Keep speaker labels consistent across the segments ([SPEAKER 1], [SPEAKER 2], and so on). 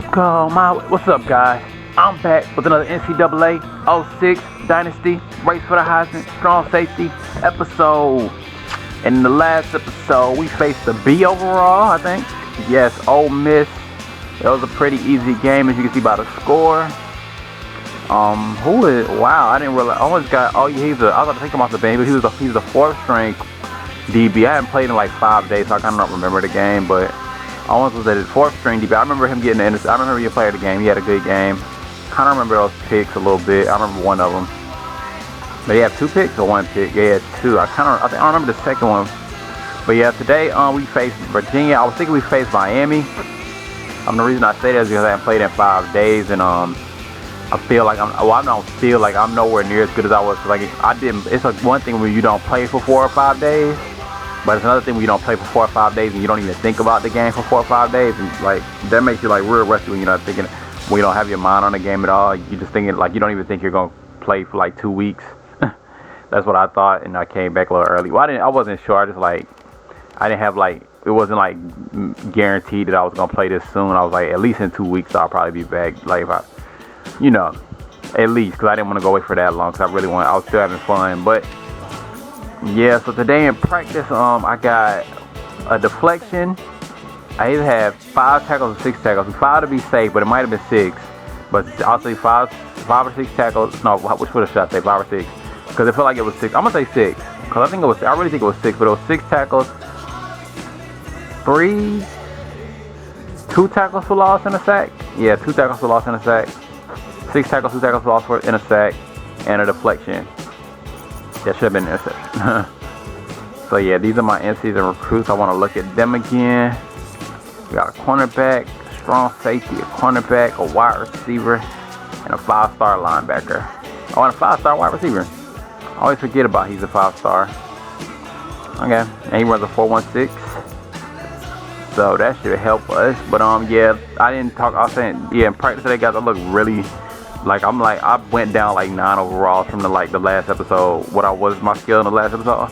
[SPEAKER 1] What's up, guys? I'm back with another NCAA 06 Dynasty Race for the Heisman Strong Safety episode. In the last episode, we faced the B overall, I think. Yes, Ole Miss. It was a pretty easy game, as you can see by the score. Wow, I didn't realize. I was about to take him off the bench, but he's the fourth string DB. I haven't played in like 5 days, so I kind of don't remember the game, but I once was at his fourth string DB. I remember him getting the interception. I remember he played the game. He had a good game. Kind of remember those picks a little bit. I remember one of them. But he had 2 picks or 1 pick? Yeah, he had 2. I don't remember the second one. But yeah, today we faced Virginia. I was thinking we faced Miami. The reason I say that is because I haven't played in 5 days, and I feel like I don't feel like I'm nowhere near as good as I was. Like it's like one thing when you don't play for 4 or 5 days. But it's another thing when you don't play for 4 or 5 days and you don't even think about the game for 4 or 5 days, and like that makes you like real rusty when you're not thinking, when you don't have your mind on the game at all. You just thinking like you don't even think you're gonna play for like 2 weeks. That's what I thought, and I came back a little early. Well, I wasn't sure. I didn't have like, it wasn't like guaranteed that I was gonna play this soon. I was like, at least in 2 weeks I'll probably be back. Like if at least, because I didn't want to go away for that long. Because I was still having fun, but. Yeah, so today in practice, I got a deflection. I either had 5 tackles or 6 tackles. 5 to be safe, but it might have been 6. But I'll say 5 or 6 tackles. No, which one should I say? 5 or 6? Because it felt like it was 6. I'm gonna say 6. Because I really think it was 6. But it was 6 tackles, 2 tackles for loss and a sack. Yeah, 2 tackles for loss and a sack. 6 tackles, 2 tackles for loss and a sack, and a deflection. That should have been an interception. So yeah, these are my in-season recruits. I want to look at them again. We got a cornerback, strong safety, a cornerback, a wide receiver, and a 5-star linebacker. Oh, and a 5-star wide receiver. I always forget about he's a 5-star. Okay, and he runs a 4.16. So that should help us. But yeah, I didn't talk. I was saying, yeah, in practice today, guys, I look really. I went down like 9 overall from the last episode. What was my skill in the last episode?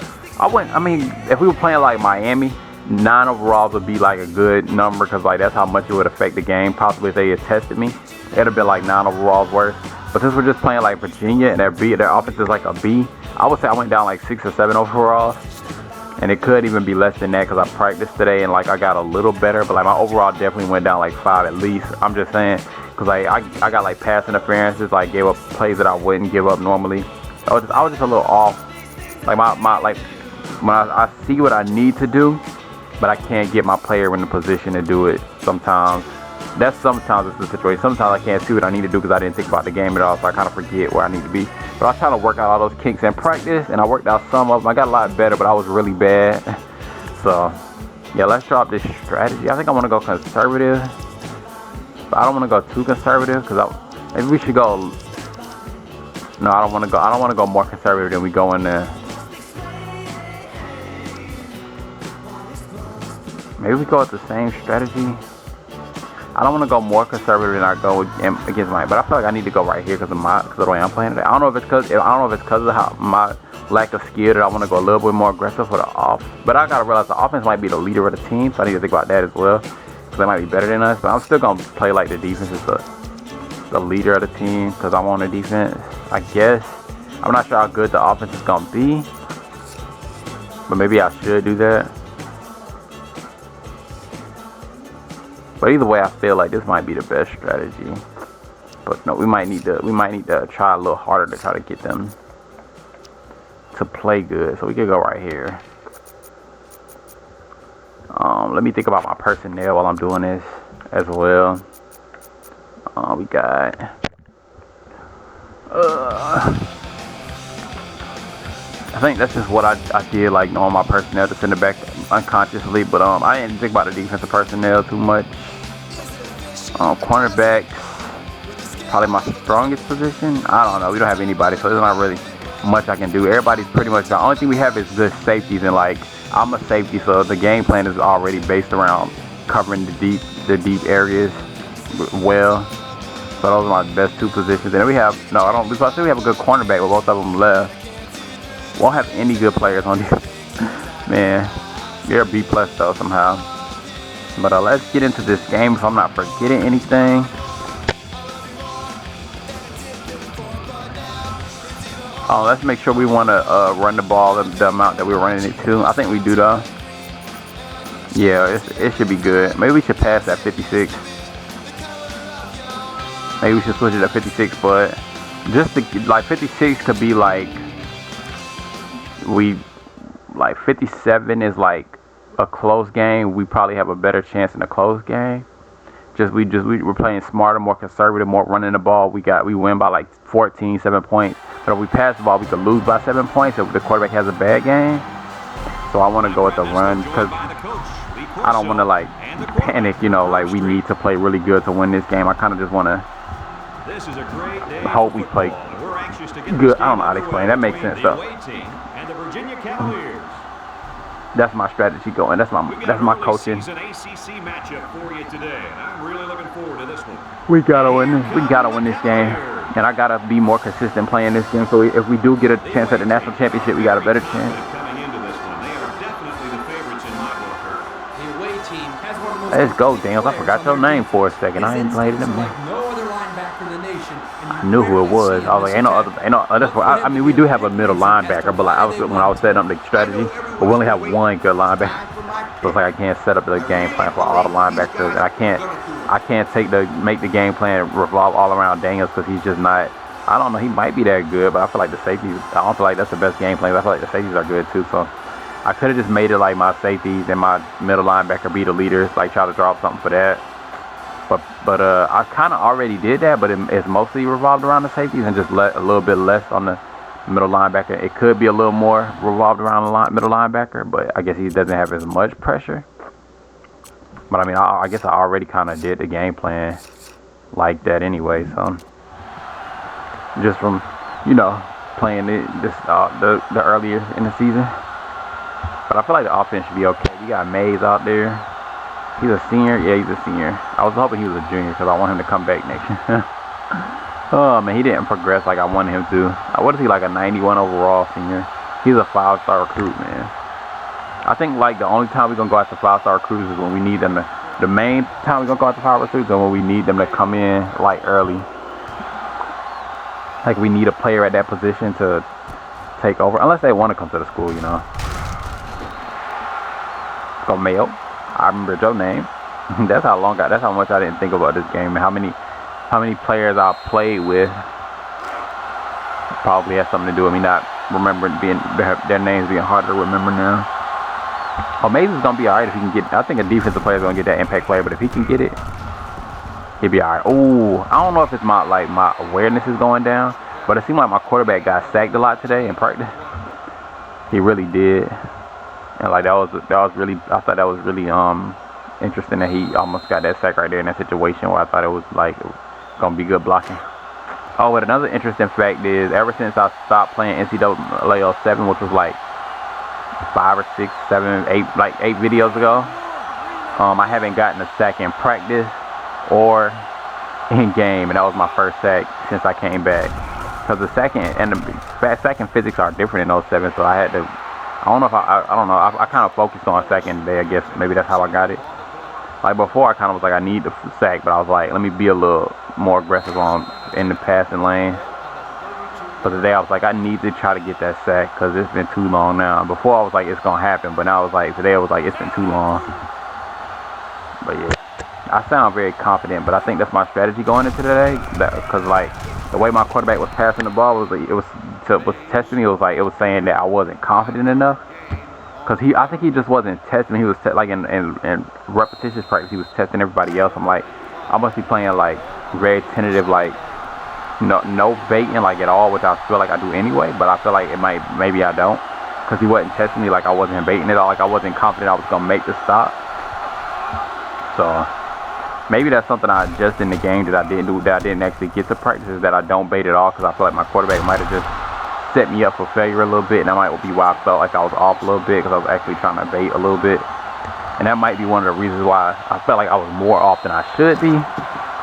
[SPEAKER 1] If we were playing like Miami, 9 overalls would be like a good number, because like that's how much it would affect the game. Possibly if they had tested me, it'd have been like 9 overalls worse. But since we're just playing like Virginia and their offense is like a B, I would say I went down like 6 or 7 overalls, and it could even be less than that because I practiced today and like I got a little better. But like my overall definitely went down like 5 at least. I'm just saying. Because I got like pass interferences, like gave up plays that I wouldn't give up normally. I was just a little off. Like when I see what I need to do, but I can't get my player in the position to do it sometimes. Sometimes it's the situation. Sometimes I can't see what I need to do because I didn't think about the game at all, so I kind of forget where I need to be. But I was trying to work out all those kinks in practice, and I worked out some of them. I got a lot better, but I was really bad. So yeah, let's drop this strategy. I think I want to go conservative. But I don't want to go too conservative, because maybe we should go. No, I don't want to go more conservative than we go in there. Maybe we go with the same strategy. I don't want to go more conservative than I go against mine, but I feel like I need to go right here because of the way I'm playing today. I don't know if it's because of my lack of skill that I want to go a little bit more aggressive for the off. But I gotta realize the offense might be the leader of the team, so I need to think about that as well. They might be better than us, but I'm still gonna play like the defense is the leader of the team, because I'm on the defense. I guess I'm not sure how good the offense is gonna be, but maybe I should do that. But either way, I feel like this might be the best strategy. But no, we might need to try a little harder to try to get them to play good. So we could go right here. Let me think about my personnel while I'm doing this as well. We got I think that's just what I did, like on my personnel, to send it back unconsciously. But I didn't think about the defensive personnel too much. Cornerback, probably my strongest position. I don't know. We don't have anybody, so there's not really much I can do. Everybody's pretty much, the only thing we have is good safeties, and like I'm a safety, so the game plan is already based around covering the deep areas well. So those are my best 2 positions. And then we have, we have a good cornerback, but both of them left. Won't have any good players on this. Man, you're a B+ though somehow. But let's get into this game if I'm not forgetting anything. Let's make sure we want to run the ball the amount that we're running it to. I think we do though. Yeah, it should be good. Maybe we should pass that 56. Maybe we should switch it to 56, but just like 56 could be like 57 is like a close game. We probably have a better chance in a close game. We're playing smarter, more conservative, more running the ball. We win by like 14, 7 points. But if we pass the ball, we could lose by 7 points if the quarterback has a bad game. So I want to go with the run because I don't want to like panic, like we need to play really good to win this game. I kind of just want to hope we play good. I don't know how to explain. That makes sense though. That's my strategy going. That's my coaching. We gotta win this. We gotta win this game, and I gotta be more consistent playing this game. So if we do get a chance at the national championship, we got a better chance. Let's go, Daniels. I forgot your name for a second. I ain't played it in a minute. I knew who it was. I was like, ain't no other. That's why. I mean, we do have a middle linebacker, but like when I was setting up the strategy, but we only have one good linebacker. So it's like I can't set up the game plan for all the linebackers, and I can't make the game plan revolve all around Daniels because he's just not. I don't know. He might be that good, but I feel like the safeties. I don't feel like that's the best game plan. I feel like the safeties are good too. So I could have just made it like my safeties and my middle linebacker be the leaders, like try to drop something for that. But I kind of already did that, but it's mostly revolved around the safeties and just let a little bit less on the middle linebacker. It could be a little more revolved around the middle linebacker, but I guess he doesn't have as much pressure. But I mean, I guess I already kind of did the game plan like that anyway. So just from playing the earlier in the season. But I feel like the offense should be okay. We got Mays out there. He's a senior? Yeah, he's a senior. I was hoping he was a junior because I want him to come back next year. Oh, man, he didn't progress like I wanted him to. What is he, like a 91 overall senior? He's a 5-star recruit, man. I think, like, the only time we're going to go after 5-star recruits is when we need them to... The main time we're going to go after 5 recruits is when we need them to come in, like, early. Like, we need a player at that position to take over. Unless they want to come to the school, Let's go, Mayo. I remember your name. That's how much I didn't think about this game and how many players I played with. Probably has something to do with me not remembering their names being harder to remember now. Oh, Mays is gonna be alright if he can get. I think a defensive player is gonna get that impact player, but if he can get it, he'll be alright. Oh, I don't know if it's my awareness is going down, but it seemed like my quarterback got sacked a lot today in practice. He really did. And like that was really, I thought that was really interesting that he almost got that sack right there in that situation where I thought it was like gonna be good blocking. Oh, but another interesting fact is ever since I stopped playing NCAA 07, which was like 5 or 6, 7, 8 videos ago, I haven't gotten a sack in practice or in game, and that was my first sack since I came back. Because the sack and physics are different in 07, so I had to. I don't know if I don't know. I kind of focused on second today. I guess maybe that's how I got it. Like before, I kind of was like, I need the sack, but I was like, let me be a little more aggressive in the passing lane. But today I was like, I need to try to get that sack because it's been too long now. Before I was like, it's gonna happen, but now I was like, today I was like, it's been too long. But yeah, I sound very confident, but I think that's my strategy going into today. Because like the way my quarterback was passing the ball was like, it was testing me. It was saying that I wasn't confident enough. Cause I think he just wasn't testing me. He was like in repetitious practice, he was testing everybody else. I'm like, I must be playing like very tentative, like no baiting like at all, which I feel like I do anyway. But I feel like maybe I don't, cause he wasn't testing me like I wasn't baiting it all. Like I wasn't confident I was gonna make the stop. So maybe that's something I adjusted in the game that I didn't do, that I didn't actually get to practice, is that I don't bait at all, cause I feel like my quarterback might have just set me up for failure a little bit, and that might be why I felt like I was off a little bit, because I was actually trying to bait a little bit, and that might be one of the reasons why I felt like I was more off than I should be.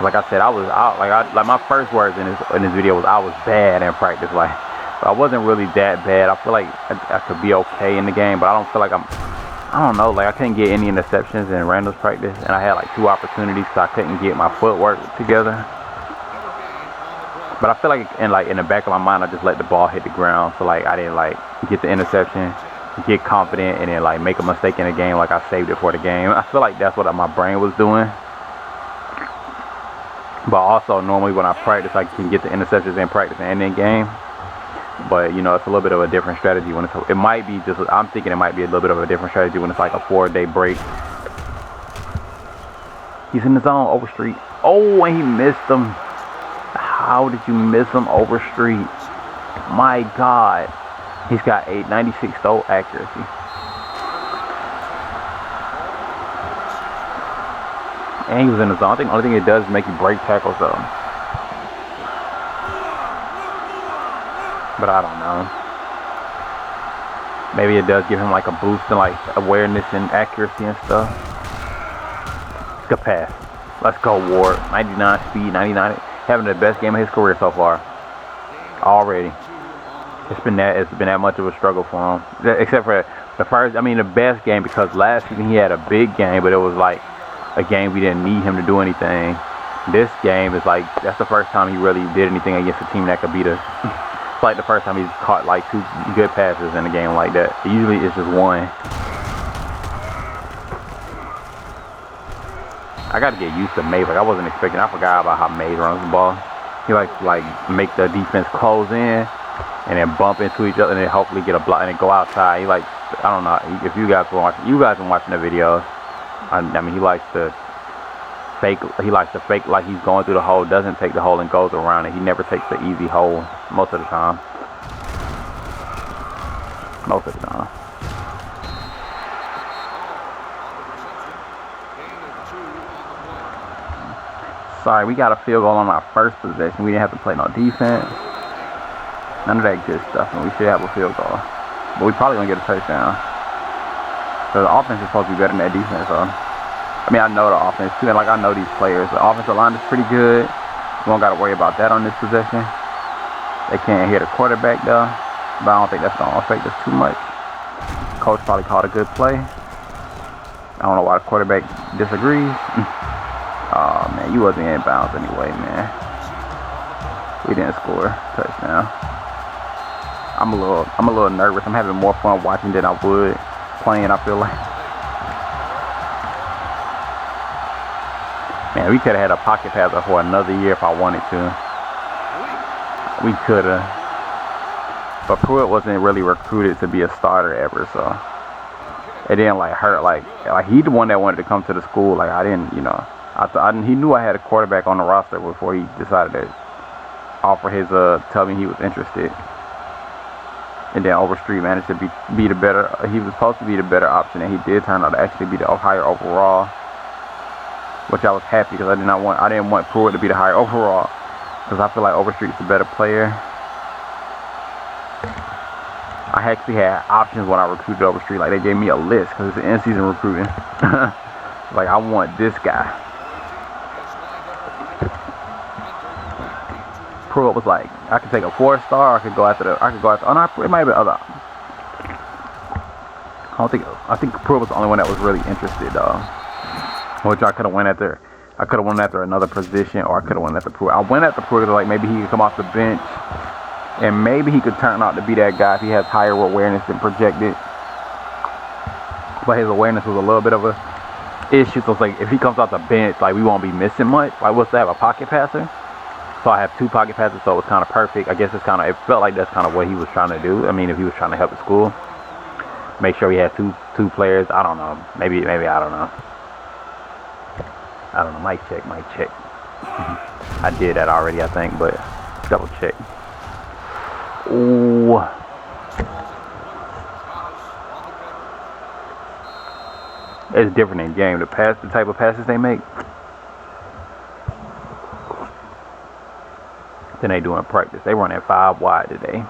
[SPEAKER 1] Like I said, like my first words in this video was I was bad in practice, like, but I wasn't really that bad. I feel like I could be okay in the game, but I don't feel like I'm I don't know, like I couldn't get any interceptions in randoms practice, and I had like 2 opportunities, so I couldn't get my footwork together. But I feel like in the back of my mind, I just let the ball hit the ground, so like I didn't like get the interception, get confident, and then like make a mistake in the game, like I saved it for the game. I feel like that's what my brain was doing. But also normally when I practice, I can get the interceptions in practice and in game. But you know, it's a little bit of a different strategy when it might be just. I'm thinking it might be a little bit of a different strategy when it's like a 4-day break. He's in the zone, Overstreet. Oh, and he missed him. How did you miss him, Overstreet? My God. He's got 896 throw accuracy. And he was in the zone. I think the only thing it does is make you break tackles though. But I don't know. Maybe it does give him like a boost in like awareness and accuracy and stuff. Good pass. Let's go, Ward. 99 speed, 99. Having the best game of his career so far. Already. It's been that much of a struggle for him. Except for the first, I mean the best game, because last season he had a big game, but it was like a game we didn't need him to do anything. This game is like, that's the first time he really did anything against a team that could beat us. It's like the first time he's caught like 2 good passes in a game like that. Usually it's just 1. I got to get used to Mays. Like I wasn't expecting. I forgot about how Mays runs the ball. He likes to like make the defense close in and then bump into each other and then hopefully get a block and then go outside. He like, I don't know if you guys been watching. You guys been watching the videos. I mean, he likes to fake. He likes to fake like he's going through the hole. Doesn't take the hole and goes around it. He never takes the easy hole most of the time. Most of the time. Sorry, we got a field goal on our first possession. We didn't have to play no defense. None of that good stuff, and we should have a field goal. But we probably gonna get a touchdown. So the offense is supposed to be better than that defense, so. I mean, I know the offense too, and like I know these players. The offensive line is pretty good. We don't gotta worry about that on this possession. They can't hit a quarterback though, but I don't think that's gonna affect us too much. Coach probably called a good play. I don't know why the quarterback disagrees. Oh man, you wasn't in bounds anyway, man. We didn't score touchdown. I'm a little nervous. I'm having more fun watching than I would playing, I feel like. Man, we could have had a pocket passer for another year if I wanted to. We could have. But Pruitt wasn't really recruited to be a starter ever, so it didn't like hurt. Like he the one that wanted to come to the school. Like I didn't, you know. He knew I had a quarterback on the roster before he decided to offer his tell me he was interested. And then Overstreet managed to be the better. He was supposed to be the better option, and he did turn out to actually be the higher overall, which I was happy because I didn't want Pruitt to be the higher overall because I feel like Overstreet's a better player. I actually had options when I recruited Overstreet. Like they gave me a list because it's an in-season recruiting. Like I want this guy. Pruitt was like, I could take a 4-star, I could go after, oh no, it might have been other. I think Pruitt was the only one that was really interested though. Which I could have went after. I could have went after another position, or I could have went after Pruitt. I went after Pruitt like maybe he could come off the bench, and maybe he could turn out to be that guy if he has higher awareness than projected. But his awareness was a little bit of a issue. So it's like if he comes off the bench, like we won't be missing much. Like we'll still have a pocket passer. So I have 2 pocket passes, so it was kind of perfect. I guess it felt like that's kind of what he was trying to do. I mean, if he was trying to help the school, make sure he had two players. I don't know. Maybe I don't know. I don't know. Mic check. I did that already, I think, but double check. Ooh. It's different in game. The type of passes they make. Than they do in practice. They run at 5 wide today.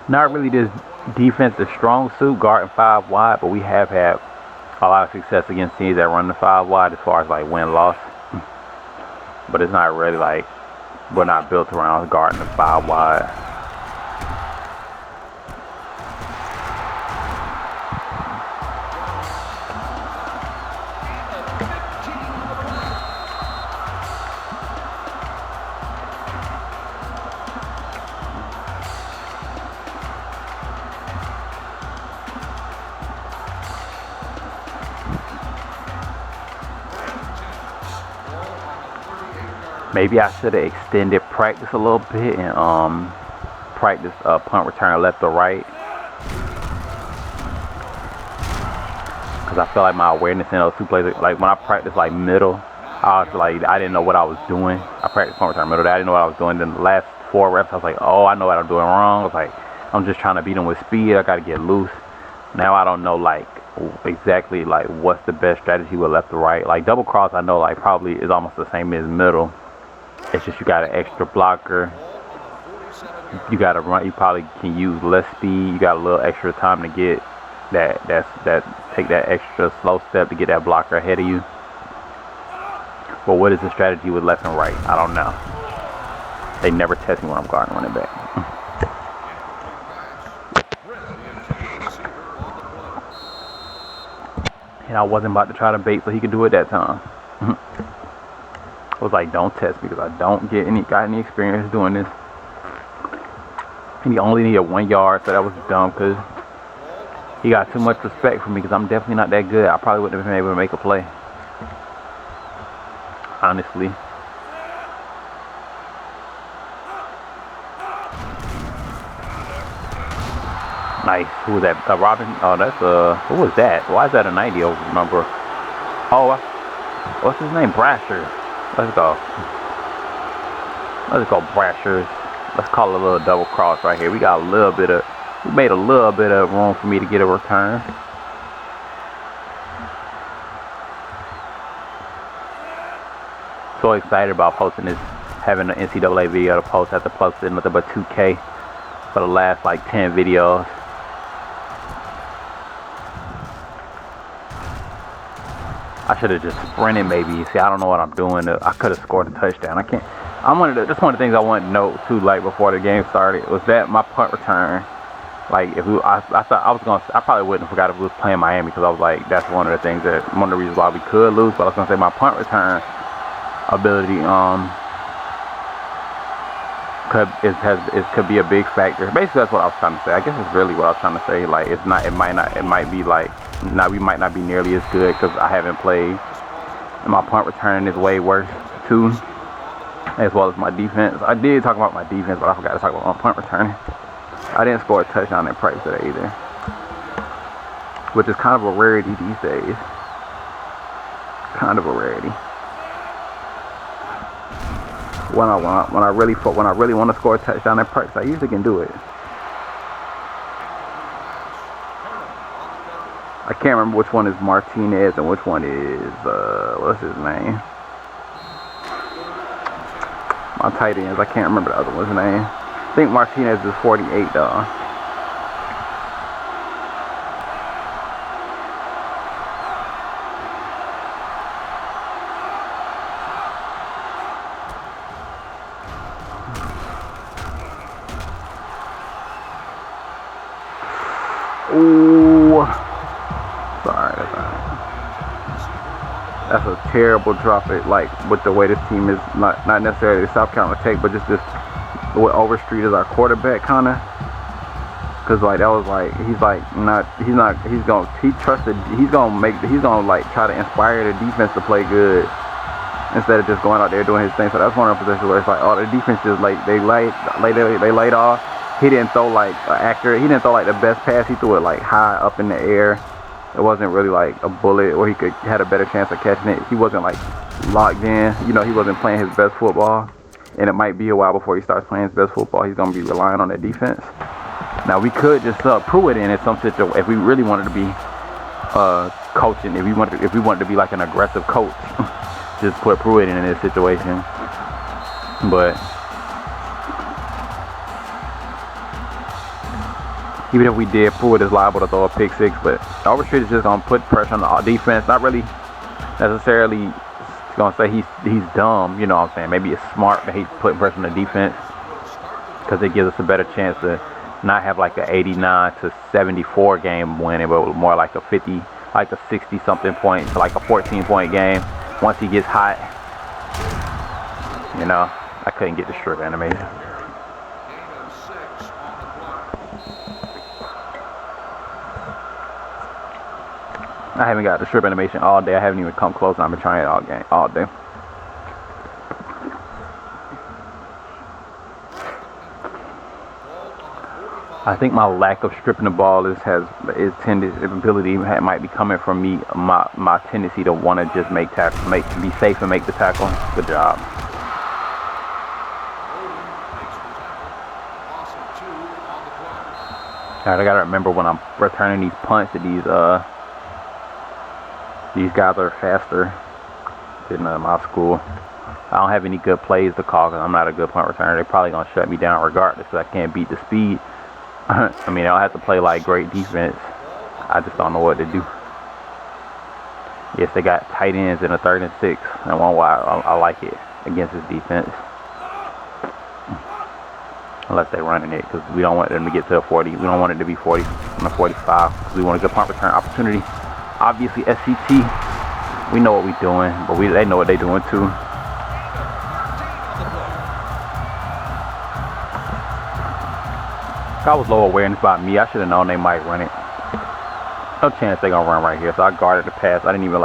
[SPEAKER 1] Not really this defensive strong suit, guarding 5 wide, but we have had a lot of success against teams that run the 5 wide as far as like win-loss. But it's not really like we're not built around guarding the 5 wide. Maybe I should have extended practice a little bit and practice punt return left or right. Because I feel like my awareness in those two plays, like when I practiced like middle, I was like, I didn't know what I was doing. I practiced punt return middle, I didn't know what I was doing. Then the last 4 reps, I was like, oh, I know what I'm doing wrong. I was like, I'm just trying to beat them with speed. I got to get loose. Now I don't know like exactly like what's the best strategy with left or right. Like double cross, I know like probably is almost the same as middle. It's just you got an extra blocker. You got to run. You probably can use less speed. You got a little extra time to get take that extra slow step to get that blocker ahead of you. But what is the strategy with left and right? I don't know. They never test me when I'm guarding running back. And I wasn't about to try to bait so he could do it that time. I was like, don't test me because I don't got any experience doing this. And he only needed 1 yard, so that was dumb because he got too much respect for me because I'm definitely not that good. I probably wouldn't have been able to make a play. Honestly. Nice. Who was that? Robin? Oh, that's who was that? Why is that a 90 over number? Oh, what's his name? Brasher. Let's go. Let's go, Brashers. Let's call it a little double cross right here. We got a little bit of, we made a little bit of room for me to get a return. So excited about posting this, having an NCAA video to post after posting nothing but 2K for the last like 10 videos. I should have just sprinted maybe. See, I don't know what I'm doing. I could have scored a touchdown. I can't. That's one of the things I wanted to know too, like before the game started, was that my punt return. Like if I thought I probably wouldn't have forgot if we was playing Miami because I was like, that's one of the things one of the reasons why we could lose. But I was gonna say my punt return ability could be a big factor. Basically, that's what I was trying to say. I guess it's really what I was trying to say. Like it might be like, we might not be nearly as good because I haven't played. And my punt return is way worse too, as well as my defense. I did talk about my defense, but I forgot to talk about my punt return. I didn't score a touchdown in practice today either, which is kind of a rarity these days. Kind of a rarity. When I really want to score a touchdown in practice, I usually can do it. I can't remember which one is Martinez and which one is what's his name? My tight ends. I can't remember the other one's name. I think Martinez is 48 though. Ooh. Sorry, that's a terrible drop. It like with the way this team is, not necessarily the South Carolina Tech, but just this with Overstreet as our quarterback, kind of. Cause like that was like he's gonna like try to inspire the defense to play good instead of just going out there doing his thing. So that's one of the positions where it's like, oh, the defense just like they laid off. He didn't throw like accurate. He didn't throw like the best pass. He threw it like high up in the air. It wasn't really like a bullet where he had a better chance of catching it. He wasn't like locked in. You know, he wasn't playing his best football. And it might be a while before he starts playing his best football. He's gonna be relying on that defense. Now we could just Pruitt in at some situation if we really wanted to be coaching. If we wanted to be like an aggressive coach, just put Pruitt in this situation. But even if we did, Pruitt is liable to throw a pick six. But Overstreet is just gonna put pressure on the defense. Not really necessarily gonna say he's dumb. You know what I'm saying? Maybe it's smart that he's putting pressure on the defense because it gives us a better chance to not have like a 89-74 game winning, but more like a 50, like a 60-something point, like a 14-point game. Once he gets hot, you know, I couldn't get the strip animation. I haven't got the strip animation all day. I haven't even come close. I've been trying it all day. I think my lack of stripping the ball is ability might be coming from me. My tendency to want to just be safe and make the tackle. Good job. Alright, I gotta remember when I'm returning these punts that these guys are faster than my school. I don't have any good plays to call because I'm not a good punt returner. They're probably gonna shut me down regardless because I can't beat the speed. I mean, I don't have to play like great defense. I just don't know what to do. Yes, they got tight ends in a 3rd and 6 and 1 wide. I like it against this defense. Unless they're running it, because we don't want them to get to a 40. We don't want it to be 40 on a 45. Because we want a good punt return opportunity. Obviously, SCT, we know what we're doing, but they know what they're doing too. That was low awareness by me. I should have known they might run it. No chance they're gonna run right here. So I guarded the pass. I didn't even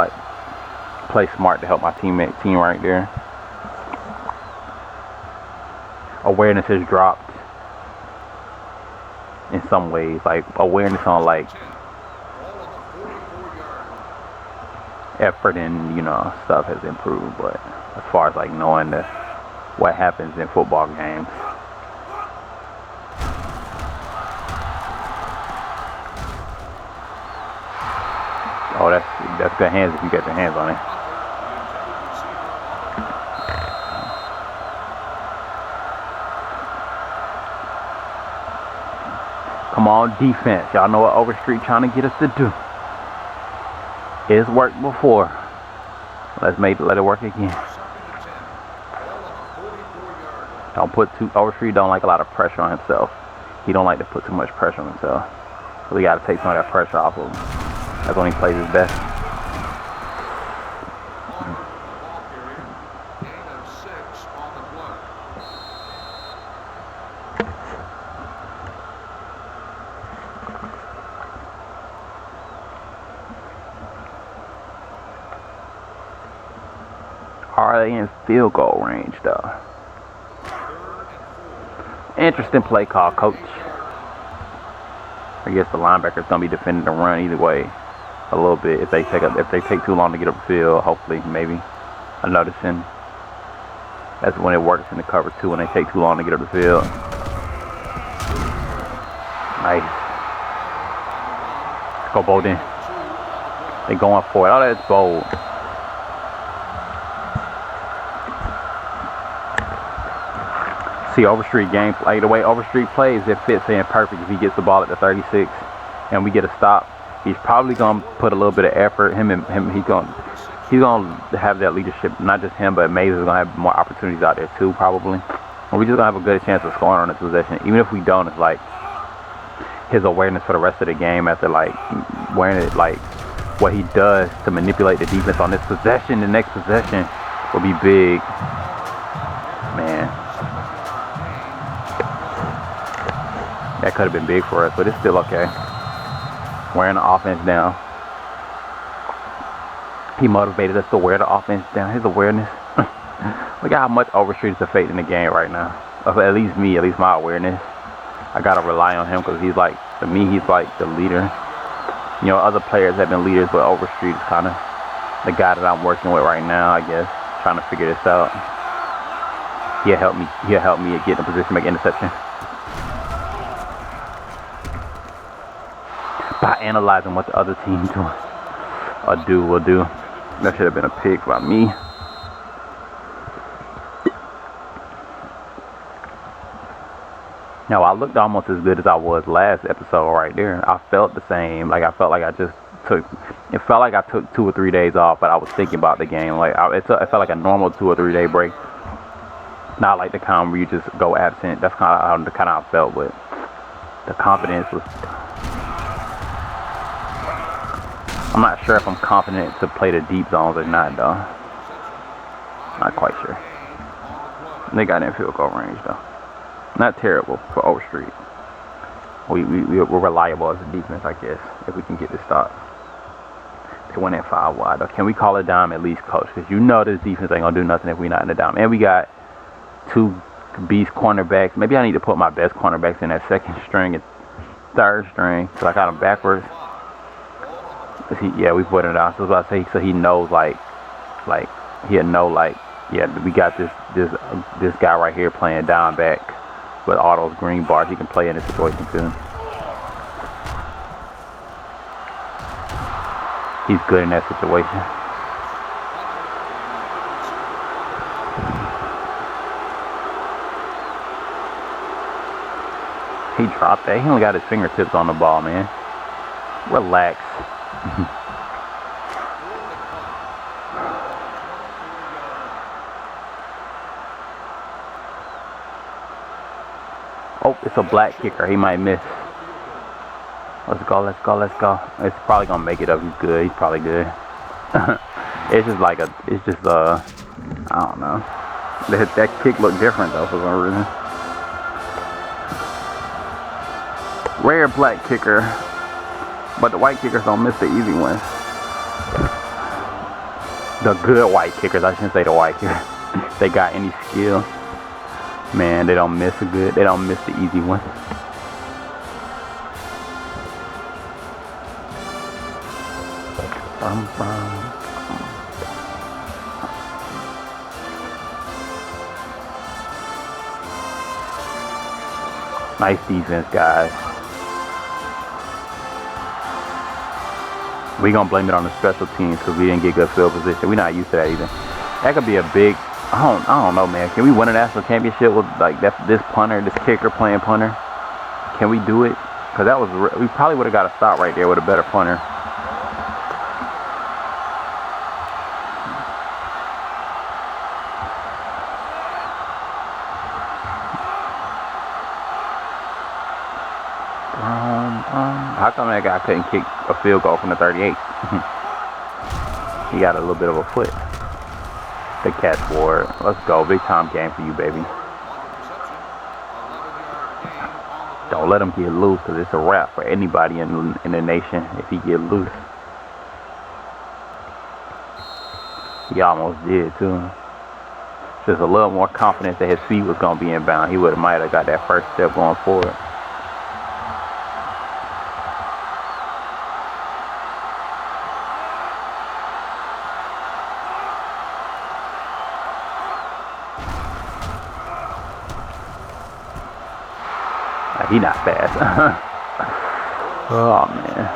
[SPEAKER 1] play smart to help my team right there. Awareness has dropped in some ways. Like awareness on effort and stuff has improved, but as far as knowing what happens in football games. Oh, that's good hands if you get your hands on it. Come on, defense. Y'all know what Overstreet trying to get us to do. It's worked before. Let it work again. Don't put Overstreet don't like a lot of pressure on himself. He don't like to put too much pressure on himself. So we got to take some of that pressure off of him. That's when he plays his best. Are they in field goal range though? Interesting play call, coach. I guess the linebacker's gonna be defending the run either way. A little bit if they take too long to get up the field. Hopefully, maybe. I'm noticing that's when it works in the cover too. When they take too long to get up the field. Nice. Let's go Bolden. They going for it. Oh, that's bold. See Overstreet game, like the way Overstreet plays, it fits in perfect. If he gets the ball at the 36 and we get a stop, he's probably gonna put a little bit of effort. He's gonna have that leadership. Not just him, but Mays is gonna have more opportunities out there too, probably. And we just gonna have a good chance of scoring on this possession. Even if we don't, it's like his awareness for the rest of the game after wearing it, what he does to manipulate the defense on this possession. The next possession will be big, man. That could have been big for us, but it's still okay. Wearing the offense down. He motivated us to wear the offense down. His awareness. Look at how much Overstreet is affecting the game right now. At least me, at least my awareness. I gotta rely on him because he's to me, he's the leader. Other players have been leaders, but Overstreet is kind of the guy that I'm working with right now, I guess, trying to figure this out. He'll help me get in a position to make an interception. By analyzing what the other team will do. That should have been a pick by me. Now I looked almost as good as I was last episode right there. I felt the same. I felt like I took 2 or 3 days off, but I was thinking about the game. It felt like a normal 2 or 3 day break. Not like the kind where you just go absent. That's kind of how I felt, but the confidence was. I'm not sure if I'm confident to play the deep zones or not, though. Not quite sure. They got in field goal range, though. Not terrible for Overstreet. We're reliable as a defense, I guess, if we can get this stop. They went at 5 wide. Though. Can we call a dime at least, coach? Because this defense ain't going to do nothing if we're not in the dime. And we got 2 beast cornerbacks. Maybe I need to put my best cornerbacks in that second string. third string. So I got him backwards. Yeah, we put it out. So I was about to say, so he knows like he'll know like, yeah, we got this guy right here playing down back with all those green bars. He can play in this situation too. He's good in that situation. He dropped that. He only got his fingertips on the ball, man. Relax. Oh, it's a black kicker. He might miss. Let's go, let's go, let's go. It's probably gonna make it up. He's good. He's probably good. It's just like I don't know. That kick looked different though for some reason. Rare black kicker, but the white kickers don't miss the easy ones. The good white kickers, I shouldn't say the white kickers. They got any skill, man, they don't miss they don't miss the easy one. Nice defense, guys. We gonna blame it on the special teams because we didn't get good field position. We're not used to that either. That could be a big. I don't know, man. Can we win a national championship with like this punter, this kicker playing punter? Can we do it? Because that was we probably would have got a stop right there with a better punter. How come that guy couldn't kick a field goal from the 38? He got a little bit of a foot. The catch for it. Let's go. Big time game for you, baby. Don't let him get loose because it's a wrap for anybody in the nation if he get loose. He almost did too. Just a little more confidence that his feet was going to be inbound. He might have got that first step going forward. He not fast. Oh man.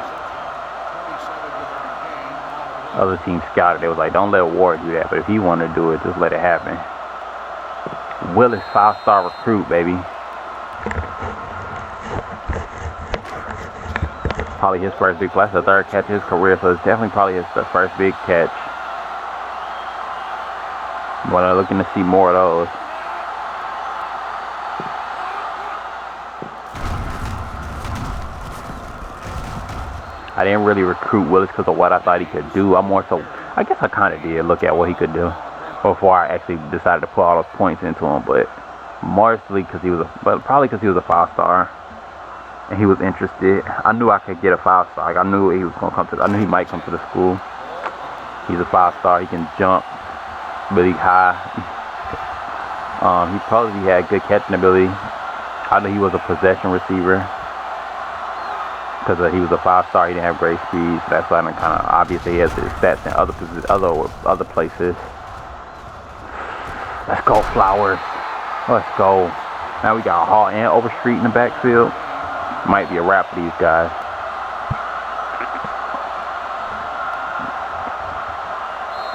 [SPEAKER 1] Other team scouted. They was like, don't let Ward do that. But if he want to do it, just let it happen. Willis, 5-star recruit, baby. Probably his first big play. That's the third catch of his career, so it's definitely probably his first big catch. But I'm looking to see more of those. I didn't really recruit Willis because of what I thought he could do. I guess I kind of did look at what he could do before I actually decided to put all those points into him. But mostly because probably because he was a 5-star and he was interested. I knew I could get a 5-star. Like, I knew he was gonna come to. I knew he might come to the school. He's a 5-star. He can jump really high. He probably had good catching ability. I knew he was a possession receiver. Because he was a 5-star, he didn't have great speed, so that's why I'm kind of obviously he has his stats in other places. Let's go, Flowers. Let's go. Now we got Hall and Overstreet in the backfield. Might be a wrap for these guys.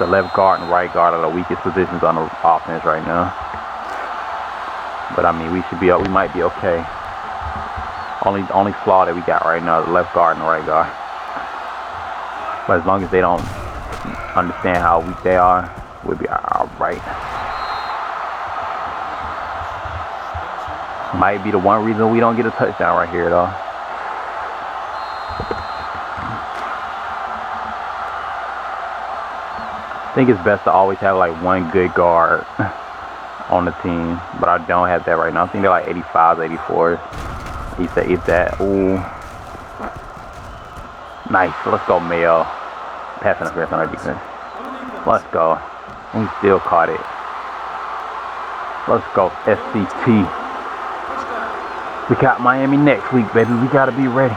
[SPEAKER 1] The left guard and right guard are the weakest positions on the offense right now. But I mean, we might be okay. Only flaw that we got right now is the left guard and the right guard. But as long as they don't understand how weak they are, we'll be alright. Might be the one reason we don't get a touchdown right here, though. I think it's best to always have like one good guard on the team, but I don't have that right now. I think they're like 85s, 84s. If that. Ooh. Nice. Let's go, Mayo. Pass interference on our defense. Let's go. We still caught it. Let's go, SCT. We got Miami next week, baby. We gotta be ready.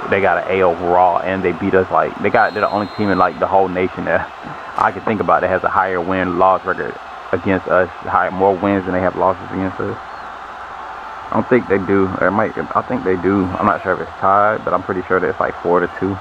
[SPEAKER 1] They got an A overall, and they beat us like they're the only team in like the whole nation that I can think about that has a higher win-loss record against us, more wins than they have losses against us. I don't think they do. I think they do. I'm not sure if it's tied, but I'm pretty sure that it's like 4-2.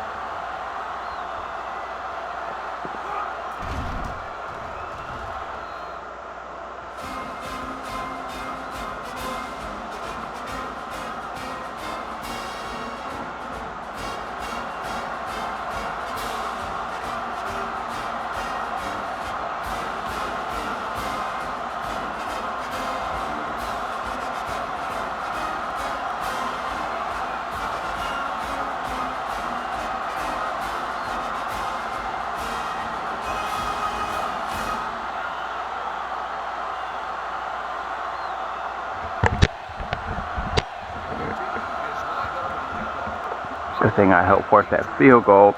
[SPEAKER 1] Good thing I helped force that field goal.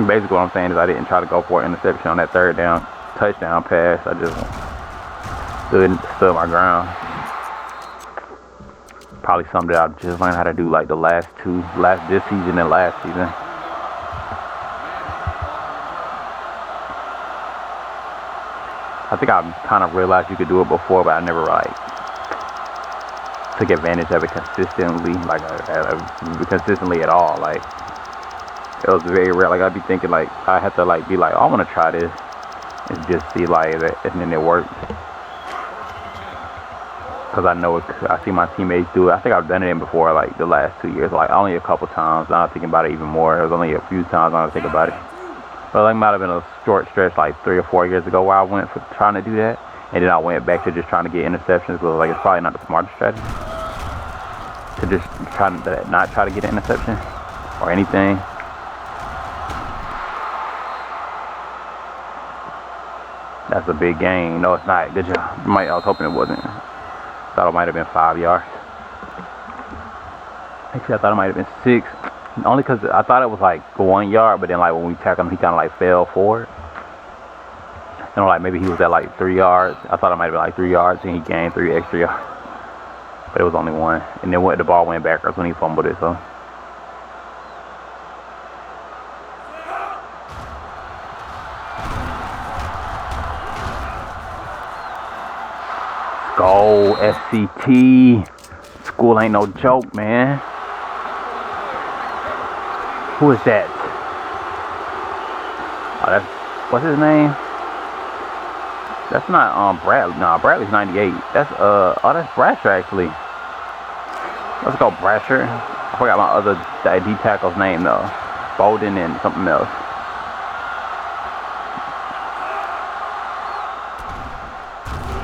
[SPEAKER 1] Basically what I'm saying is I didn't try to go for an interception on that third down touchdown pass. I just stood my ground. Probably something that I just learned how to do like this season and last season. I think I kind of realized you could do it before, but I never like took advantage of it consistently, consistently at all. Like it was very rare. Like I'd be thinking like I had to like be like, oh, I want to try this and just see like that, and then it worked. Cause I know I see my teammates do it. I think I've done it in before, like the last 2 years, like only a couple times. Now I'm thinking about it even more. It was only a few times I think about it. But like might have been a short stretch like 3 or 4 years ago where I went for trying to do that, and then I went back to just trying to get interceptions. But like it's probably not the smartest strategy to just not try to get an interception or anything. That's a big gain. No, it's not. Good job. I was hoping it wasn't. Thought it might have been 5 yards. Actually, I thought it might have been 6. Only because I thought it was like 1 yard, but then like when we tackled him, he kind of like fell forward. And like maybe he was at like 3 yards. I thought it might have been like 3 yards, and he gained 3 extra yards. But it was only 1. And then the ball went backwards when he fumbled it. So. Go SCT. School ain't no joke, man. Who is that? Oh, what's his name? That's not Bradley. No, Bradley's 98. That's that's Brasher actually. Let's go Brasher. I forgot my other D tackle's name though. Bolden and something else.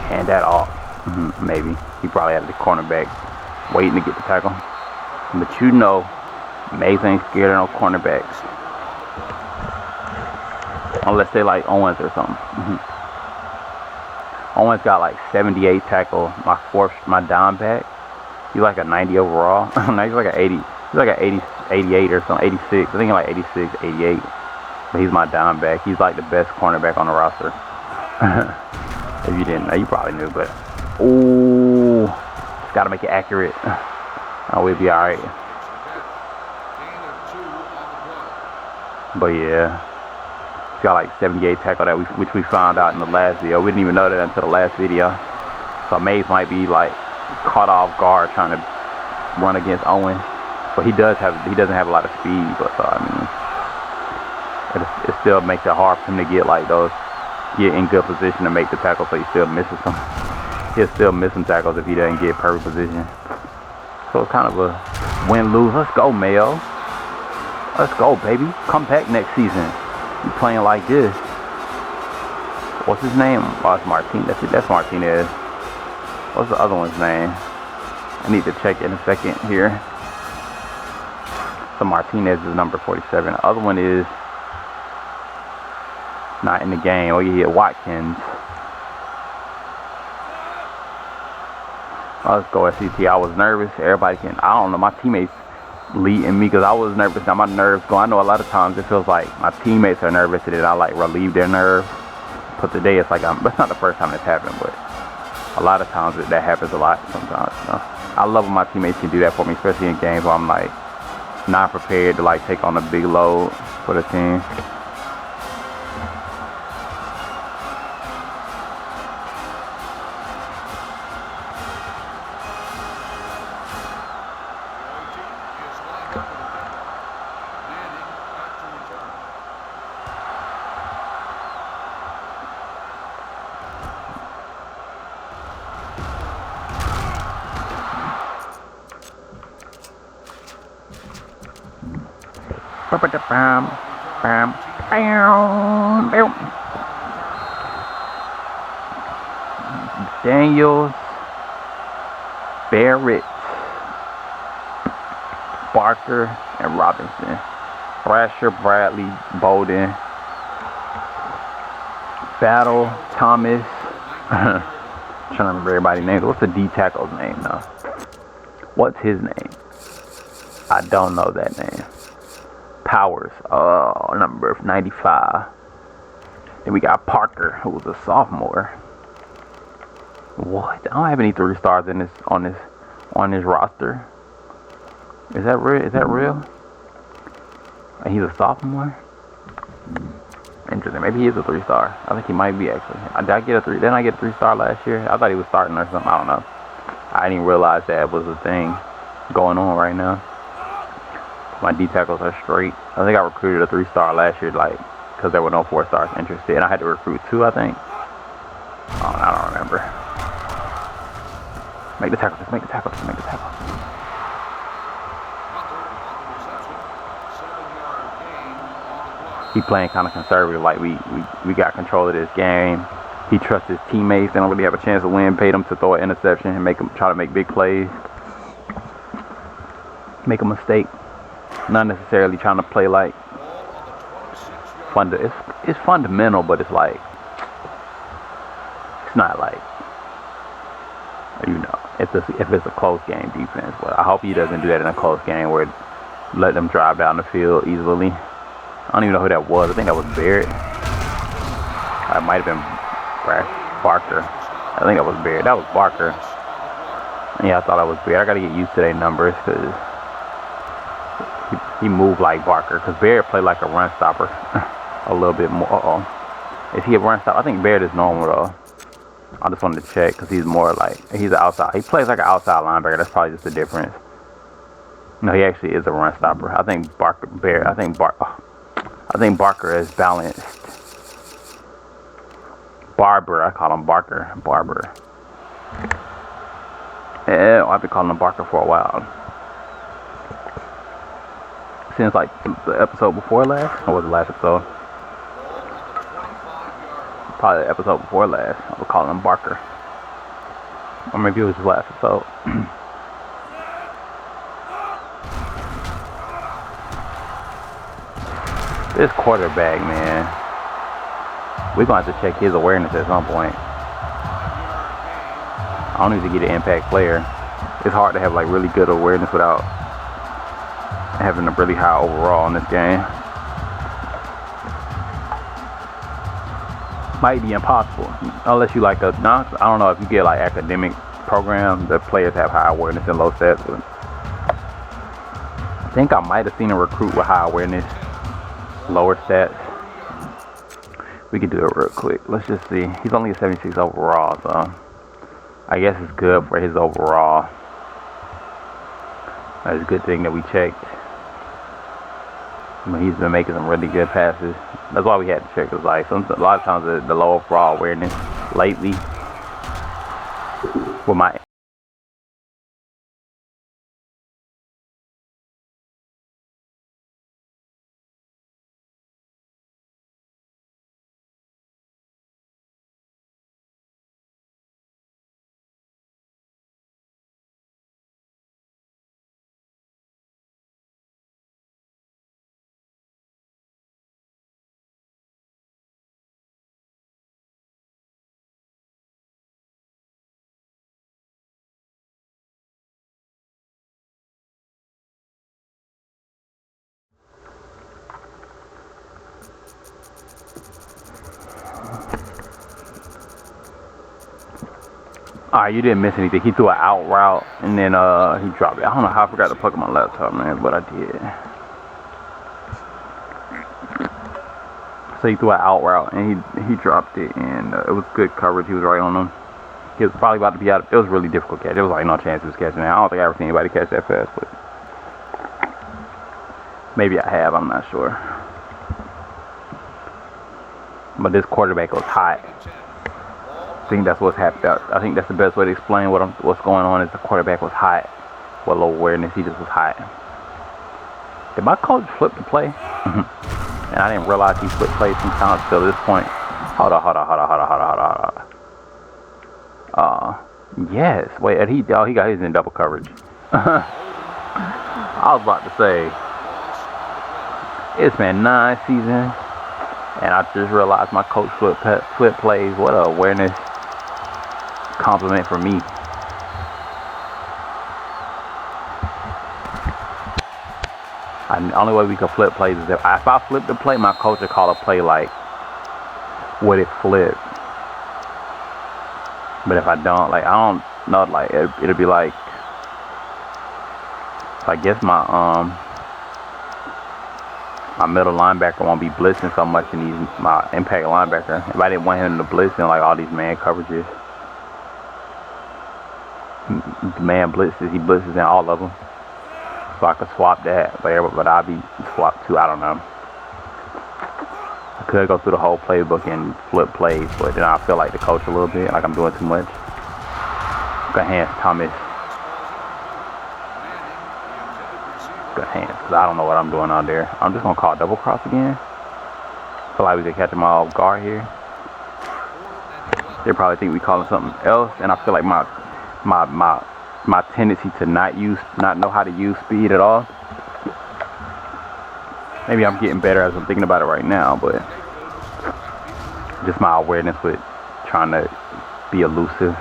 [SPEAKER 1] Hand that off. Maybe. He probably had the cornerback waiting to get the tackle. But you know, Mays ain't scared of no cornerbacks. Unless they like Owens or something. Owens got like 78 tackle. My dime back. He's like a 90 overall. No, he's like an 80. He's like an 88 or something. 86. I think he's like 86, 88. But he's my dime back. He's like the best cornerback on the roster. If you didn't know, you probably knew, but ooh, just gotta make it accurate. Oh, we'll be alright. But yeah, he's got like 78 tackle which we found out in the last video. We didn't even know that until the last video. So Mays might be like caught off guard trying to run against Owen, but he doesn't have a lot of speed. But I mean, it still makes it hard for him to get in good position to make the tackle. So he still misses some. He'll still miss some tackles if he doesn't get perfect position. So it's kind of a win-lose. Let's go, Mayo. Let's go, baby. Come back next season. You playing like this. What's his name? Oh, it's Martinez. That's Martinez. What's the other one's name? I need to check in a second here. So Martinez is number 47. The other one is not in the game. Oh, yeah, Watkins. Let's go SCT. I was nervous. I don't know, my teammates leading me because I was nervous. Now my nerves go. I know a lot of times it feels like my teammates are nervous and then I like relieve their nerves. But today it's like it's not the first time it's happened, but A lot of times that happens a lot sometimes. You know? I love when my teammates can do that for me, especially in games where I'm like not prepared to like take on a big load for the team. Daniels, Barrett, Barker, and Robinson. Thrasher, Bradley, Bolden, Battle, Thomas. I'm trying to remember everybody's names. What's the D tackle's name though? What's his name? I don't know that name. Powers, number 95. And we got Parker, who was a sophomore. What? I don't have any 3 stars in this on this roster. Is that real? Is that real? And he's a sophomore. Interesting. Maybe he is a 3-star. I think he might be actually. Did I get a 3? Didn't I get a 3-star last year? I thought he was starting or something. I don't know. I didn't realize that was a thing going on right now. My D tackles are straight. I think I recruited a 3-star last year, like, because there were no 4 stars interested, and I had to recruit 2, I think. I don't remember. Make the tackle. Just make the tackle. Just make the tackle. He playing kind of conservative, like we got control of this game. He trusts his teammates. They don't really have a chance to win. Paid them to throw an interception and try to make big plays. Make a mistake. Not necessarily trying to play like it's fundamental, but it's like it's not like, you know, if it's a close game defense. But I hope he doesn't do that in a close game where let them drive down the field easily. I don't even know who that was. I think that was Barrett. It might have been Barker. I think that was Barrett. That was Barker. Yeah, I thought that was Barrett. I got to get used to their numbers because he moved like Barker. Because Barrett played like a run stopper a little bit more. Is he a run stopper? I think Barrett is normal though. I just wanted to check because he's more like, he's an outside. He plays like an outside linebacker. That's probably just the difference. No, he actually is a run stopper. I think Barker is balanced. Barber, I call him Barker. Barber. Yeah, I've been calling him Barker for a while. Since like the episode before last, or was the last episode? Probably the episode before last. I was calling him Barker. Or maybe it was the last episode. This quarterback, man, we're going to have to check his awareness at some point. I don't need to get an impact player. It's hard to have like really good awareness without having a really high overall in this game. Might be impossible unless you like I don't know if you get like academic programs, the players have high awareness and low stats. But I think I might have seen a recruit with high awareness, lower stats. We could do it real quick. Let's just see. He's only a 76 overall, so I guess it's good for his overall. That's a good thing that we checked. I mean, he's been making some really good passes. That's why we had to check. Cause like a lot of times the low overall awareness lately with my Alright, you didn't miss anything. He threw an out route and then he dropped it. I don't know how I forgot to plug in my laptop, man, but I did. So he threw an out route and he dropped it, and it was good coverage. He was right on him. He was probably about to be out. It was really difficult catch. There was like no chance he was catching that. I don't think I ever seen anybody catch that fast, but maybe I have. I'm not sure. But this quarterback was hot. I think that's what's happened. I think that's the best way to explain what's going on. Is the quarterback was hot with low awareness. He just was hot. Did my coach flip the play? And I didn't realize he flipped plays sometimes till this point. Hold on. Yes. Wait, he got his in double coverage. I was about to say, it's been 9 seasons, and I just realized my coach flip plays. What a awareness compliment for me. The only way we can flip plays is if I flip the play, my coach would call a play like what it flipped. But if I don't, like, I don't know, like, it'll be like, I guess my middle linebacker won't be blitzing so much in my impact linebacker. If I didn't want him to blitz in like all these man coverages, man blitzes, he blitzes in all of them. So I could swap that, but I'll be swapped too. I don't know. I could go through the whole playbook and flip plays, but then I feel like the coach a little bit, like I'm doing too much. Good hands, Thomas. Good hands, because I don't know what I'm doing out there. I'm just going to call double cross again. Feel like we could catch him off guard here. They probably think we calling something else, and I feel like my tendency to not know how to use speed at all. Maybe I'm getting better as I'm thinking about it right now, but just my awareness with trying to be elusive.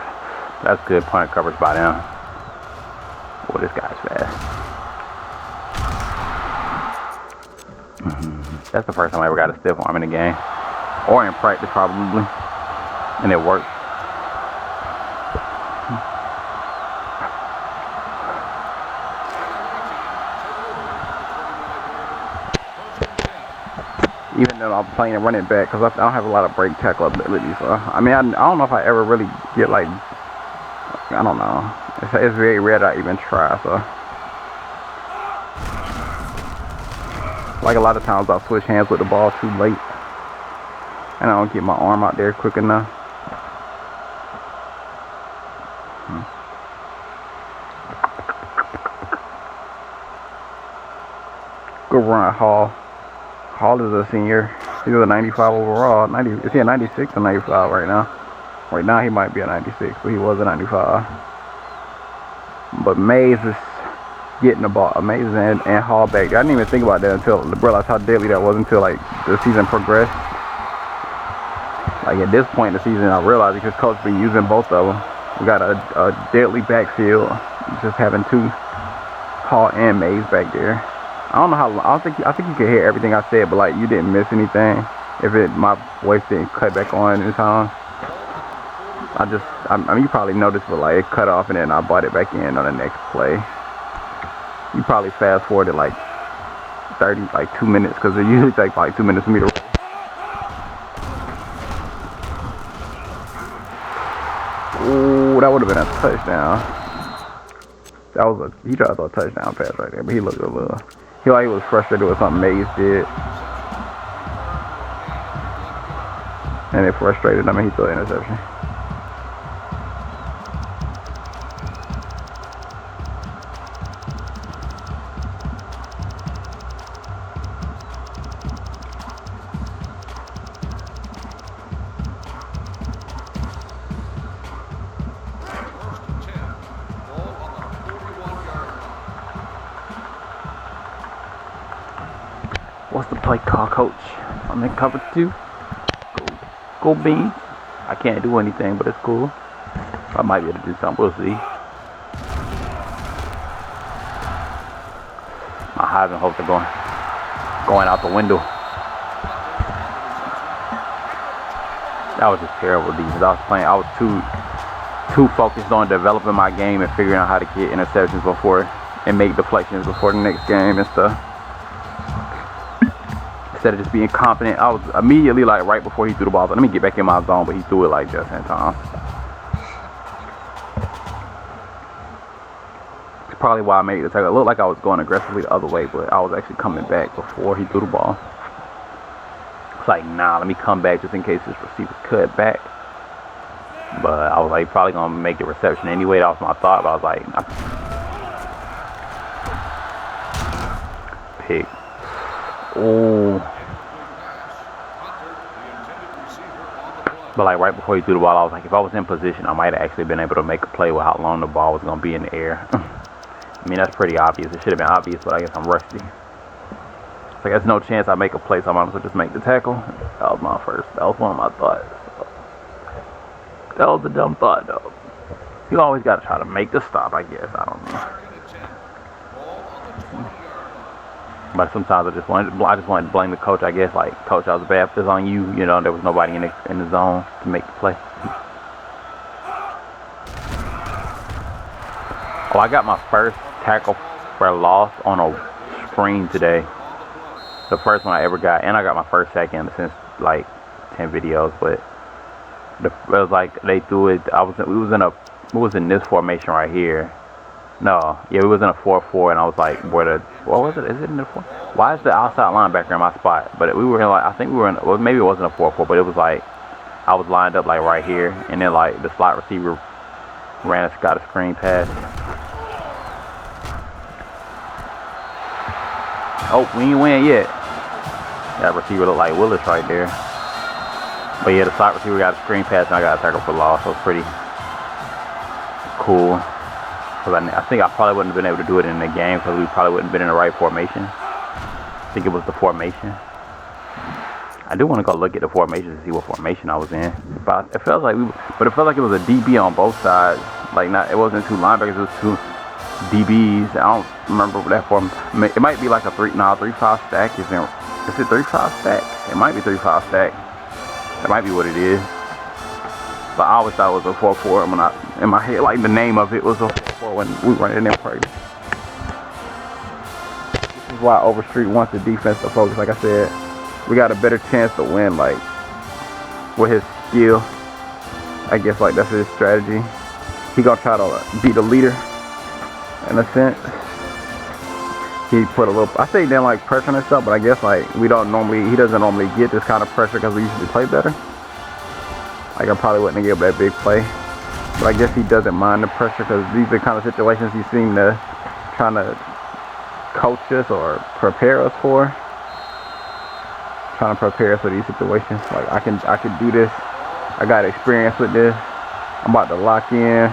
[SPEAKER 1] That's good point of coverage by them. Oh, this guy's fast. That's the first time I ever got a stiff arm in a game, or in practice probably, and it worked. Even though I'm playing a running back, because I don't have a lot of break tackle ability. So I mean, I don't know if I ever really get like, I don't know. It's very rare that I even try. So like a lot of times I'll switch hands with the ball too late, and I don't get my arm out there quick enough. Good run, Hall. Hall is a senior. He's a 95 overall. Is he a 96 or 95 right now? Right now he might be a 96, but he was a 95. But Mays is getting the ball. Mays and Hall back. I didn't even think about that until I realized how deadly that was until like the season progressed. Like at this point in the season, I realized because coach been using both of them. We got a deadly backfield, just having two Hall and Mays back there. I don't know how long. I think you can hear everything I said, but like you didn't miss anything. If my voice didn't cut back on in time. I mean, you probably noticed, but like it cut off and then I brought it back in on the next play. You probably fast forwarded like 2 minutes, because it usually takes like 2 minutes for me to. Ooh, that would have been a touchdown. He tried to throw a touchdown pass right there, but he looked a little. He was frustrated with something Mays did, and it frustrated him, and he threw an interception. What's the play call, coach? I'm in cover 2. Go Beans. I can't do anything, but it's cool. I might be able to do something. We'll see. My Heisman hopes are going out the window. That was just terrible defense. I was too focused on developing my game and figuring out how to get interceptions before and make deflections before the next game and stuff. Instead of just being confident, I was immediately like right before he threw the ball, let me get back in my zone, but he threw it like just in time. It's probably why I made the tackle. It looked like I was going aggressively the other way, but I was actually coming back before he threw the ball. It's like, nah, let me come back just in case this receiver cut back. But I was like, probably gonna make the reception anyway. That was my thought, but I was like, pick. Oh. But like right before he threw the ball, I was like, if I was in position, I might have actually been able to make a play with how long the ball was gonna be in the air. I mean, that's pretty obvious. It should have been obvious, but I guess I'm rusty. It's like, there's no chance I make a play, so I might as well just make the tackle. That was my first. That was one of my thoughts. That was a dumb thought, though. You always got to try to make the stop, I guess. I don't know. But sometimes I just wanted to blame the coach, I guess. Like, coach, I was bad. It's on you. You know, there was nobody in the zone to make the play. Oh, I got my first tackle for a loss on a screen today. The first one I ever got. And I got my first sack in since, like, 10 videos. But it was like they threw it. We was in this formation right here. No, yeah, we was in a 4-4, and I was like, what was it? Is it in the 4? Why is the outside linebacker in my spot? But we were in, like, I think we were in, well, maybe it wasn't a 4-4, but it was like I was lined up like right here, and then like the slot receiver got a screen pass. Oh, we ain't win yet. That receiver looked like Willis right there. But yeah, the slot receiver got a screen pass, and I got a tackle for loss. So it was pretty cool. Because I think I probably wouldn't have been able to do it in the game because we probably wouldn't have been in the right formation. I think it was the formation. I do want to go look at the formation to see what formation I was in. But it felt like it was a DB on both sides. Like, it wasn't two linebackers, it was two DBs. I don't remember what that form. It might be like a 3-5 stack. Is it 3-5 stack? It might be 3-5 stack. That might be what it is. But I always thought it was a 4-4. In my head, like the name of it was a 4-4 when we were in there practice. This is why Overstreet wants the defense to focus. Like I said, we got a better chance to win, like, with his skill. I guess, like, that's his strategy. He gonna try to be the leader, in a sense. He put a little, I say he didn't like pressure on himself, but I guess, like, he doesn't normally get this kind of pressure because we usually play better. Like, I probably wouldn't have given that big play. But I guess he doesn't mind the pressure because these are the kind of situations he seemed to trying to coach us or prepare us for. Trying to prepare us for these situations. Like, I can do this. I got experience with this. I'm about to lock in.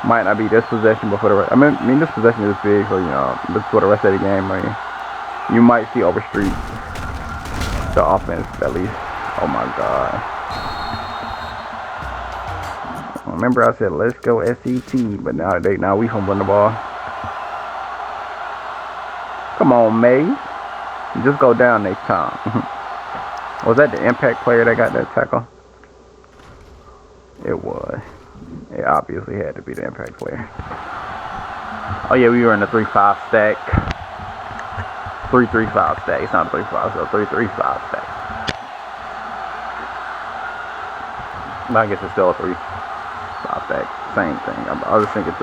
[SPEAKER 1] Might not be this possession, but for the rest, I mean this possession is big, so, you know, look for the rest of the game. I mean, you might see Overstreet the offense at least. Oh my God. Remember I said let's go SCT, but now we fumbling the ball. Come on, May. Just go down next time. Was that the impact player that got that tackle? It was. It obviously had to be the impact player. Oh yeah, we were in the 3-5 stack. 3-3-5 stack. It's not a 3-5, so 3-3-5 stack. But I guess it's still a 3-5 stack. Same thing. I was just thinking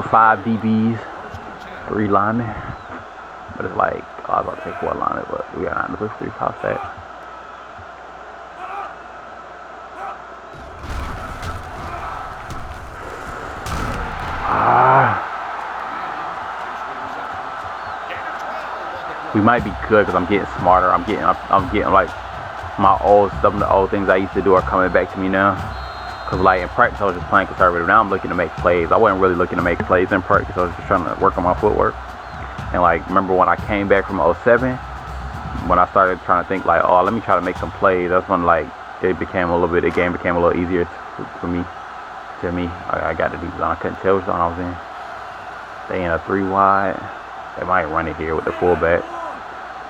[SPEAKER 1] 5 DBs, 3 linemen. But it's like, I was about to say 4 linemen, but we got 9 to 3-5 stack. We might be good because I'm getting smarter. I'm getting like my old stuff, the old things I used to do are coming back to me now. Cause like in practice I was just playing conservative. Now I'm looking to make plays. I wasn't really looking to make plays in practice. I was just trying to work on my footwork. And like, remember when I came back from 07, when I started trying to think like, oh, let me try to make some plays. That's when like the game became a little easier for me. I got the deep zone. I couldn't tell which zone I was in. They in a 3 wide. They might run it here with the fullback.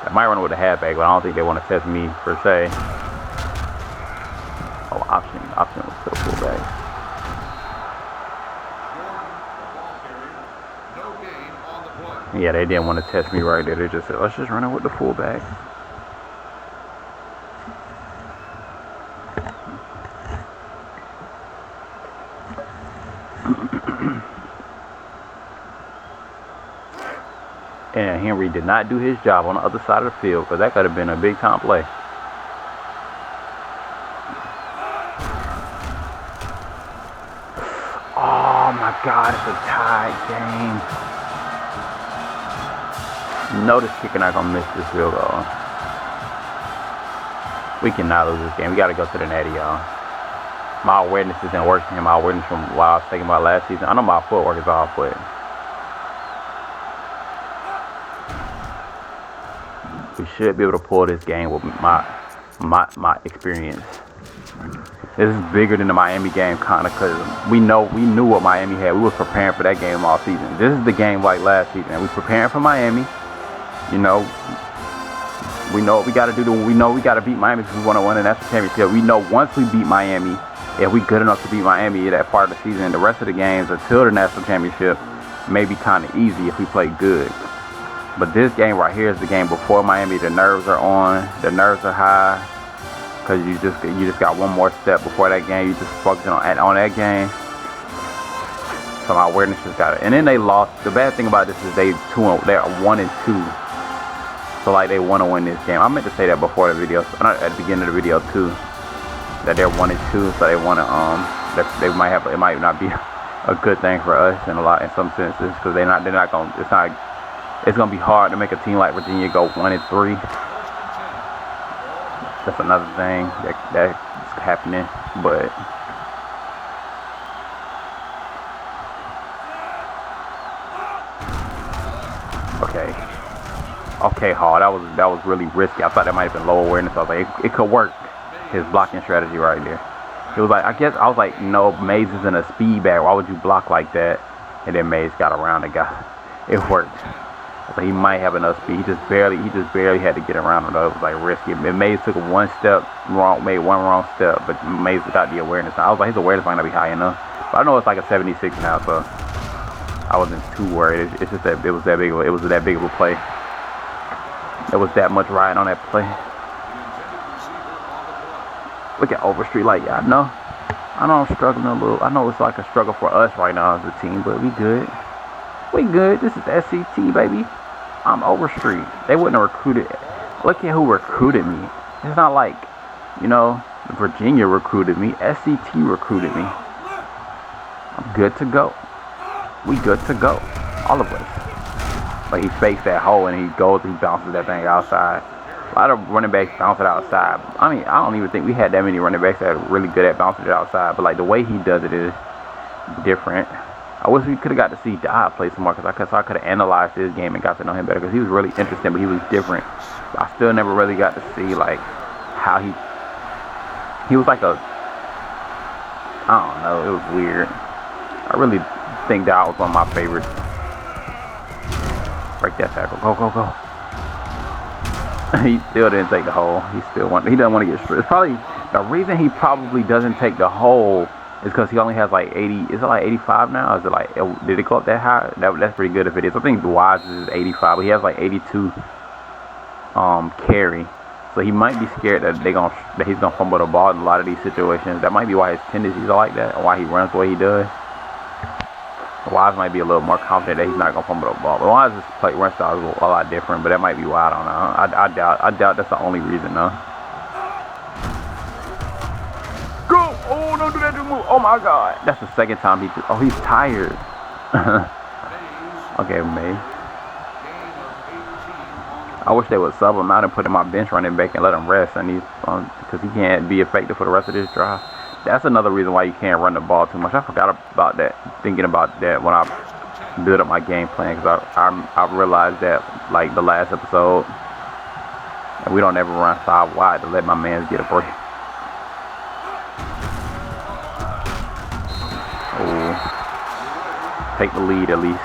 [SPEAKER 1] They might run it with the halfback, but I don't think they want to test me per se. Oh, option was to the fullback. Yeah, they didn't want to test me right there. They just said, let's just run it with the fullback. And Henry did not do his job on the other side of the field because that could have been a big time play. Oh my God, it's a tie game. No, this kicker not gonna miss this field goal. We cannot lose this game. We gotta go to the natty, y'all. My awareness isn't working. My awareness from what I was thinking about last season. I know my footwork is off, but we should be able to pull this game with my experience. This is bigger than the Miami game, kind of, because we knew what Miami had. We was preparing for that game all season. This is the game like last season. We preparing for Miami. You know, we know what we got to do. We know we got to beat Miami because we want to win the national championship. We know once we beat Miami, if we good enough to beat Miami that part of the season, the rest of the games until the national championship may be kind of easy if we play good. But this game right here is the game before Miami. The nerves are on. The nerves are high because you just got one more step before that game. You just focusing on that game. So my awareness just got it. And then they lost. The bad thing about this is they're 1-2. So like they want to win this game. I meant to say that before the video, not at the beginning of the video too. That they're 1-2, so they want to it might not be a good thing for us in some senses because they're not going. It's gonna be hard to make a team like Virginia go 1-3. That's another thing that's happening, but. Okay, Hall, that was really risky. I thought that might have been low awareness. I was like, it could work. His blocking strategy right there. It was like, I was like, no, Mays isn't a speed back. Why would you block like that? And then Mays got around the guy. It worked. So he might have enough speed. He just barely had to get around him. Though. It was like risky. And Mays took one step wrong, made one wrong step, but Mays without the awareness. I was like, his awareness might not be high enough. But I know it's like a 76 now, so I wasn't too worried. It's just that it was that big of a play. There was that much riding on that play. Look at Overstreet, like, yeah, I know I'm struggling a little. I know it's like a struggle for us right now as a team, but we good. We good. This is SCT, baby. I'm Overstreet. They wouldn't have recruited. Look at who recruited me. It's not like, Virginia recruited me. SCT recruited me. I'm good to go. We good to go. All of us. Like he fakes that hole and he bounces that thing outside. A lot of running backs bounce it outside. I mean, I don't even think we had that many running backs that are really good at bouncing it outside. But like the way he does it is different. I wish we could have got to see Dodd play some more because I could have analyzed his game and got to know him better because he was really interesting, but he was different. I still never really got to see like how he was like I don't know. It was weird. I really think Dodd was one of my favorites. Break that tackle. Go. He still didn't take the hole. He doesn't want to get stripped. It's probably the reason he probably doesn't take the hole is because he only has like 80. Is it like 85 now? Is it like, did it go up that high? That's pretty good if it is. I think Wise is 85, but he has like 82 carry. So he might be scared that he's gonna fumble the ball in a lot of these situations. That might be why his tendencies are like that, or why he runs the way he does. Wise might be a little more confident that he's not gonna fumble the ball. But Wise's run style is a lot different. But that might be why. I don't know. I doubt that's the only reason though. Go! Oh, don't do that to move. Oh my God! That's the second time he's tired. Okay, May. I wish they would sub him out and put him on bench running back and let him rest. Because he can't be effective for the rest of this drive. That's another reason why you can't run the ball too much. I forgot about that, thinking about that when I built up my game plan. Because I realized that, like, the last episode, and we don't ever run 5 wide to let my mans get a break. Oh. Take the lead at least.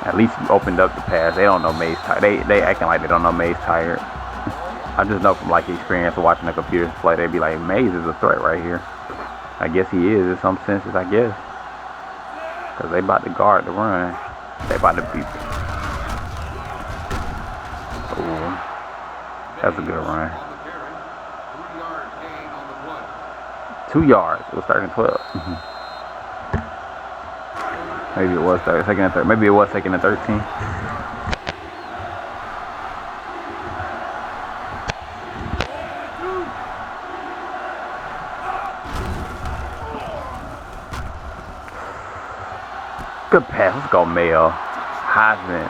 [SPEAKER 1] At least you opened up the pass. They don't know May's tired. They acting like they don't know May's tired. I just know from like experience of watching the computers play, they'd be like, Mays is a threat right here. I guess he is in some senses, I guess. Because they about to guard the run. They about to beat. Ooh. That's a good run. 2 yards. It was 3rd and 12. Maybe it was 2nd and 13. Maybe it was 2nd and 13. Good pass. Let's go, Mayo. Heisman.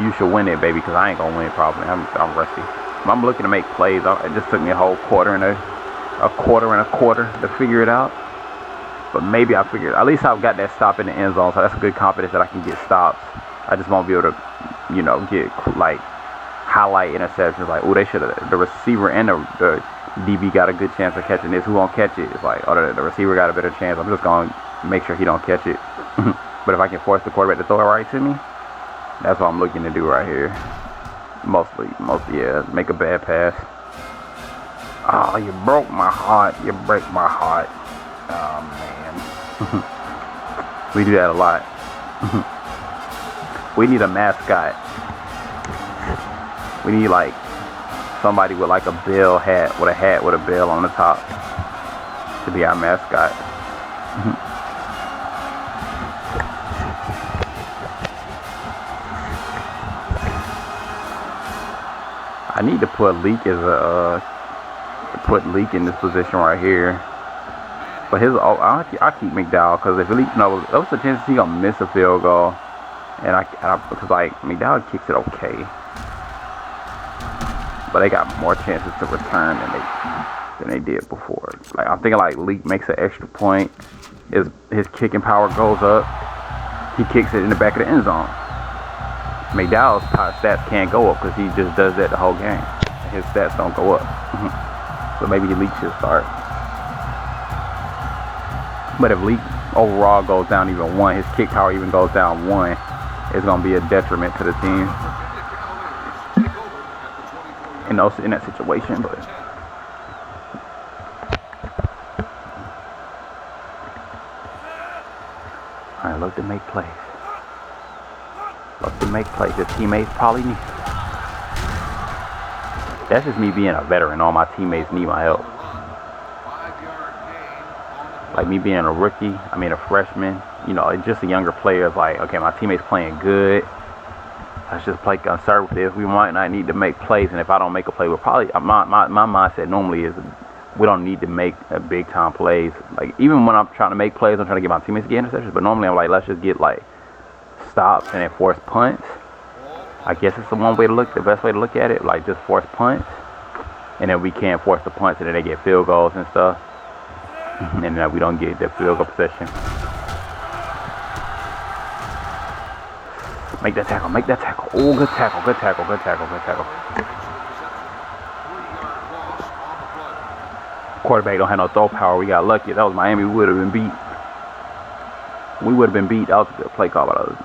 [SPEAKER 1] You should win it, baby, because I ain't going to win it probably. I'm rusty. I'm looking to make plays. It just took me a whole quarter and a quarter to figure it out. But maybe I figured, at least I've got that stop in the end zone, so that's good confidence that I can get stops. I just won't be able to, get, like, highlight interceptions. Like, oh, they should have, the receiver and the DB got a good chance of catching this. Who won't catch it? It's like, oh, the receiver got a better chance. I'm just going to make sure he don't catch it. But if I can force the quarterback to throw it right to me, that's what I'm looking to do right here. Mostly, yeah, make a bad pass. Oh, you broke my heart. You break my heart. Oh, man. We do that a lot. We need a mascot. We need, like, somebody with, like, a bell hat, with a bell on the top to be our mascot. I need to put Leak in this position right here. But I keep McDowell because if Leak knows, there was a chance he gonna miss a field goal, and because like McDowell kicks it okay, but they got more chances to return than they did before. Like I'm thinking like Leak makes an extra point, his kicking power goes up, he kicks it in the back of the end zone. McDowell's stats can't go up because he just does that the whole game. His stats don't go up. So maybe Leak should start. But if Leak overall goes down even 1, his kick power even goes down 1, it's going to be a detriment to the team in that situation. But all right, look to make plays. Look to make plays. Your teammates probably need. That's just me being a veteran. All my teammates need my help. Like me being a rookie, a freshman, just a younger player is like, okay, my teammate's playing good. Let's just play conservative. We might not need to make plays, and if I don't make a play, we'll probably, my mindset normally is we don't need to make big time plays. Like even when I'm trying to make plays, I'm trying to get my teammates to get interceptions, but normally I'm like, let's just get like stops and then force punts. I guess it's the best way to look at it, like just force punts, and then we can't force the punts, and then they get field goals and stuff. And we don't get the field goal possession. Make that tackle. Oh, good tackle. Quarterback don't have no throw power. We got lucky. That was Miami. We would have been beat. That was a good play call by those.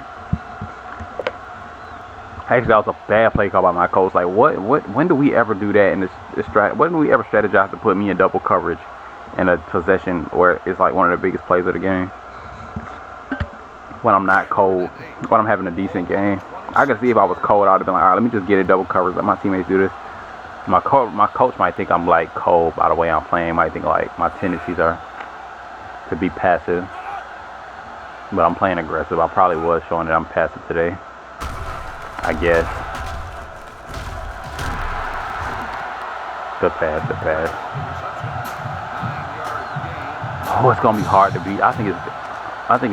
[SPEAKER 1] Actually, that was a bad play call by my coach. Like, when do we ever do that in this strat? When do we ever strategize to put me in double coverage in a possession where it's like one of the biggest plays of the game? When I'm not cold, when I'm having a decent game. I could see if I was cold, I would have been like, all right, let me just get a double coverage. Let my teammates do this. My coach might think I'm like cold by the way I'm playing. Might think like my tendencies are to be passive. But I'm playing aggressive. I probably was showing that I'm passive today, I guess. Good pass. Oh, it's gonna be hard to beat. I think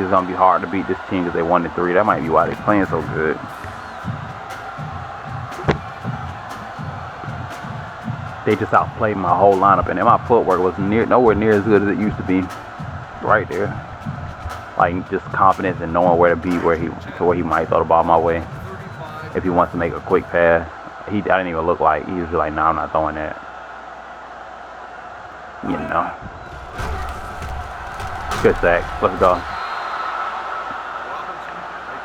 [SPEAKER 1] it's gonna be hard to beat this team because they 1-3. That might be why they're playing so good. They just outplayed my whole lineup, and then my footwork was nowhere near as good as it used to be. Right there, like just confidence and knowing where to be, where he might throw the ball my way if he wants to make a quick pass. I didn't even look like he was like, nah, I'm not throwing that. Good sack. Let's go.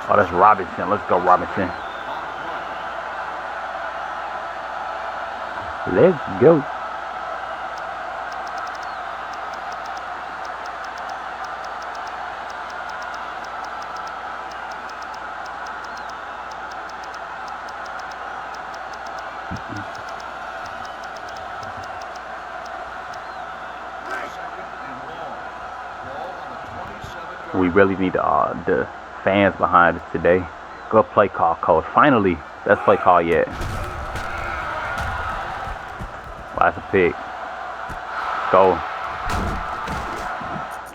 [SPEAKER 1] Oh, that's Robinson. Let's go, Robinson. Let's go. We really need the fans behind us today. Good play call, coach. Finally, best play call yet. Wow, that's a pick. Go.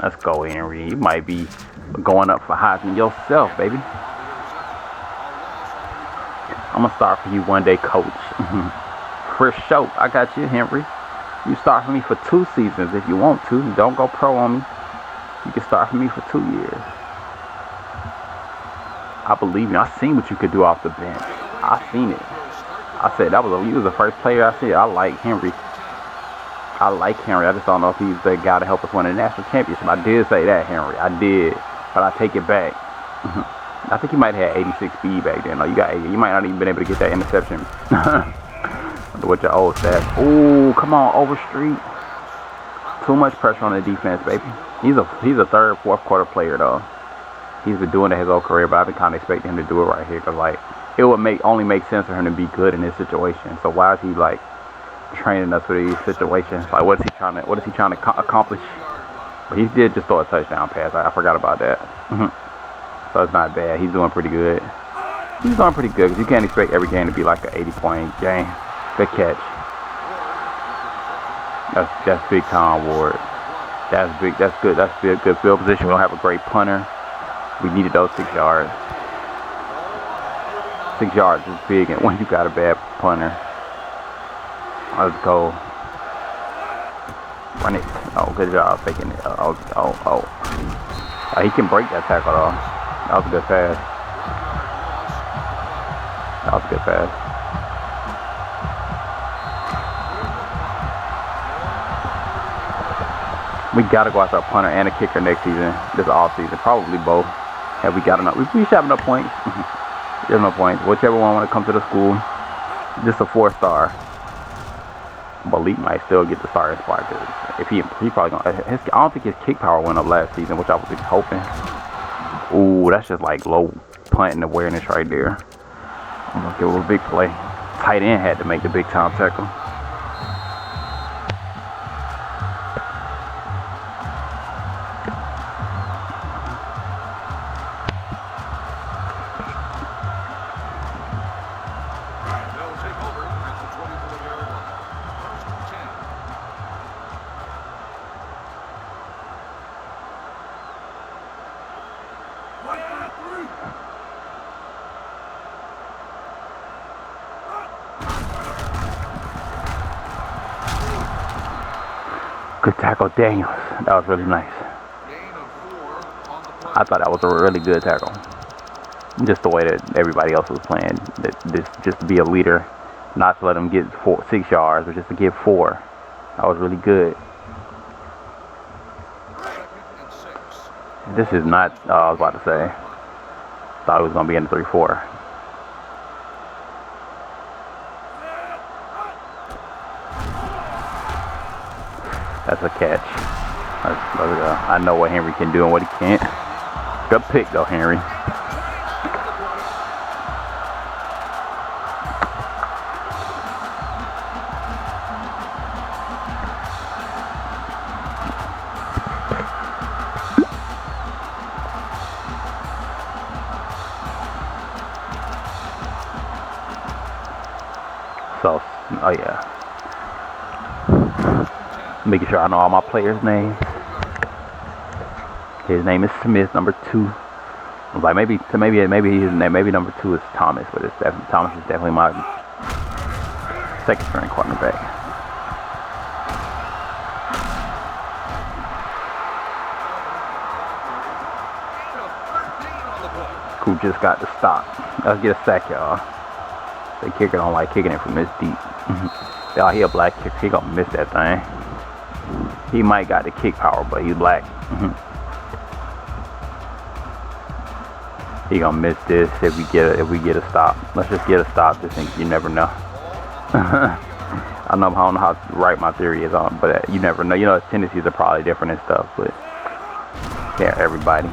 [SPEAKER 1] Let's go, Henry. You might be going up for Heisman yourself, baby. I'm going to start for you one day, coach. For sure. I got you, Henry. You start for me for 2 seasons if you want to. Don't go pro on me. You can start for me for 2 years. I believe you. I seen what you could do off the bench. I seen it. I said you was the first player I said. I like Henry. I just don't know if he's the guy to help us win a national championship. I did say that, Henry. I did. But I take it back. I think he might have had 86 speed back then. No, you got 80. You might not even been able to get that interception. With your old stats. Ooh, come on, Overstreet. Too much pressure on the defense, baby. He's a third, fourth quarter player though. He's been doing it his whole career, but I've been kind of expecting him to do it right here because like it would only make sense for him to be good in this situation. So why is he like training us for these situations? Like what is he trying to accomplish? But he did just throw a touchdown pass. I forgot about that. So it's not bad. He's doing pretty good. He's doing pretty good because you can't expect every game to be like an 80-point game. Good catch. That's big time, Ward. That's big. That's good. That's good field position. We don't have a great punter. We needed those 6 yards. 6 yards is big, and when you got a bad punter, let's go. Run it. Oh, good job faking it. He can break that tackle though. That was a good pass. We gotta go after a punter and a kicker next season, this off season, probably both. Have we got enough? We should have enough points. There's no points. Whichever one want to come to the school, just a 4-star. Malik might still get the starting spot because if he probably gonna. I don't think his kick power went up last season, which I was hoping. Ooh, that's just like low punting awareness right there. I'm gonna give it a big play. Tight end had to make the big time tackle. Good tackle, Daniels. That was really nice. I thought that was a really good tackle. Just the way that everybody else was playing. Just to be a leader, not to let them get 6 yards, but just to get 4. That was really good. This is not. I was about to say. Thought it was gonna be in the 3-4. That's a catch. I know what Henry can do and what he can't. Good pick though, Henry. So, oh yeah. Making sure I know all my players' names. His name is Smith, number 2. I was like maybe his name, maybe number 2 is Thomas, but Thomas is definitely my second string cornerback. Who just got the stop? Let's get a sack, y'all. The kicker don't like kicking it from this deep. Y'all, he a black kicker. He gonna miss that thing. He might got the kick power, but he's black. He gonna miss this if we get a stop. Let's just get a stop. Just think, you never know. I don't know how right my theory is on, but you never know. You know, his tendencies are probably different and stuff, but yeah, everybody.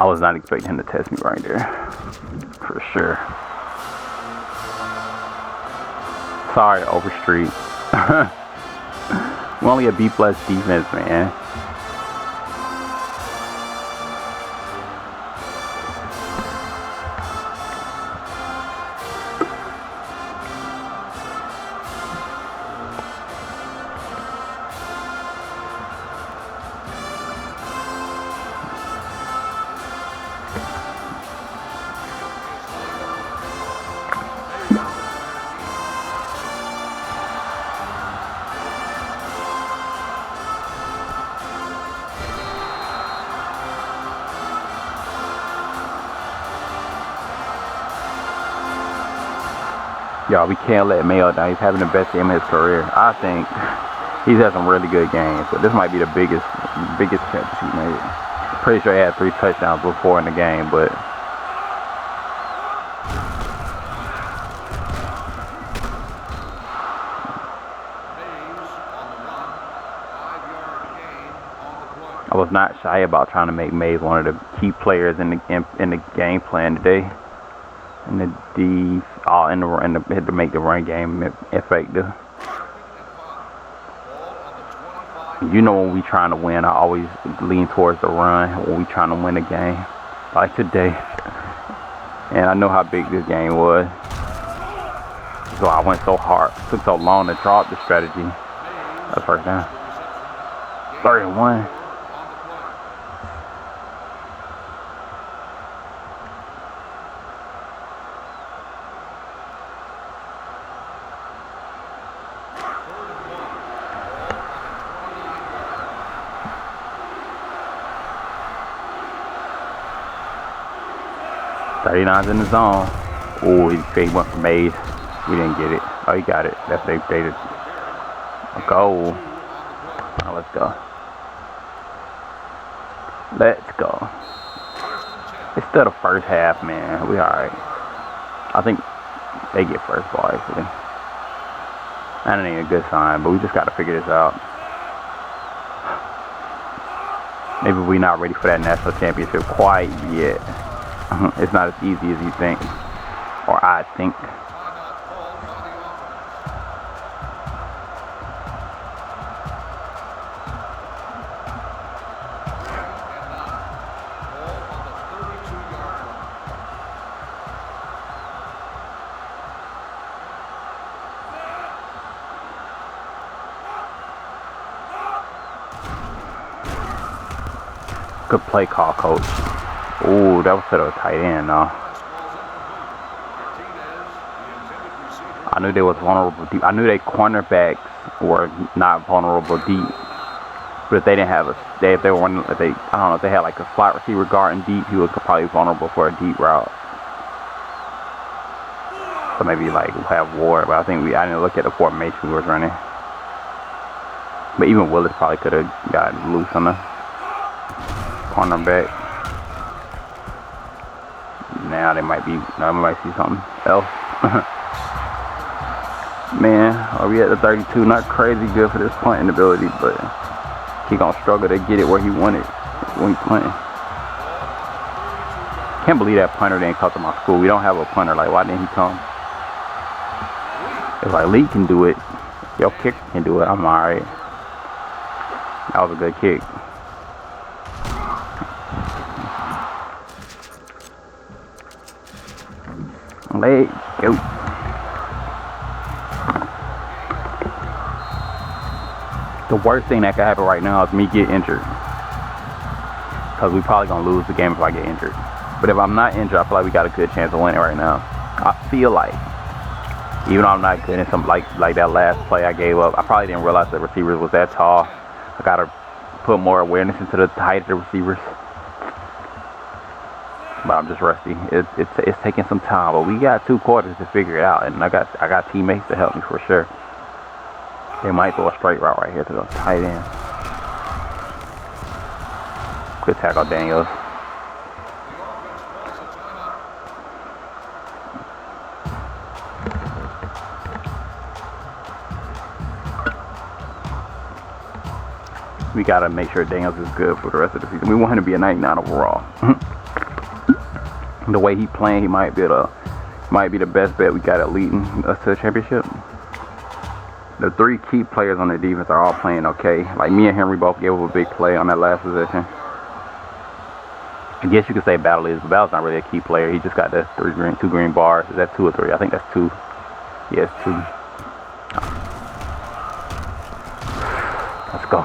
[SPEAKER 1] I was not expecting him to test me right there. For sure. Sorry, Overstreet. We're only a B+ defense, man. Y'all, we can't let Mayo down. He's having the best game of his career. I think he's had some really good games, but this might be the biggest championship he made. Pretty sure he had 3 touchdowns before in the game, but I was not shy about trying to make Mays one of the key players in the game plan today. And the all in the had to make the run game effective. You know, when we trying to win, I always lean towards the run when we trying to win a game, like today. And I know how big this game was, so I went so hard. It took so long to draw up the strategy. That's first down. 31. Nine's in the zone. Oh, he went for Mays. We didn't get it. Oh, he got it. That's they did a goal. Right, let's go. Let's go. It's still the first half, man. We alright. I think they get first ball, actually. That ain't a good sign, but we just got to figure this out. Maybe we're not ready for that national championship quite yet. It's not as easy as you think, or I think. Good play call, coach. Ooh, that was to the tight end, though. I knew they was vulnerable deep. I knew they cornerbacks were not vulnerable deep. But if they didn't have I don't know, if they had like a slot receiver guarding deep, he was probably vulnerable for a deep route. So maybe like have Ward, but I didn't look at the formation we was running. But even Willis probably could have gotten loose on the cornerback. Now we might see something else. Man, are we at the 32? Not crazy good for this punting ability, but he gonna struggle to get it where he wanted when he's punting. Can't believe that punter didn't come to my school. We don't have a punter. Like, why didn't he come? If like Lee can do it, your kicker can do it. I'm alright. That was a good kick. Let's go. The worst thing that could happen right now is me get injured. Because we probably going to lose the game if I get injured. But if I'm not injured, I feel like we got a good chance of winning right now. I feel like, even though I'm not good in some, like that last play I gave up, I probably didn't realize the receivers was that tall. I got to put more awareness into the height of the receivers. But I'm just rusty. It's taking some time, but we got 2 quarters to figure it out, and I got teammates to help me for sure. They might throw a straight route right here to the tight end. Good tackle, Daniels. We gotta make sure Daniels is good for the rest of the season. We want him to be a 99 overall. the way he playing, he might be the best bet we got at leading us to the championship. The 3 key players on the defense are all playing okay. Like me and Henry both gave up a big play on that last possession. I guess you could say Battle is, but Battle's not really a key player. He just got the 2 green bars. Is that 2 or 3? I think that's 2. Yeah, it's 2. Let's go.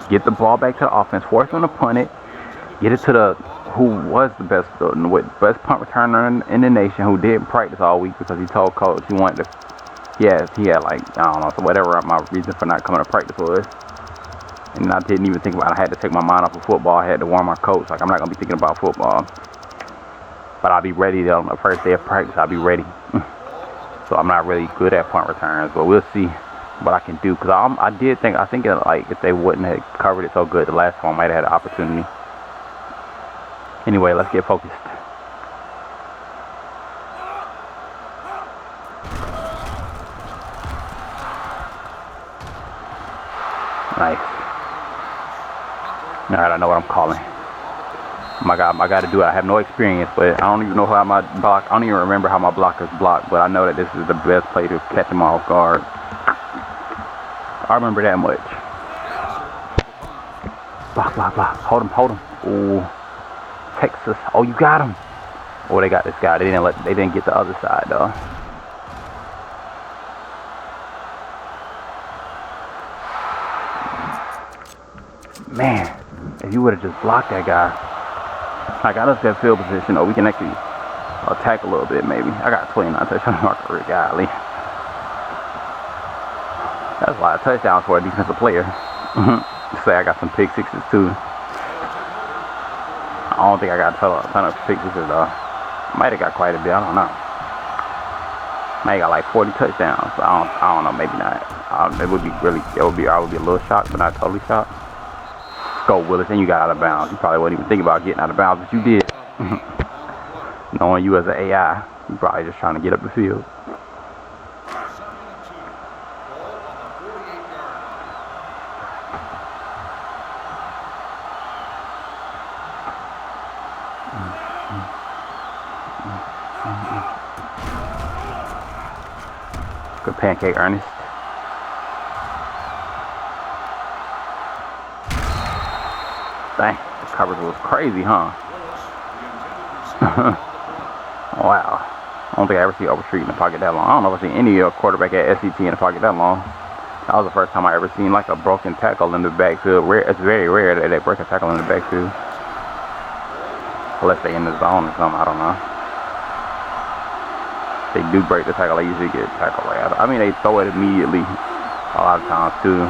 [SPEAKER 1] Get the ball back to the offense. Force them to punt it. Get it to the who was the best punt returner in the nation, who didn't practice all week because he told coach he wanted to. He had like, I don't know, so whatever my reason for not coming to practice was. And I didn't even think about it. I had to take my mind off of football. I had to warn my coach, like, I'm not going to be thinking about football. But I'll be ready on the first day of practice. I'll be ready. So I'm not really good at punt returns, but we'll see what I can do. Because I think like if they wouldn't have covered it so good the last time, I might have had an opportunity. Anyway, let's get focused. Nice. Alright, I know what I'm calling. I got to do it. I have no experience, but I don't even know how my block. I don't even remember how my blockers block, but I know that this is the best play to catch him off guard. I remember that much. Block, block, block. Hold him. Ooh, Texas. Oh, you got him. Oh, they got this guy. They didn't get the other side though. Man, if you would have just blocked that guy. I got us that field position, or we can actually attack a little bit, maybe. I got 29 touchdown marker, golly. That's a lot of touchdowns for a defensive player. Say I got some pick sixes too. I don't think I got a ton of pick sixes though. Might have got quite a bit, I don't know. Might have got like 40 touchdowns. I don't know, maybe not. I would be a little shocked, but not totally shocked. Go Willis, and you got out of bounds. You probably wasn't even thinking about getting out of bounds, but you did. Knowing you as an AI, you probably just trying to get up the field. Good pancake, Ernest. Dang, the coverage was crazy, huh? Wow. I don't think I ever see Overstreet in the pocket that long. I don't know if I've seen any quarterback at SCT in the pocket that long. That was the first time I ever seen like a broken tackle in the backfield. It's very rare that they break a tackle in the backfield. Unless they in the zone or something, I don't know. They do break the tackle, they usually get tackled right out. I mean, they throw it immediately a lot of times too.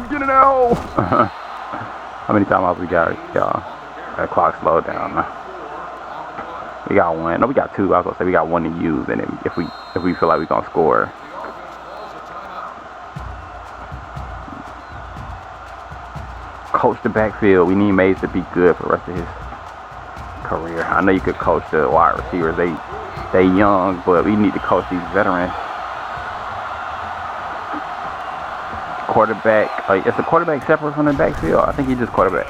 [SPEAKER 1] Get in that hole. How many times we got y'all? That clock slowed down. We got 1. No, we got 2. I was gonna say we got 1 to use, and if we feel like we're gonna score. Coach the backfield. We need Mays to be good for the rest of his career. I know you could coach the wide receivers. They young, but we need to coach these veterans. Quarterback, is the quarterback separate from the backfield? I think he's just quarterback.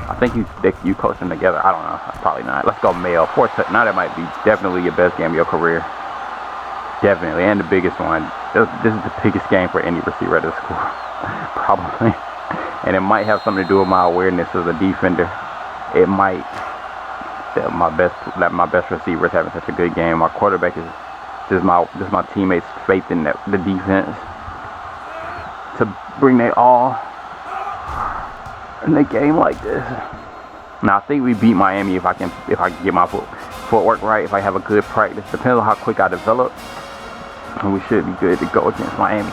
[SPEAKER 1] I think you coach them together. I don't know. Probably not. Let's go male. 4 touchdowns. Now that might be definitely your best game of your career. Definitely, and the biggest one. This is the biggest game for any receiver at the school, probably. And it might have something to do with my awareness as a defender. It might. That my best receiver is having such a good game. My quarterback is just my teammates' faith in the defense to bring their all in a game like this. Now I think we beat Miami if I can get my footwork right. If I have a good practice, depends on how quick I develop, and we should be good to go against Miami.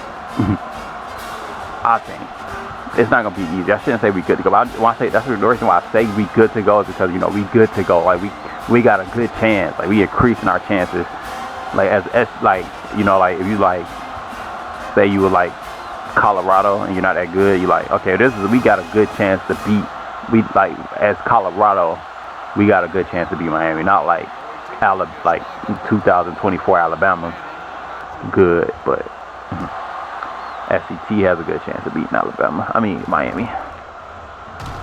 [SPEAKER 1] I think it's not gonna be easy. I shouldn't say we good to go. When I say that's the reason why I say we good to go is because we good to go. Like we got a good chance. Like we increasing our chances. Like as like if you say you were like Colorado and you're not that good, you're like, okay, we got a good chance to beat. We like as Colorado, we got a good chance to beat Miami. Not like 2024 Alabama. Good, but SCT has a good chance of beating Alabama. I mean, Miami.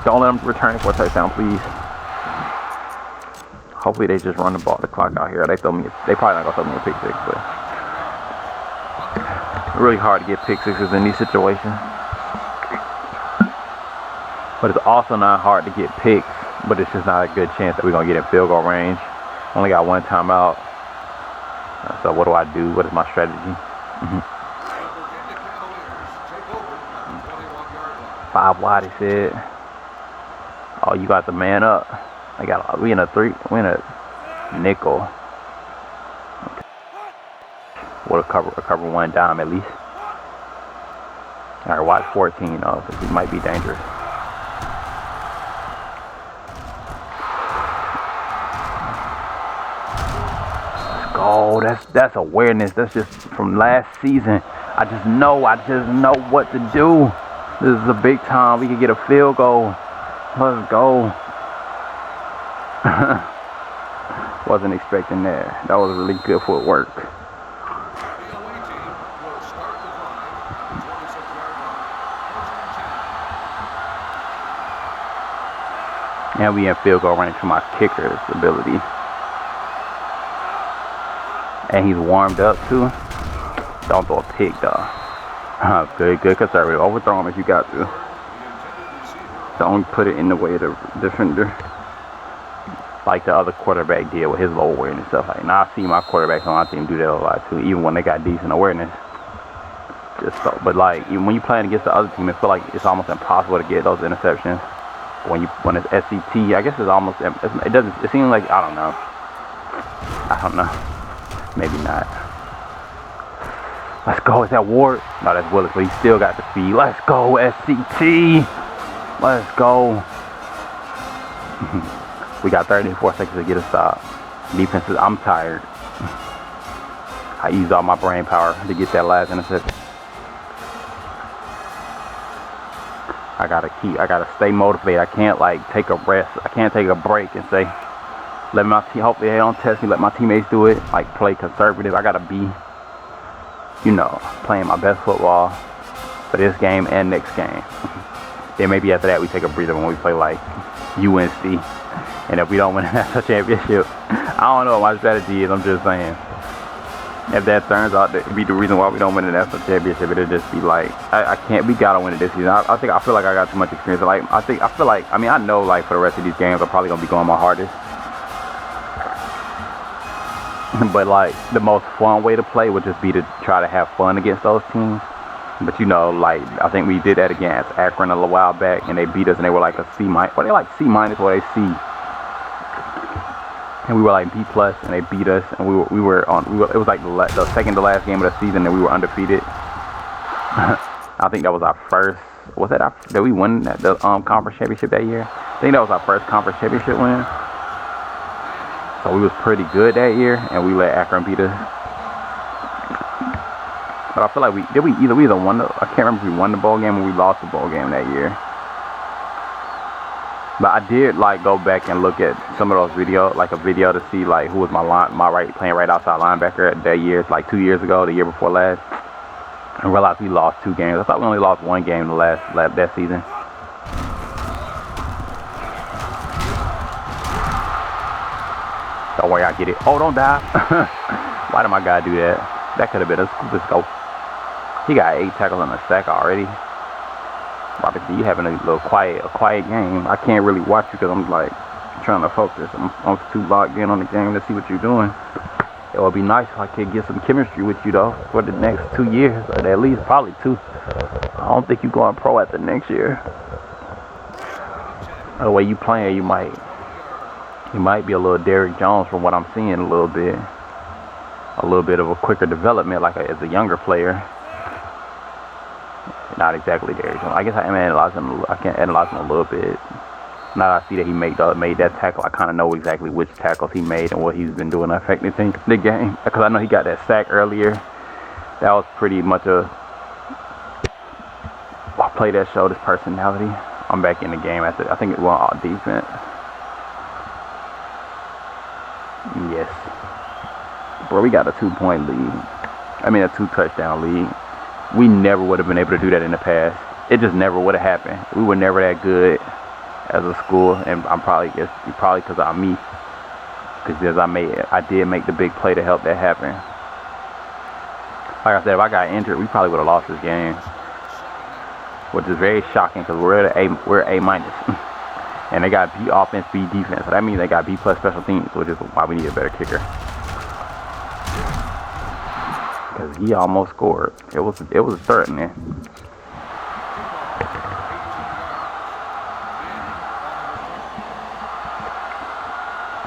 [SPEAKER 1] Don't let them return it for a touchdown, please. Hopefully they just run the clock out here. They probably not gonna throw me a pick six, but really hard to get pick sixes in these situations. But it's also not hard to get picks, but it's just not a good chance that we're gonna get in field goal range. Only got one timeout. So what do I do? What is my strategy? 5 wide, he said. Oh, you got the man up. We in a nickel. Okay. What a cover one dime at least. All right, watch 14 though, because he might be dangerous. Let's go. That's awareness. That's just from last season. I just know what to do. This is a big time. We can get a field goal. Let's go. Wasn't expecting that. That was really good footwork. And we have field goal range for my kicker's ability. And he's warmed up too. Don't throw a pick though. Good conservative. Overthrow him if you got to. Don't put it in the way of the defender. Like the other quarterback did with his low awareness stuff. Like, now I see my quarterbacks on my team do that a lot too, even when they got decent awareness. But like, even when you're playing against the other team, it feels like it's almost impossible to get those interceptions. When it's SCT, I guess it's almost, it seems like, I don't know. Maybe not. Let's go. Is that Ward? No, that's Willis, but he still got the speed. Let's go, SCT. Let's go. We got 34 seconds to get a stop. Defenses, I'm tired. I used all my brain power to get that last interception. I gotta stay motivated. I can't like take a rest. I can't take a break and say, let my team, hopefully they don't test me, let my teammates do it. Like, play conservative. I gotta be, playing my best football for this game and next game. Then maybe after that we take a breather when we play like UNC. And if we don't win the national championship, I don't know what my strategy is. I'm just saying. If that turns out to be the reason why we don't win the national championship, it'll just be like, we gotta win it this season. I feel like I got too much experience. Like, I know like for the rest of these games, I'm probably gonna be going my hardest. But like, the most fun way to play would just be to try to have fun against those teams. But like, I think we did that against Akron a little while back, and they beat us, and they were like a C-, or they like C- or they C. And we were like B+, and they beat us, and it was like the second to last game of the season, and we were undefeated. I think that was our first, did we win the conference championship that year? I think that was our first conference championship win. So we was pretty good that year, and we let Akron beat us. But I feel like we either won I can't remember if we won the bowl game or we lost the bowl game that year. But I did like go back and look at some of those videos, like a video to see like who was playing right outside linebacker that year, like 2 years ago, the year before last. And realized we lost 2 games. I thought we only lost 1 game that season. Don't worry, I get it. Oh, don't die. Why did my guy do that? That could have been a scoop. Go. He got 8 tackles and a sack already. Obviously, you having a quiet game. I can't really watch you because I'm like trying to focus. I'm too locked in on the game to see what you're doing. It would be nice if I could get some chemistry with you though for the next 2 years, or at least probably 2. I don't think you're going pro after next year. The way you playing, you might be a little Derrick Jones from what I'm seeing a little bit of a quicker development, like as a younger player. Not exactly Derrick Jones. I guess I can analyze him a little bit. Now that I see that he made that tackle, I kind of know exactly which tackles he made and what he's been doing to affect the game. Because I know he got that sack earlier. That was pretty much a play that showed his personality. I'm back in the game after I think it was all defense. Yes. Bro, we got a 2-point lead. I mean a 2-touchdown lead. We never would have been able to do that in the past. It just never would have happened. We were never that good as a school, and I'm probably because of me, because I did make the big play to help that happen. Like I said, if I got injured, we probably would have lost this game, which is very shocking because we're A minus, and they got B offense, B defense. So that means they got B plus special teams, which is why we need a better kicker. Because he almost scored. It was threatening.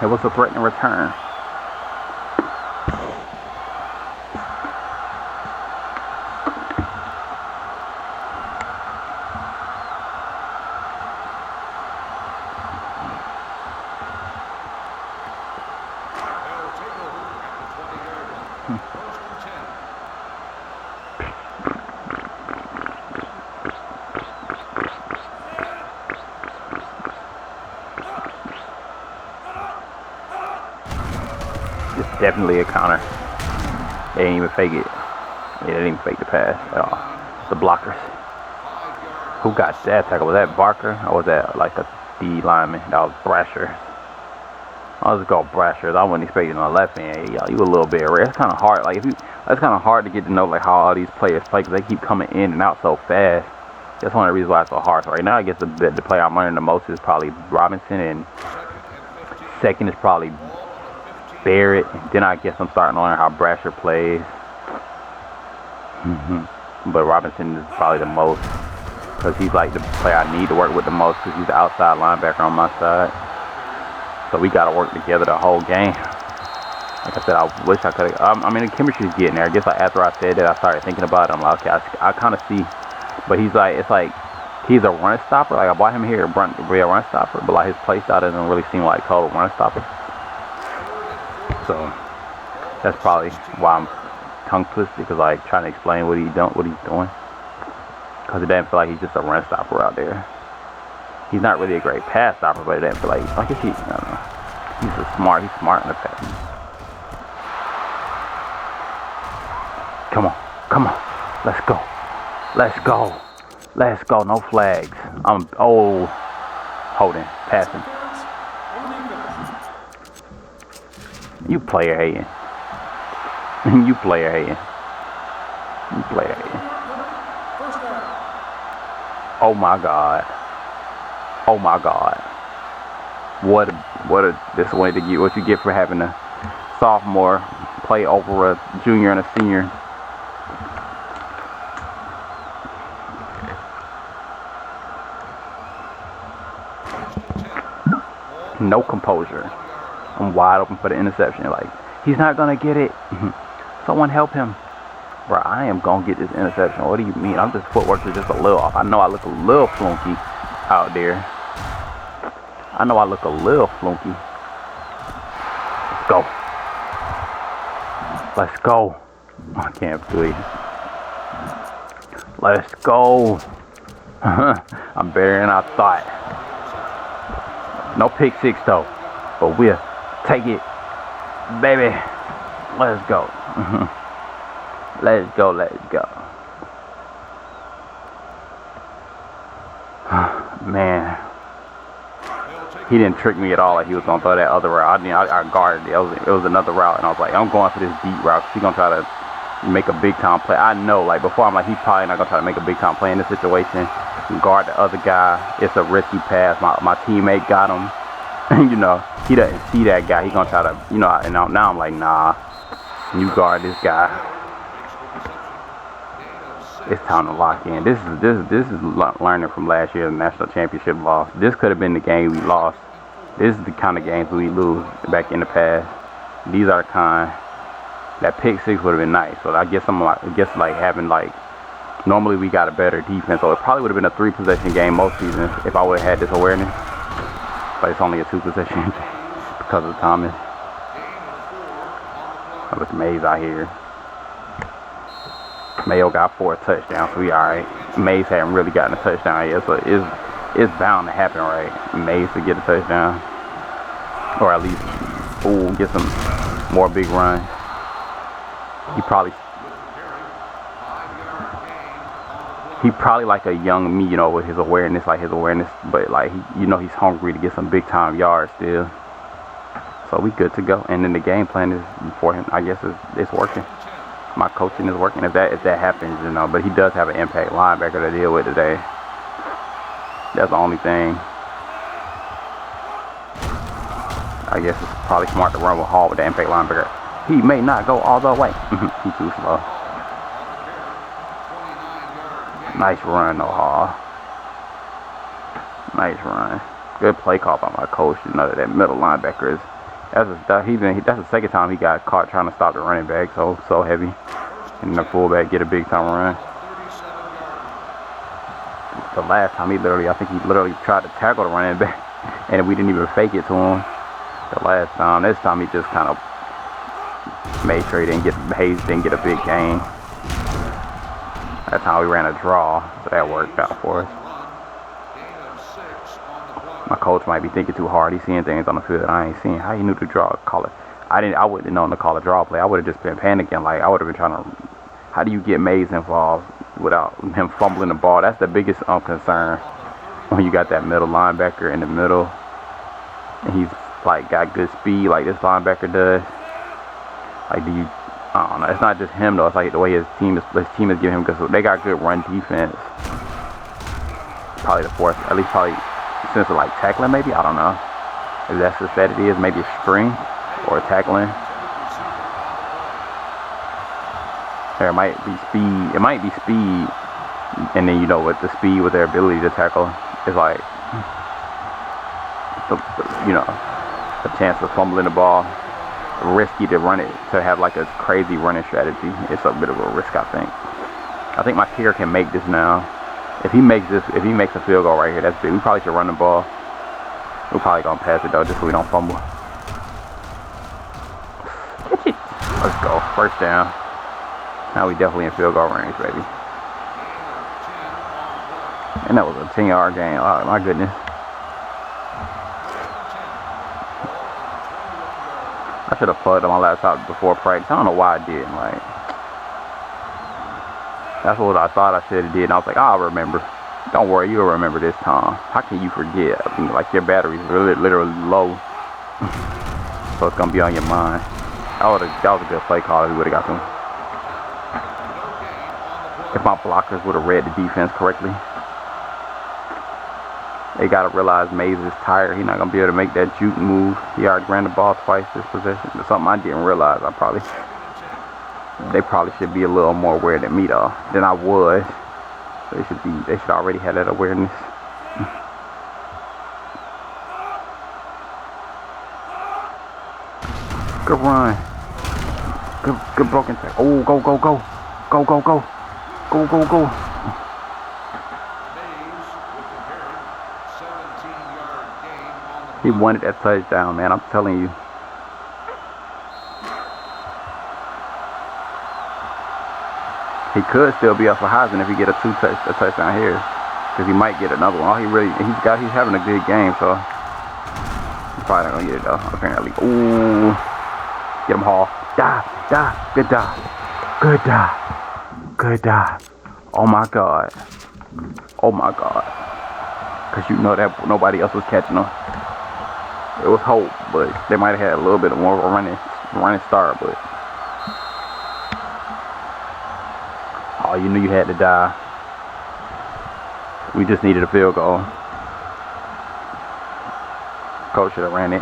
[SPEAKER 1] It was a threatening return. Definitely a counter. They didn't even fake it. They didn't even fake the pass at all. The blockers. Who got that tackle? Was that Barker or was that like a D lineman? That was Brasher. I'll just go Brasher. I wasn't expecting on the left hand. Yeah, you a little bit rare. It's kind of hard. Like that's kind of hard to get to know like how all these players play because they keep coming in and out so fast. That's one of the reasons why it's so hard. So right now, I guess the player I'm learning the most is probably Robinson, and second is probably Barrett. Then I guess I'm starting to learn how Brasher plays. But Robinson is probably the most because he's like the player I need to work with the most because he's the outside linebacker on my side. So we got to work together the whole game. Like I said, I wish I could have. I mean, the chemistry's getting there. I guess like after I said that, I started thinking about it. I'm like, okay, I kind of see. But he's like, it's like he's a run stopper. Like I bought him here to be a run stopper, but like his play style doesn't really seem like total run stopper. So that's probably why I'm tongue twisted because like trying to explain what he's doing, because it doesn't feel like he's just a run stopper out there. He's not really a great pass stopper, but it doesn't feel like I don't know. He's smart in the pass. Come on, let's go. No flags. Holding, passing. You player hating. You player hating. Oh my God. What a disappointing to get. What you get for having a sophomore play over a junior and a senior. No composure. I'm wide open for the interception. Like, he's not going to get it. Someone help him. Bro, I am going to get this interception. What do you mean? I'm just footwork is just a little off. I know I look a little flunky out there. Let's go. I can't believe it. Let's go. I'm better than I thought. No pick six though. But we'll take it, baby. Let's go. Let's go. Man, he didn't trick me at all. Like he was gonna throw that other route. I guarded it. It was another route, and I was like, I'm going for this deep route. He's gonna try to make a big time play. I know, like before, I'm like, he's probably not gonna try to make a big time play in this situation. Guard the other guy. It's a risky pass. My teammate got him. You know, he doesn't see that guy. He's gonna try to, you know, and now I'm like, nah, you guard this guy. It's time to lock in. This is learning from last year's national championship loss. This could have been the game we lost. This is the kind of games we lose back in the past. These are the kind. That pick six would have been nice. So I guess having like, normally we got a better defense. So it probably would have been a 3-possession game most seasons if I would have had this awareness. But it's only a 2-possession because of Thomas. With Mays out here. Mayo got 4 touchdowns, so we alright. Mays hadn't really gotten a touchdown yet, so it's bound to happen, right? Mays to get a touchdown. Or at least, get some more big runs. He probably he probably like a young me, you know, with his awareness, but like you know, he's hungry to get some big time yards still. So we good to go. And then the game plan is for him. I guess it's working. My coaching is working. If that happens, you know. But he does have an impact linebacker to deal with today. That's the only thing. I guess it's probably smart to run with Hall with the impact linebacker. He may not go all the way. He's too slow. Nice run, though, Hall. Nice run. Good play call by my coach. You know that middle linebacker is. That's the second time he got caught trying to stop the running back. So heavy. And the fullback get a big time run. The last time I think he literally tried to tackle the running back, and we didn't even fake it to him. The last time, this time he just kind of made sure Hayes didn't get a big gain. That's how we ran a draw, so that worked out for us. My coach might be thinking too hard. He's seeing things on the field I ain't seeing. How he knew to call it? I wouldn't have known to call a draw play. I would have just been panicking. Like I would have been trying to. How do you get Mays involved without him fumbling the ball? That's the biggest concern when you got that middle linebacker in the middle, and he's like got good speed like this linebacker does. Like I don't know. It's not just him though. It's like the way his team is giving him, because they got good run defense. Probably the fourth, at least probably since of like tackling maybe. I don't know if that's the set it is. Maybe a string or tackling. There might be speed. It might be speed, and then you know with the speed with their ability to tackle is like you know a chance of fumbling the ball. Risky to run it, to have like a crazy running strategy. It's a bit of a risk, I think. I think my kicker can make this now. If he makes a field goal right here, that's big. We probably should run the ball. We're probably gonna pass it though, just so we don't fumble. Let's go. First down. Now we definitely in field goal range, baby. And that was a 10-yard gain. Oh my goodness. I should have plugged on my laptop before practice. I don't know why I didn't. Like, that's what I thought I should have did. And I was like, I'll remember. Don't worry, you'll remember this time. How can you forget? I mean, like your battery's really literally low, so it's gonna be on your mind. That was a good play call if we would have got them. If my blockers would have read the defense correctly. They got to realize Mays is tired. He's not going to be able to make that juke move. He already ran the ball twice this possession. It's something I didn't realize. They probably should be a little more aware than me though. Than I was. They should already have that awareness. Good run. Good broken tackle. Oh, go. Go. He wanted that touchdown, man. I'm telling you. He could still be up for Heisman if he get a touchdown here, because he might get another one. He's having a good game, so he's probably not gonna get it though. Apparently. Ooh, get him, Hall. Dive. Good dive. Oh my God. Because you know that nobody else was catching him. It was hope, but they might have had a little bit more of a running start, but you knew you had to die. We just needed a field goal. Coach should have ran it.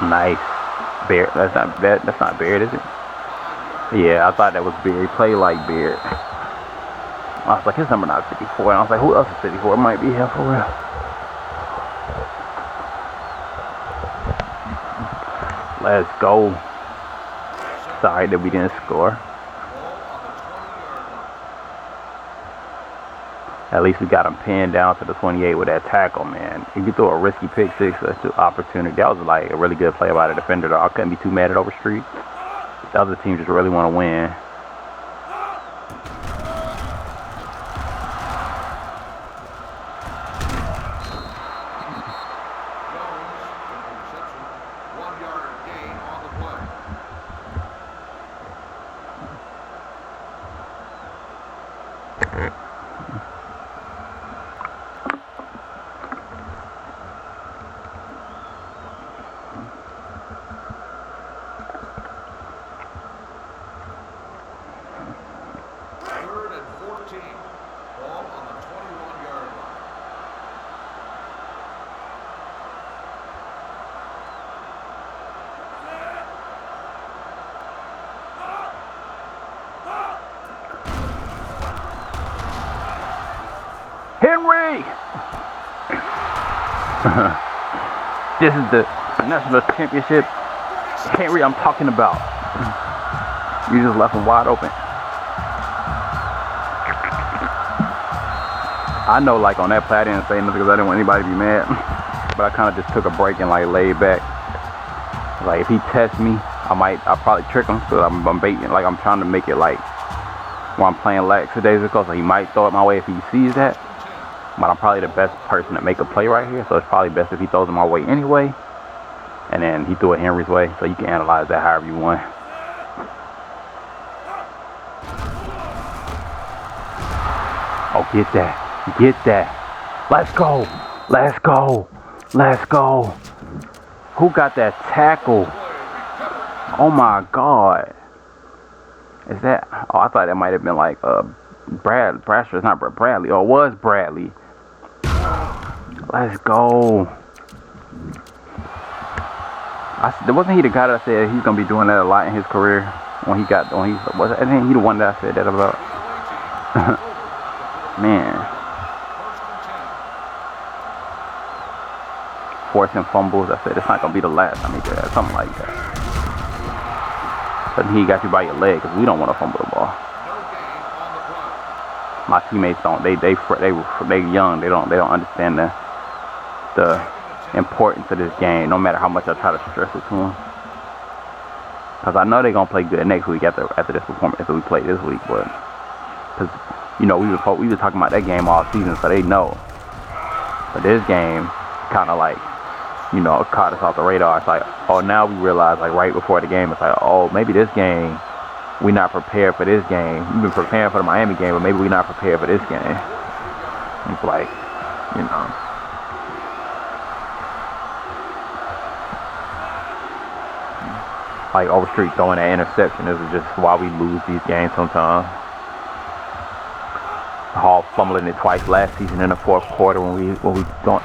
[SPEAKER 1] Nice. Beard. That's not Beard, is it? Yeah, I thought that was Beard. He played like Beard. I was like, his number not 54. And I was like, who else is 54? It might be him for real. Let's go. Sorry that we didn't score. At least we got him pinned down to the 28 with that tackle, man. If you throw a risky pick six, that's an opportunity. That was like a really good play by the defender, though. I couldn't be too mad at Overstreet. The other team just really want to win. This is the national championship Henry I'm talking about. You just left him wide open. I know, like, on that play, I didn't say nothing because I didn't want anybody to be mad. But I kind of just took a break and, like, laid back. Like, if he tests me, I'll probably trick him because I'm baiting. Like, I'm trying to make it, like, when I'm playing lackadaisical, so he might throw it my way if he sees that. But I'm probably the best person to make a play right here, so it's probably best if he throws it my way anyway. And then he threw it Henry's way, so you can analyze that however you want. Oh, get that. Get that. Let's go. Let's go. Let's go. Who got that tackle? Oh my God. Is that? Oh, I thought that might have been like Bradstreet. It's not Bradley. Oh, it was Bradley. Let's go. Wasn't he the guy that said he's gonna be doing that a lot in his career? I think he the one that I said that about. Man. Forcing fumbles. I said it's not gonna be the last time he did that. Something like that. But he got you by your leg because we don't want to fumble the ball. My teammates don't. They young. They don't understand the importance of this game. No matter how much I try to stress it to them. Because I know they're gonna play good next week after this performance that we played this week. But because we were talking about that game all season, so they know. But this game kind of like, caught us off the radar. It's like, oh, now we realize, like, right before the game, it's like, oh, maybe this game, we're not prepared for this game. We've been preparing for the Miami game, but maybe we're not prepared for this game. It's like, like Overstreet throwing that interception. This is just why we lose these games sometimes. Hall fumbling it twice last season in the fourth quarter when we don't.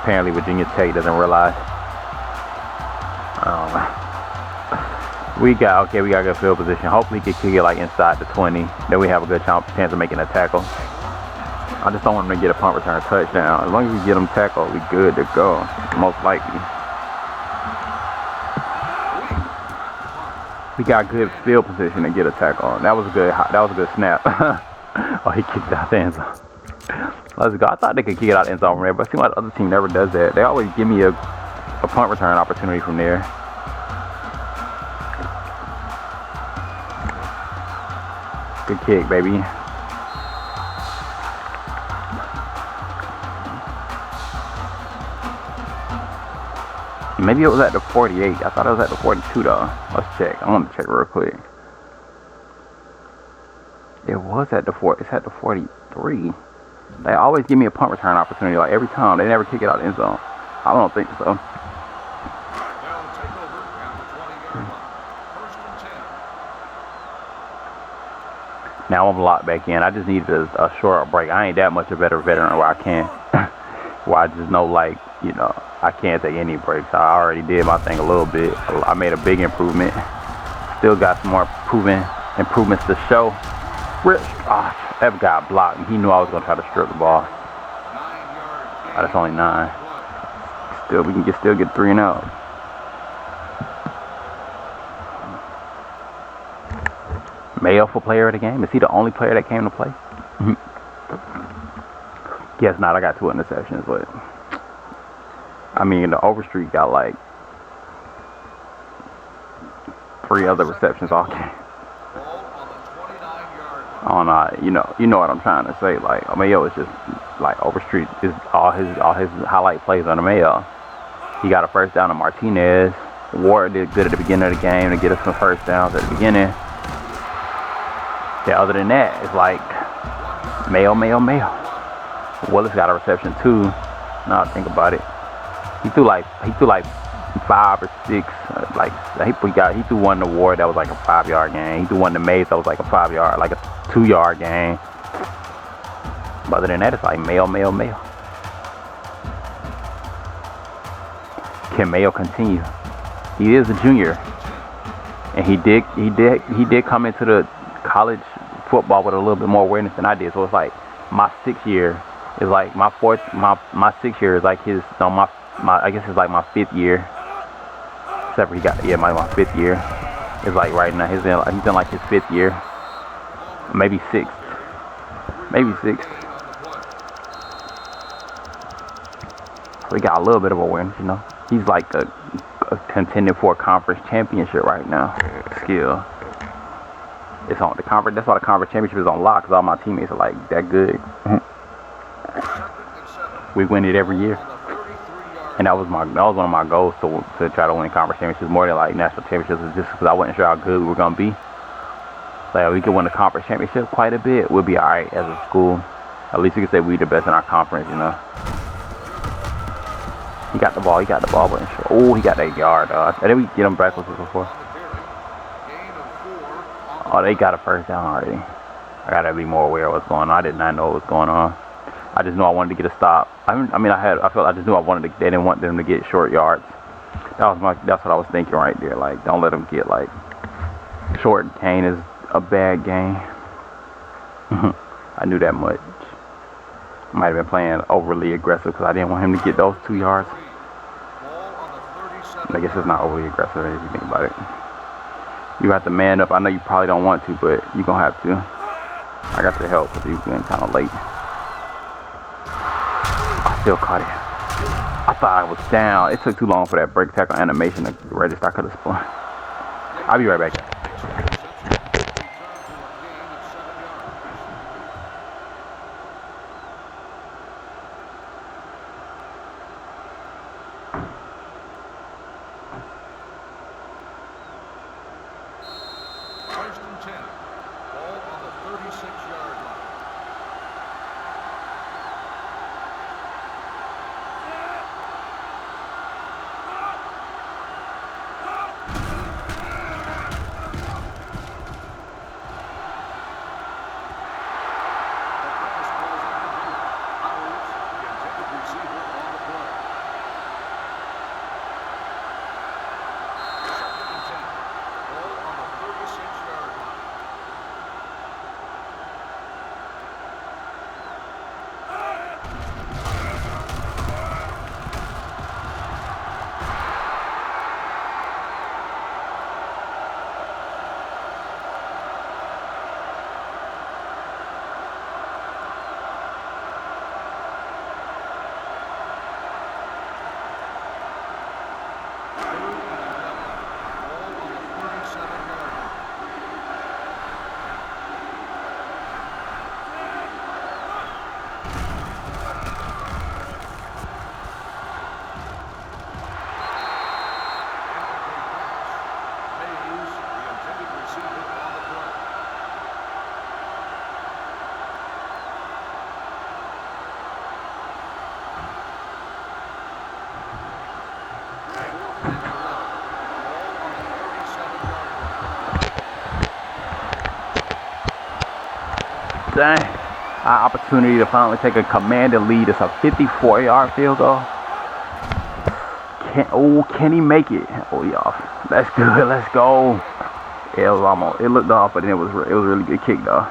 [SPEAKER 1] Apparently Virginia Tech doesn't realize. We got good field position. Hopefully he can kick it like inside the 20. Then we have a good chance of making a tackle. I just don't want him to get a punt return touchdown. As long as we get him tackled, we good to go. Most likely. We got good field position to get a tackle. That was a good snap. Oh, he kicked out the end zone. Let's go. I thought they could kick it out the end zone from there, but it seems like the other team never does that. They always give me a punt return opportunity from there. Good kick, baby. Maybe it was at the 48. I thought it was at the 42 though. Let's check. I want to check real quick. It was at the 40. It's at the 43. They always give me a punt return opportunity, like every time. They never kick it out the end zone. I don't think so. Now I'm locked back in. I just needed a short break. I ain't that much a better veteran where I can, where I just know, like, I can't take any breaks. I already did my thing a little bit. I made a big improvement. Still got some more improvements to show. That guy blocked me. He knew I was going to try to strip the ball. That's only 9. Still, we can still get 3 and out. Mayo for player of the game. Is he the only player that came to play? Guess not. I got 2 interceptions, but I mean, the Overstreet got like 3 other receptions all game. On you know what I'm trying to say. Like, Mayo is just like Overstreet is all his highlight plays on the Mayo. He got a first down to Martinez. Ward did good at the beginning of the game to get us some first downs at the beginning. Yeah, other than that, it's like Mayo. Willis got a reception too. Now I think about it. He threw like 5 or 6. He threw one to Ward that was like a 5-yard gain. He threw one to Mays that was like a 5-yard, like a 2-yard gain. But other than that, it's like Mayo. Can Mayo continue? He is a junior, and he did come into the college football with a little bit more awareness than I did. So it's like my 6th year is like my 6th year is like his. No, my I guess it's like my 5th year. Except for he got my 5th year is like right now. He's in like his 5th year, maybe 6th, maybe 6th. So he got a little bit of awareness, you know. He's like a contending for a conference championship right now. Skill. It's on the conference. That's why the conference championship is on lock, because all my teammates are like that good. We win it every year, and that was one of my goals to try to win conference championships more than like national championships. Just because I wasn't sure how good we were gonna be. Like we could win the conference championship quite a bit. We'll be all right as a school. At least we can say we the best in our conference, you know. He got the ball. But oh, he got that yard. Did we get him breakfast before? Oh, they got a first down already. I gotta be more aware of what's going on. I did not know what was going on. I just knew I wanted to get a stop. I just knew I wanted to. They didn't want them to get short yards. That's what I was thinking right there. Like, don't let them get like short gain is a bad game. I knew that much. Might have been playing overly aggressive because I didn't want him to get those 2 yards. I guess it's not overly aggressive if you think about it. You have to man up. I know you probably don't want to, but you're going to have to. I got the help because he was getting kind of late. I still caught it. I thought I was down. It took too long for that break tackle animation to register. I could have spun. I'll be right back. Dang. Our opportunity to finally take a commanding lead. It's a 54-yard field goal. Can he make it? Oh, yeah. That's good. Let's go. Yeah, it was almost. It looked off, but then it was really good kick though.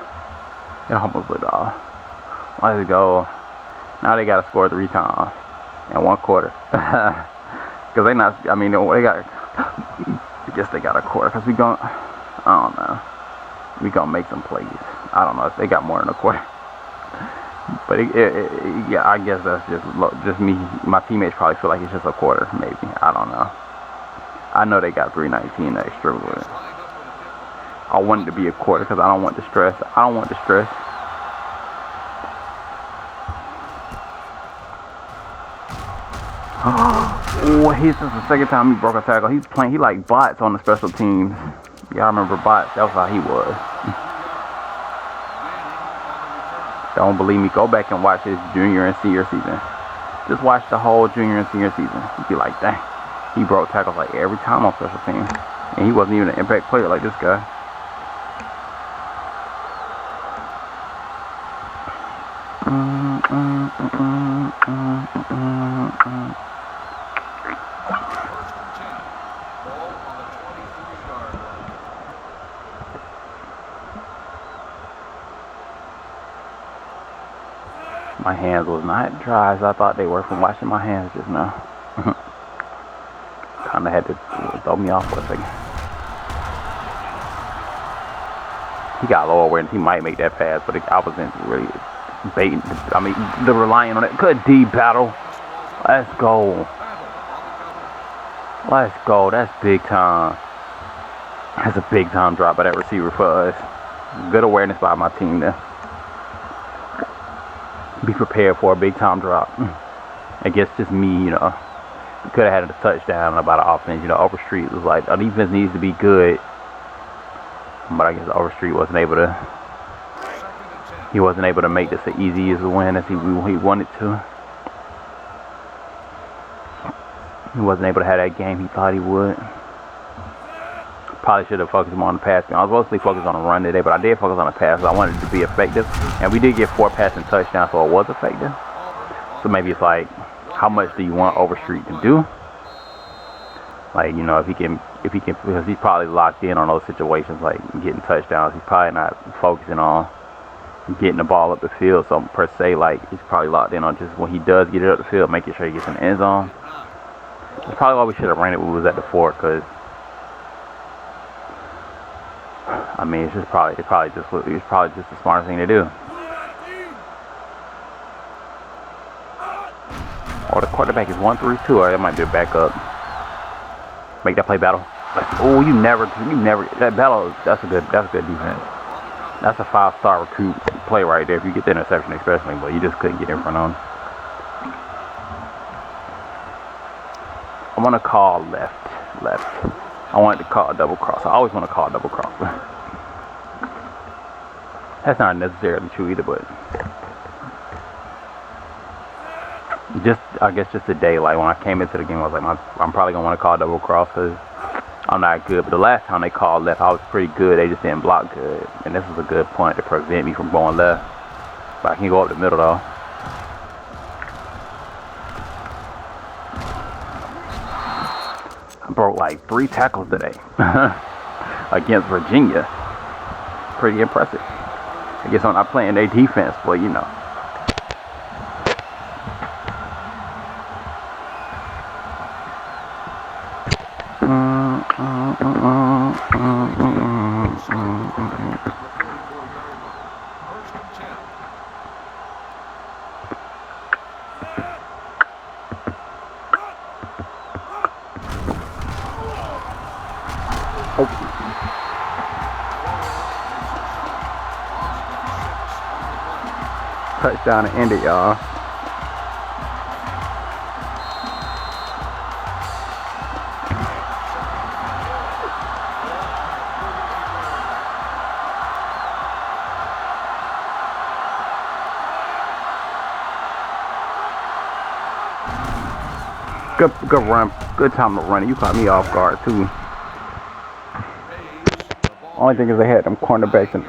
[SPEAKER 1] It almost looked off. Let's go. Now they got to score 3 times in 1 quarter. Because they not. I mean, they got. I guess they got a quarter. Because we gon'. I don't know. We gonna make some plays. I don't know if they got more than a quarter. But yeah, I guess that's just me. My teammates probably feel like it's just a quarter, maybe. I don't know. I know they got 319 extra with it. I want it to be a quarter because I don't want the stress. Oh, this is the second time he broke a tackle. He's playing. He like bots on the special teams. Y'all remember bots? That was how he was. Don't believe me? Go back and watch his junior and senior season. Just watch the whole junior and senior season. You'd be like, dang, he broke tackles like every time on special teams, and he wasn't even an impact player like this guy. hands was not dry as I thought they were from washing my hands just now. Kinda had to throw me off for a second. He got low awareness. He might make that pass, but I wasn't really baiting. I mean, the relying on it. Good D battle. Let's go. Let's go. That's big time. That's a big time drop by that receiver for us. Good awareness by my team there. Be prepared for a big time drop. I guess just me, you know. We could have had a touchdown about an offense. You know, Overstreet was like, our defense needs to be good. But I guess Overstreet wasn't able to. He wasn't able to make this as easy as a win as he wanted to. He wasn't able to have that game he thought he would. Probably should have focused more on the pass game. I was mostly focused on the run today, but I did focus on the pass. So I wanted it to be effective. And we did get 4 passing touchdowns, so it was effective. So maybe it's like, how much do you want Overstreet to do? Like, you know, if he can, because he's probably locked in on those situations, like getting touchdowns. He's probably not focusing on getting the ball up the field. So per se, like, he's probably locked in on just when he does get it up the field, making sure he gets in the end zone. That's probably why we should have ran it when we was at the 4, because I mean, it was probably just the smartest thing to do. Or the quarterback is 1-3-2, or it might be a backup. Make that play battle. Oh, you never that battle. That's a good defense. That's a 5-star recruit play right there. If you get the interception, especially, but you just couldn't get in front of him. I want to call left. I wanted to call a double cross. I always want to call a double cross. That's not necessarily true either, but I guess just today, like when I came into the game, I was like, I'm probably gonna want to call a double cross because I'm not good. But the last time they called left, I was pretty good. They just didn't block good, and this was a good point to prevent me from going left. But I can go up the middle though. I broke like 3 tackles today against Virginia. Pretty impressive. I guess I'm not playing their defense, but you know. Touchdown to end it, y'all. Good run. Good time to run it. You caught me off guard too. Only thing is they had them cornerbacks in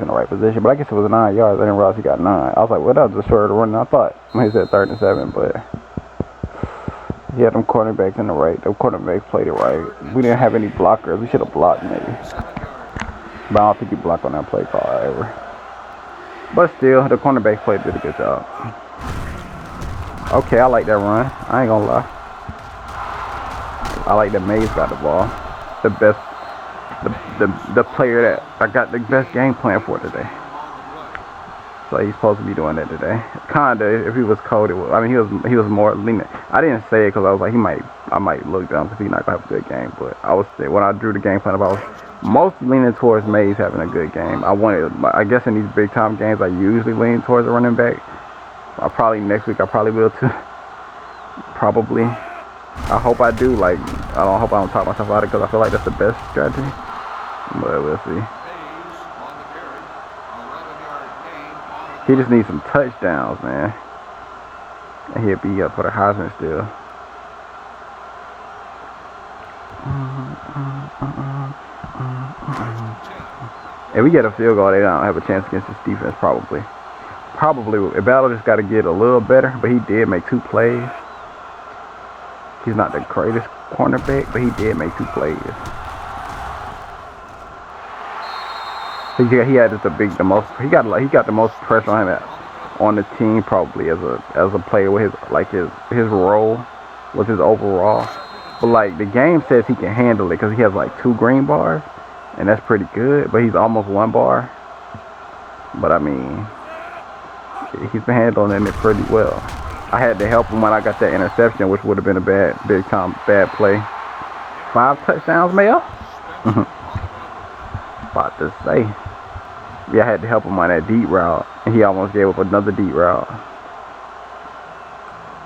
[SPEAKER 1] the right position, but I guess it was 9 yards. I didn't realize he got 9. I was like, well, that was a shorter run than I thought. He said 3rd and 7, but he had them cornerbacks in the right. The cornerbacks played it right. We didn't have any blockers. We should have blocked maybe. But I don't think he blocked on that play call ever. But still, the cornerbacks did a good job. Okay, I like that run. I ain't gonna lie. I like that Mays got the ball. The best, the player that I got the best game plan for today. So he's supposed to be doing that today. Kinda, if he was cold, it was. I mean, he was more lenient. I didn't say it because I was like, I might look dumb if he's not gonna have a good game. But I was when I drew the game plan, I was mostly leaning towards Mays having a good game. I guess in these big time games, I usually lean towards a running back. Next week I probably will too. Probably. I hope I do. Like, I hope I don't talk myself out of it because I feel like that's the best strategy. But we'll see. He just needs some touchdowns, man. And he'll be up for the Heisman still. If we get a field goal, they don't have a chance against this defense, probably. Battle just got to get a little better, but he did make 2 plays. He's not the greatest cornerback, but he did make 2 plays. He had just the most. He got the most pressure on the team probably as a player with his role with his overall. But like the game says he can handle it because he has like 2 green bars, and that's pretty good. But he's almost 1 bar. But I mean, he's been handling it pretty well. I had to help him when I got that interception, which would have been a bad play. 5 touchdowns, Mayo. About to say. Yeah, I had to help him on that deep route, and he almost gave up another deep route.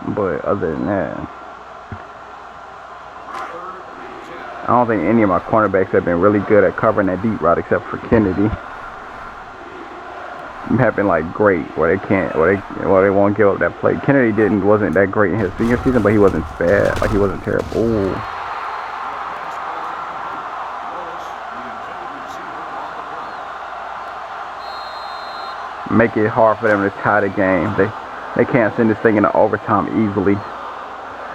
[SPEAKER 1] But other than that, I don't think any of my cornerbacks have been really good at covering that deep route except for Kennedy. Have been like great where they won't give up that play. Kennedy wasn't that great in his senior season, but he wasn't bad. Like he wasn't terrible. Ooh. Make it hard for them to tie the game. They can't send this thing into overtime easily.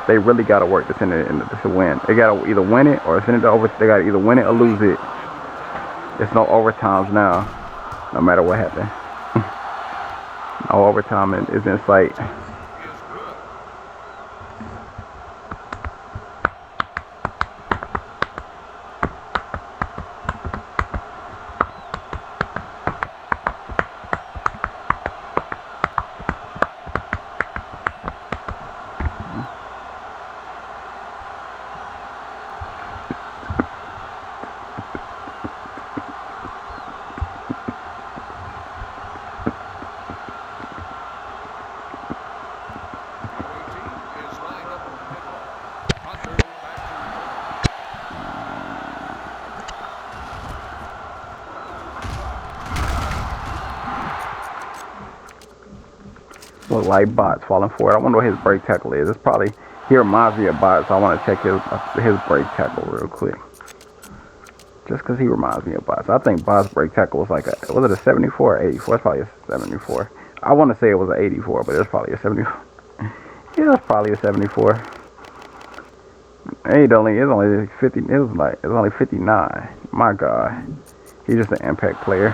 [SPEAKER 1] They really got to work to send it to win. They got to either win it or send it to overtime. They got to either win it or lose it. There's no overtimes now, no matter what happens. No overtime is in sight. Look like bots falling forward. I wonder what his break tackle is. It's probably, he reminds me of bots, so I want to check his break tackle real quick. Just because he reminds me of bots. I think bots break tackle was like was it a 74 or 84? It's probably a 74. I want to say it was an 84, but it's probably a 74. Yeah, it's probably a 74. It's only 50. It's only 59. My God, he's just an impact player.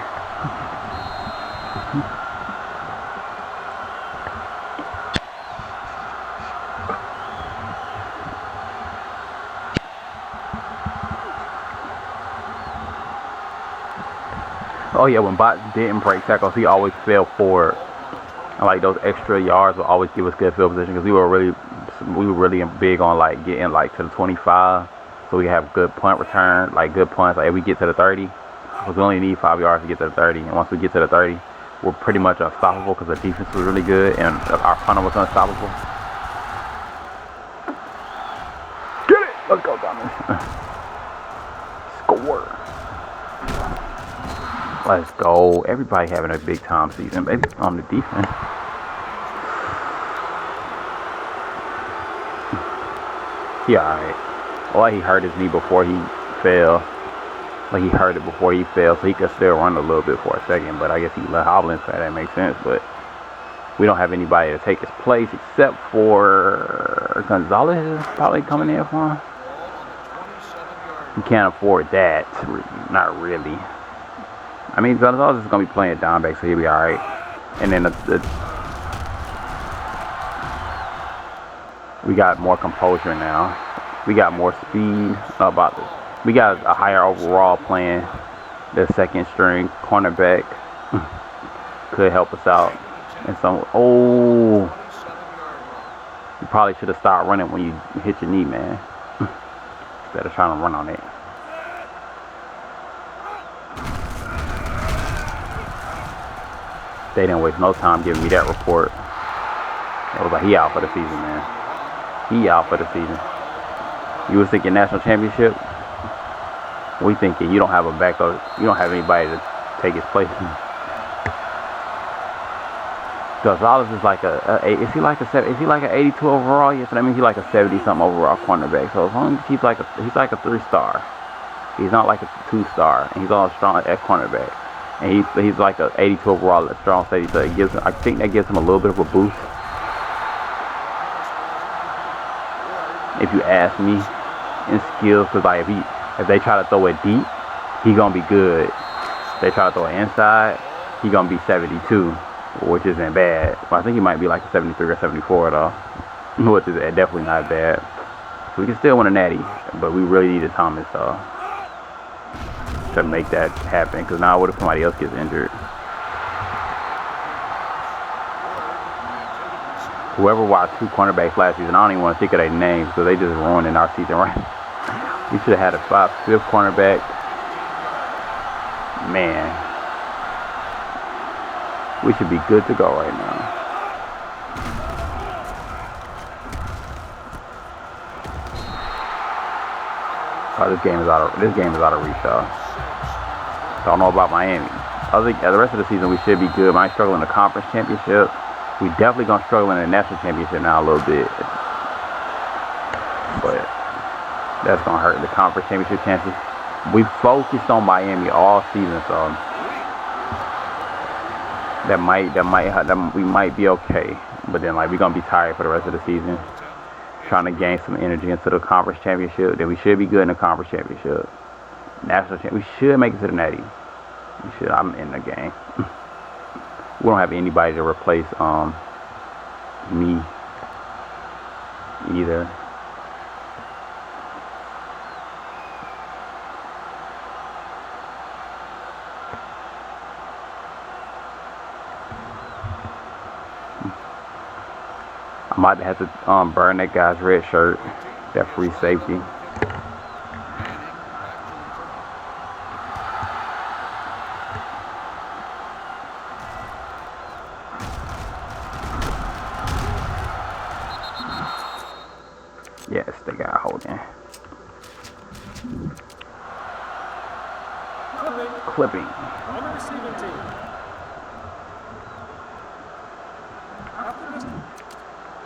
[SPEAKER 1] Oh yeah, when bots didn't break tackles, he always fell forward. And like those extra yards will always give us good field position because we were really big on like getting like to the 25, so we have good punt return, like good punts. Like if we get to the 30, because we only need 5 yards to get to the 30, and once we get to the 30, we're pretty much unstoppable because the defense was really good and our punter was unstoppable. Get it! Let's go, Thomas. Score. Let's go. Everybody having a big time season, baby, on the defense. He alright. Well, he hurt his knee before he fell. Like he hurt it before he fell, so he could still run a little bit for a second. But I guess he let hobbling, so that makes sense. But we don't have anybody to take his place except for Gonzalez is probably coming in for him. We can't afford that. Not really. I mean, Gonzalez is going to be playing down back, so he'll be alright. And then we got more composure now. We got more speed. We got a higher overall playing. The second string cornerback could help us out. And you probably should have stopped running when you hit your knee, man. Instead of trying to run on it. They didn't waste no time giving me that report. It was like, he out for the season, man. He out for the season. You was thinking national championship? We thinking you don't have a backup. You don't have anybody to take his place. Gonzalez is like is he like an 82 overall? Yes, that means he's like a 70-something overall cornerback. So as long as he's like a 3-star. He's not like a 2-star, and he's all strong at cornerback. And he's like a 82 overall, a strong safety. So I think that gives him a little bit of a boost. If you ask me, in skills, because like if they try to throw it deep, he's gonna be good. They try to throw it inside. He gonna be 72, which isn't bad. But I think he might be like a 73 or 74 though, which is definitely not bad. So we can still win a natty, but we really needed Thomas though to make that happen. Because now what if somebody else gets injured? Whoever watched 2 cornerbacks last season, I don't even want to think of their names because they just ruined our season, right? We should have had a 5th cornerback. Man, we should be good to go right now. Oh, this game is out of reach, though. Don't know about Miami. I think the rest of the season we should be good. Might struggle in the conference championship. We definitely gonna struggle in the national championship now a little bit, but that's gonna hurt the conference championship chances. We focused on Miami all season, so we might be okay. But then like we're gonna be tired for the rest of the season, trying to gain some energy into the conference championship. Then we should be good in the conference championship. National champ, we should make it to the natty. We should. I'm in the game. We don't have anybody to replace me either. I might have to burn that guy's red shirt, that free safety. Yes, they got holding. Clipping.
[SPEAKER 2] On the receiving team.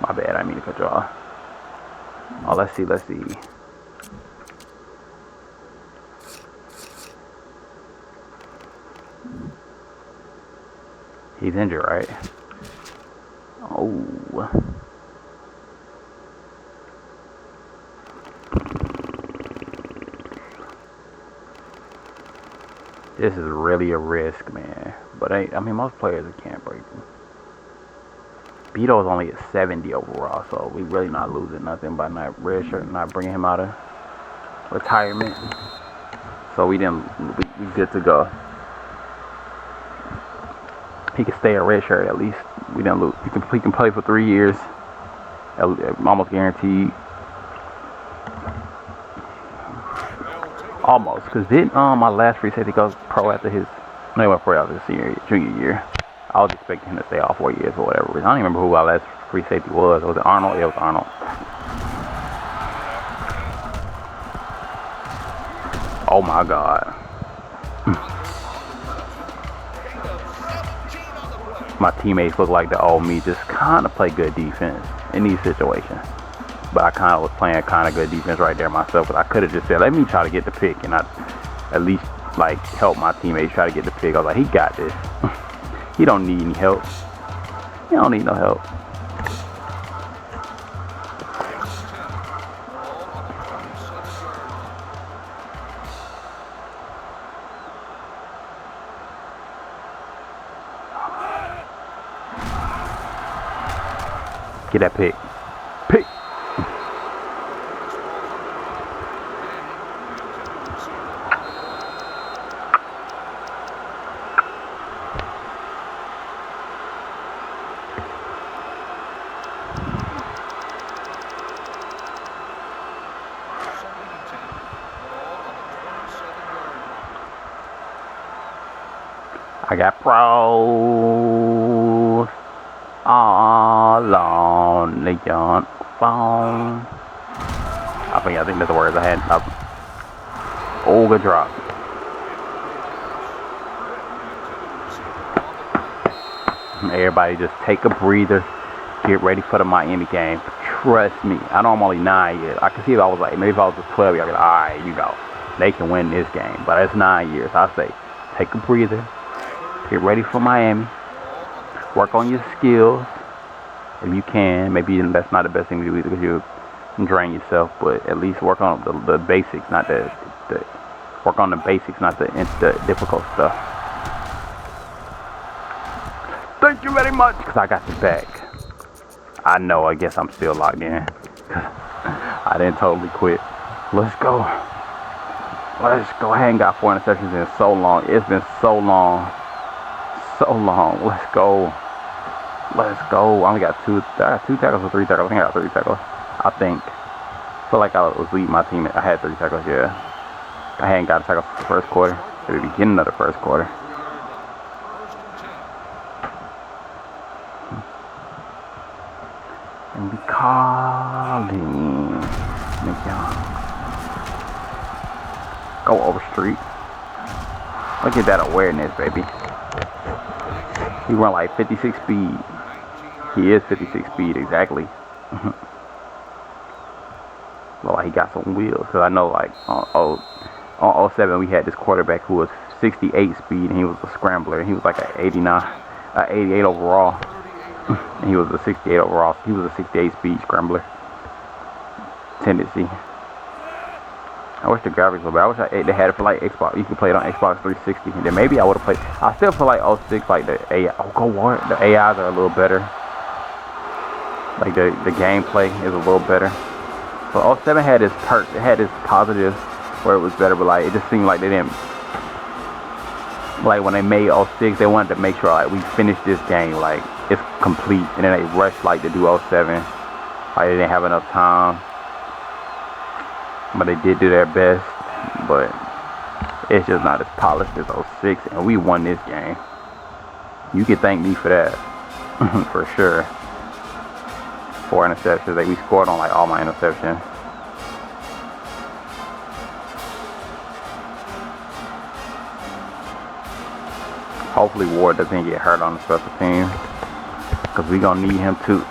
[SPEAKER 1] My bad, I mean to cut you off. Oh, let's see. He's injured, right? Oh. This is really a risk, man. But I mean, most players can't break them. Beto's only at 70 overall, so we really not losing nothing by not not bringing him out of retirement. So we good to go. He can stay a red shirt at least. We didn't lose. He can play for 3 years, almost guaranteed. Almost, because didn't my last free safety go pro after his? No, he went pro after his junior year. I was expecting him to stay all 4 years or whatever. I don't even remember who our last free safety was. Was it Arnold? Yeah, it was Arnold. Oh my God. My teammates look like the old me, just kind of play good defense in these situations. But I kind of was playing kind of good defense right there myself. But I could have just said, let me try to get the pick, and I at least like help my teammates try to get the pick. I was like, he got this. He don't need any help. He don't need no help. Get that pick. Pick. I got pros all on the young phone. I think that's the words I had. Oh, good drop. Everybody just take a breather. Get ready for the Miami game. Trust me. I know I'm only 9 years. I can see if I was like, maybe if I was 12 years, I'd be like, all right, you go. They can win this game. But it's 9 years. I say, take a breather. Get ready for Miami. Work on your skills if you can. Maybe that's not the best thing to do either because you drain yourself, but at least work on the basics, not the work on the basics, not the difficult stuff. Thank you very much. Because I got your back. I know, I guess I'm still locked in. I didn't totally quit. Let's go. Let's go. I ain't got 4 interceptions in so long. It's been so long. So long. Let's go. Let's go. I only got two tackles or 3 tackles. I think I got 3 tackles. I think. I feel like I was leading my team. I had 3 tackles, yeah. I hadn't got a tackle for the first quarter. At the beginning of the first quarter. And be calling. Go over street. Look at that awareness, baby. He run like 56 speed. He is 56 speed, exactly. Look like he got some wheels. Because I know, like, on 07, we had this quarterback who was 68 speed, and he was a scrambler. He was like an 88 overall. And he was a 68 overall. He was a 68 speed scrambler. Tendency. I wish the graphics were better. I wish they had it for like Xbox. You could play it on Xbox 360. And then maybe I would have played. I still feel like 06, like the AI. Oh, go what? The AIs are a little better. Like the gameplay is a little better. So 07 had its perks. It had its positives where it was better, but like it just seemed like they didn't. Like when they made 06, they wanted to make sure like we finished this game, like it's complete, and then they rushed like to do 07. Like they didn't have enough time, but they did do their best. But it's just not as polished as 06, and we won this game. You can thank me for that, for sure. 4 interceptions, like we scored on like all my interceptions. Hopefully Ward doesn't get hurt on the special team, because we're going to need him too.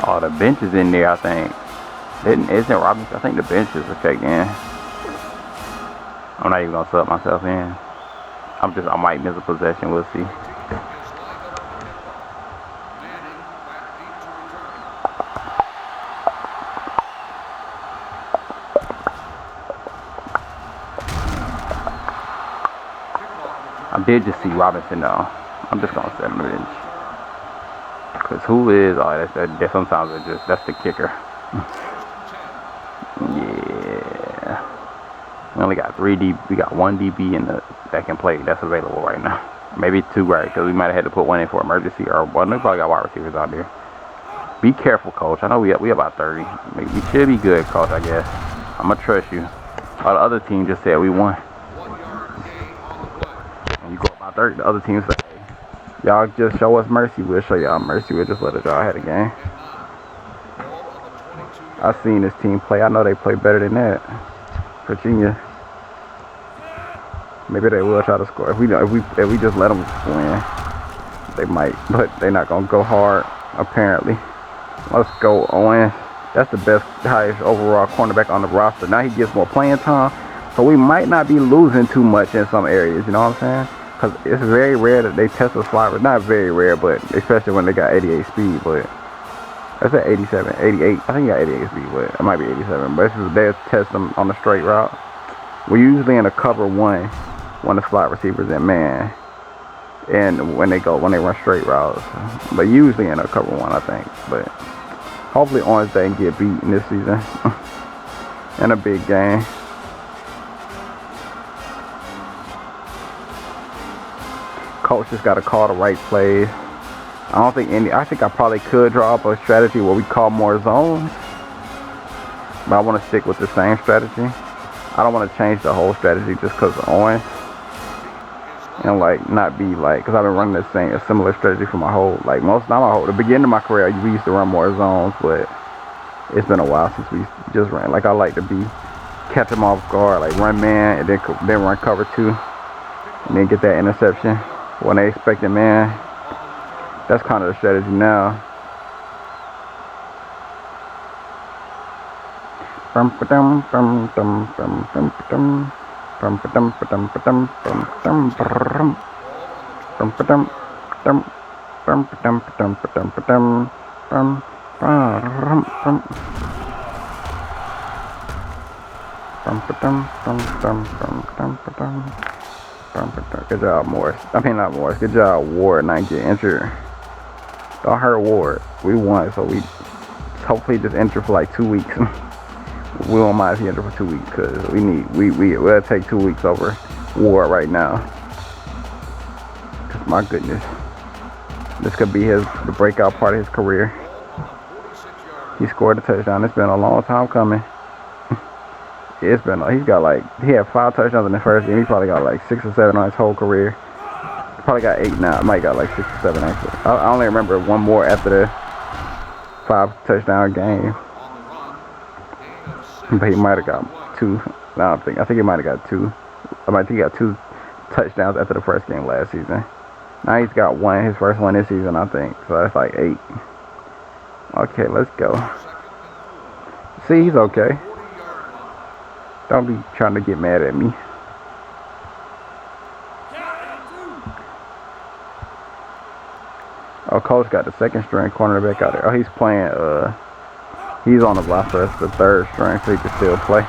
[SPEAKER 1] Oh, the bench is in there, I think. Isn't Robinson? I think the bench is checked in. I'm not even going to sub myself in. I might miss a possession. We'll see. I did just see Robinson though. I'm just gonna set him in. Cause who is? Oh, that's sometimes that's the kicker. Yeah. We only got 3 DB. We got 1 DB in that can play. That's available right now. Maybe 2, right? Because we might have had to put 1 in for emergency, or one. We probably got wide receivers out there. Be careful, coach. I know we about 30. We should be good, coach. I guess. I'm gonna trust you. The other team just said we won. You go about 30, the other team say, hey, y'all just show us mercy, we'll show y'all mercy, we'll just let y'all have a game. I've seen this team play, I know they play better than that. Virginia. Maybe they will try to score. If we just let them win, they might, but they're not gonna go hard, apparently. Let's go, Owen. That's the best, highest overall cornerback on the roster. Now he gets more playing time. So we might not be losing too much in some areas, you know what I'm saying? Because it's very rare that they test the slide. Not very rare, but especially when they got 88 speed. But I said 87, 88. I think he got 88 speed, but it might be 87. But they'll test them on the straight route. We're usually in a cover 1 when the slot receivers in man. And when they run straight routes. But usually in a cover 1, I think. But hopefully Orange doesn't get beat in this season. In a big game. Coach just got to call the right plays. I think I probably could draw up a strategy where we call more zones. But I want to stick with the same strategy. I don't want to change the whole strategy just because of Owen. And like not be like, because I've been running a similar strategy for my whole, like the beginning of my career, we used to run more zones, but it's been a while since we just ran. Like I like to catch them off guard, like run man and then run cover 2 and then get that interception. When they expect it, man, that's kind of the strategy now. Good job, Morris. I mean, not Morris. Good job, Ward. Not get injured. Don't hurt Ward. We won, so we hopefully just injured for like 2 weeks. We won't mind if he injured for 2 weeks because we'll take 2 weeks over Ward right now. Cause my goodness, this could be the breakout part of his career. He scored a touchdown. It's been a long time coming. He had 5 touchdowns in the first game. He probably got like 6 or 7 on his whole career. He probably got 8 now. Might got like 6 or 7 actually. I only remember one more after the 5 touchdown game. But he might have got 2. I think he might have got 2. I think he got 2 touchdowns after the first game last season. Now he's got 1, his first one this season, I think. So that's like 8. Okay, let's go. See, he's okay. Don't be trying to get mad at me. Oh, Coach got the 2nd string cornerback out there. Oh, he's playing, he's on the roster. That's the 3rd string, so he can still play.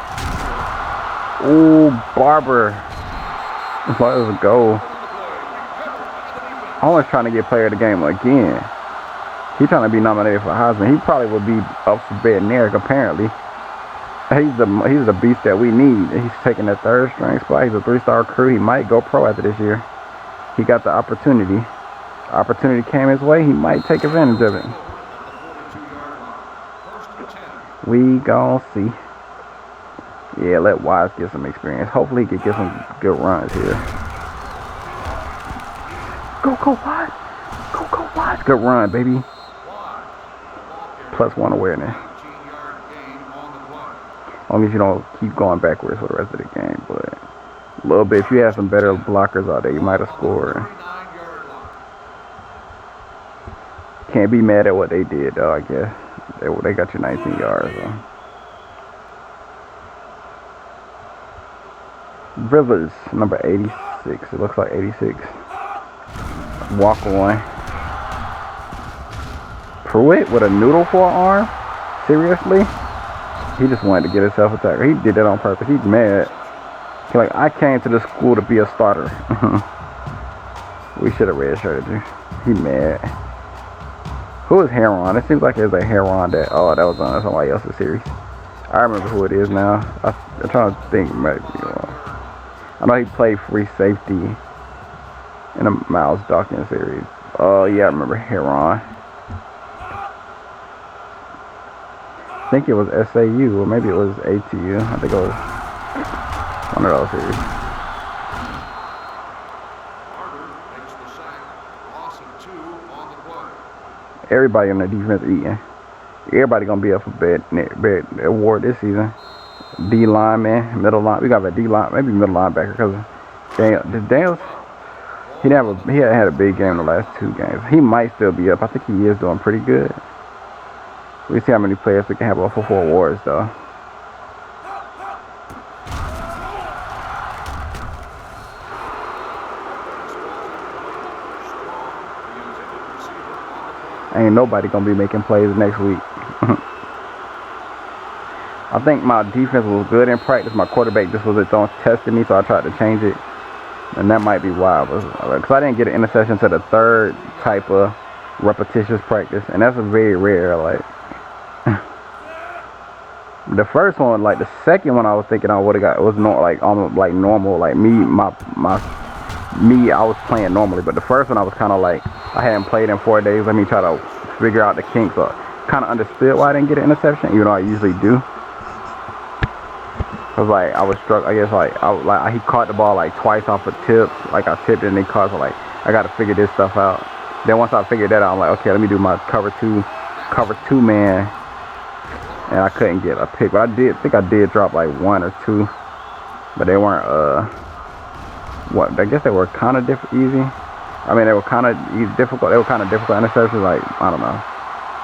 [SPEAKER 1] Ooh, Barber. That was a goal. Always trying to get player of the game again. He's trying to be nominated for Heisman. He probably would be up for Bednarik, apparently. He's the beast that we need. He's taking that 3rd string spot. He's a 3-star recruit. He might go pro after this year. He got the opportunity. Opportunity came his way. He might take advantage of it. We gon' see. Yeah, let Wise get some experience. Hopefully he can get some good runs here. Go Wise. Go Wise. Good run, baby. +1 awareness. As long as you don't keep going backwards for the rest of the game. But a little bit, if you have some better blockers out there, you might have scored. Can't be mad at what they did, though, I guess. They got you 19 yards, though. Rivers, number 86. It looks like 86. Walk on. Pruitt with a noodle for an arm? Seriously? He just wanted to get himself a tackle. He did that on purpose. He's mad. He's like, I came to the school to be a starter. We should have redshirted you. He mad. Who is Heron? It seems like there's a Heron that was on somebody else's series. I remember who it is now. I'm trying to think. Maybe, I know he played free safety in the Miles Dawkins series. Oh yeah, I remember Heron. I think it was SAU or maybe it was ATU. I think it was one of those series. Everybody on the defense eating. Everybody gonna be up for bed award this season. D lineman, middle line. We got a D line, maybe middle linebacker because Daniels. He hadn't had a big game in the last 2 games. He might still be up. I think he is doing pretty good. We see how many players we can have up for 4 awards though. Ain't nobody gonna be making plays next week. I think my defense was good in practice. My quarterback just was testing me, so I tried to change it. And that might be why. Because I didn't get an interception to the 3rd type of repetitious practice. And that's a very rare, like. The first one, like the second one I was thinking I would have got, it was not like almost like normal. Like me, I was playing normally. But the first one I was kind of like, I hadn't played in 4 days. Let me try to figure out the kinks. So kind of understood why I didn't get an interception, even though I usually do. Cause like I was struck, I guess he caught the ball like twice off of tips, like I tipped it and they caught, so like I got to figure this stuff out. Then once I figured that out, I'm like, okay, let me do my cover two man, and I couldn't get a pick, but I think I did drop like 1 or 2, but they weren't I guess they were kind of easy. I mean, they were kind of difficult. They were kind of difficult interceptions. Like I don't know,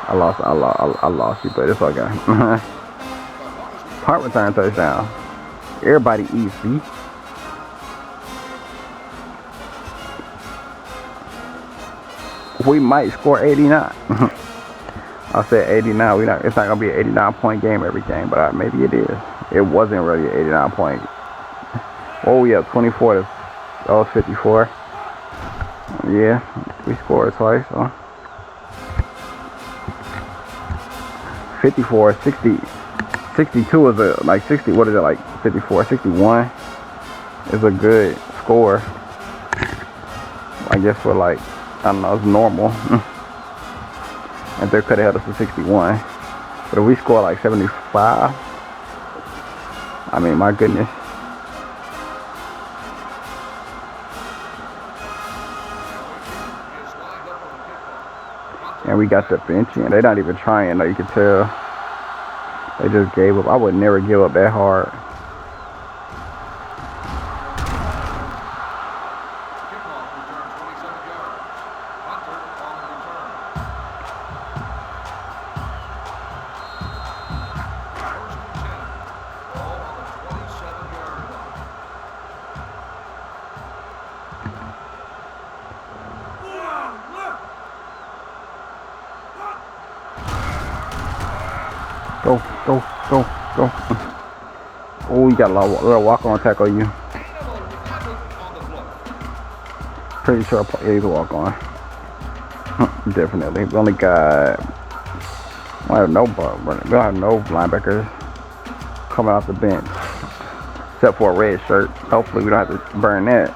[SPEAKER 1] I lost you, but it's okay. Punt return touchdown. Everybody eats, see? We might score 89. I said 89. It's not gonna be an 89-point game every game, but maybe it is. It wasn't really an 89-point. Oh yeah, 24 to That was 54. Yeah, we scored twice. So 54, 60, 62 is a like 60. What is it like? 54, 61 is a good score. I guess for like, I don't know, it's normal. And they could have held us to 61. But if we score like 75, I mean, my goodness. And we got the bench in. They're not even trying, though, you can tell. They just gave up. I would never give up that hard. Go, go, go, go. Oh, you got a little walk-on tackle you. Pretty sure he's a walk-on. Definitely. We only got... We don't have no linebackers coming off the bench. Except for a red shirt. Hopefully we don't have to burn that.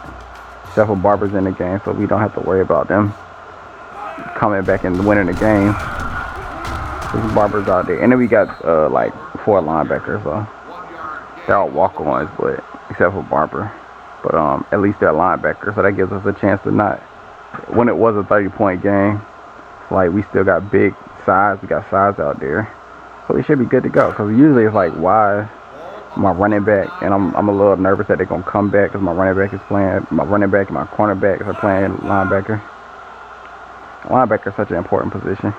[SPEAKER 1] Except for Barber's in the game, so we don't have to worry about them coming back and winning the game. Barber's out there, and then we got like 4 linebackers, so they're all walk-ons, but except for Barber. But at least they're linebackers, so that gives us a chance to not. When it was a 30-point game, like we still got big size. We got size out there, so we should be good to go. Because usually it's like, why my running back, and I'm a little nervous that they're gonna come back because my running back is playing. My running back and my cornerbacks are playing linebacker. Linebacker is such an important position.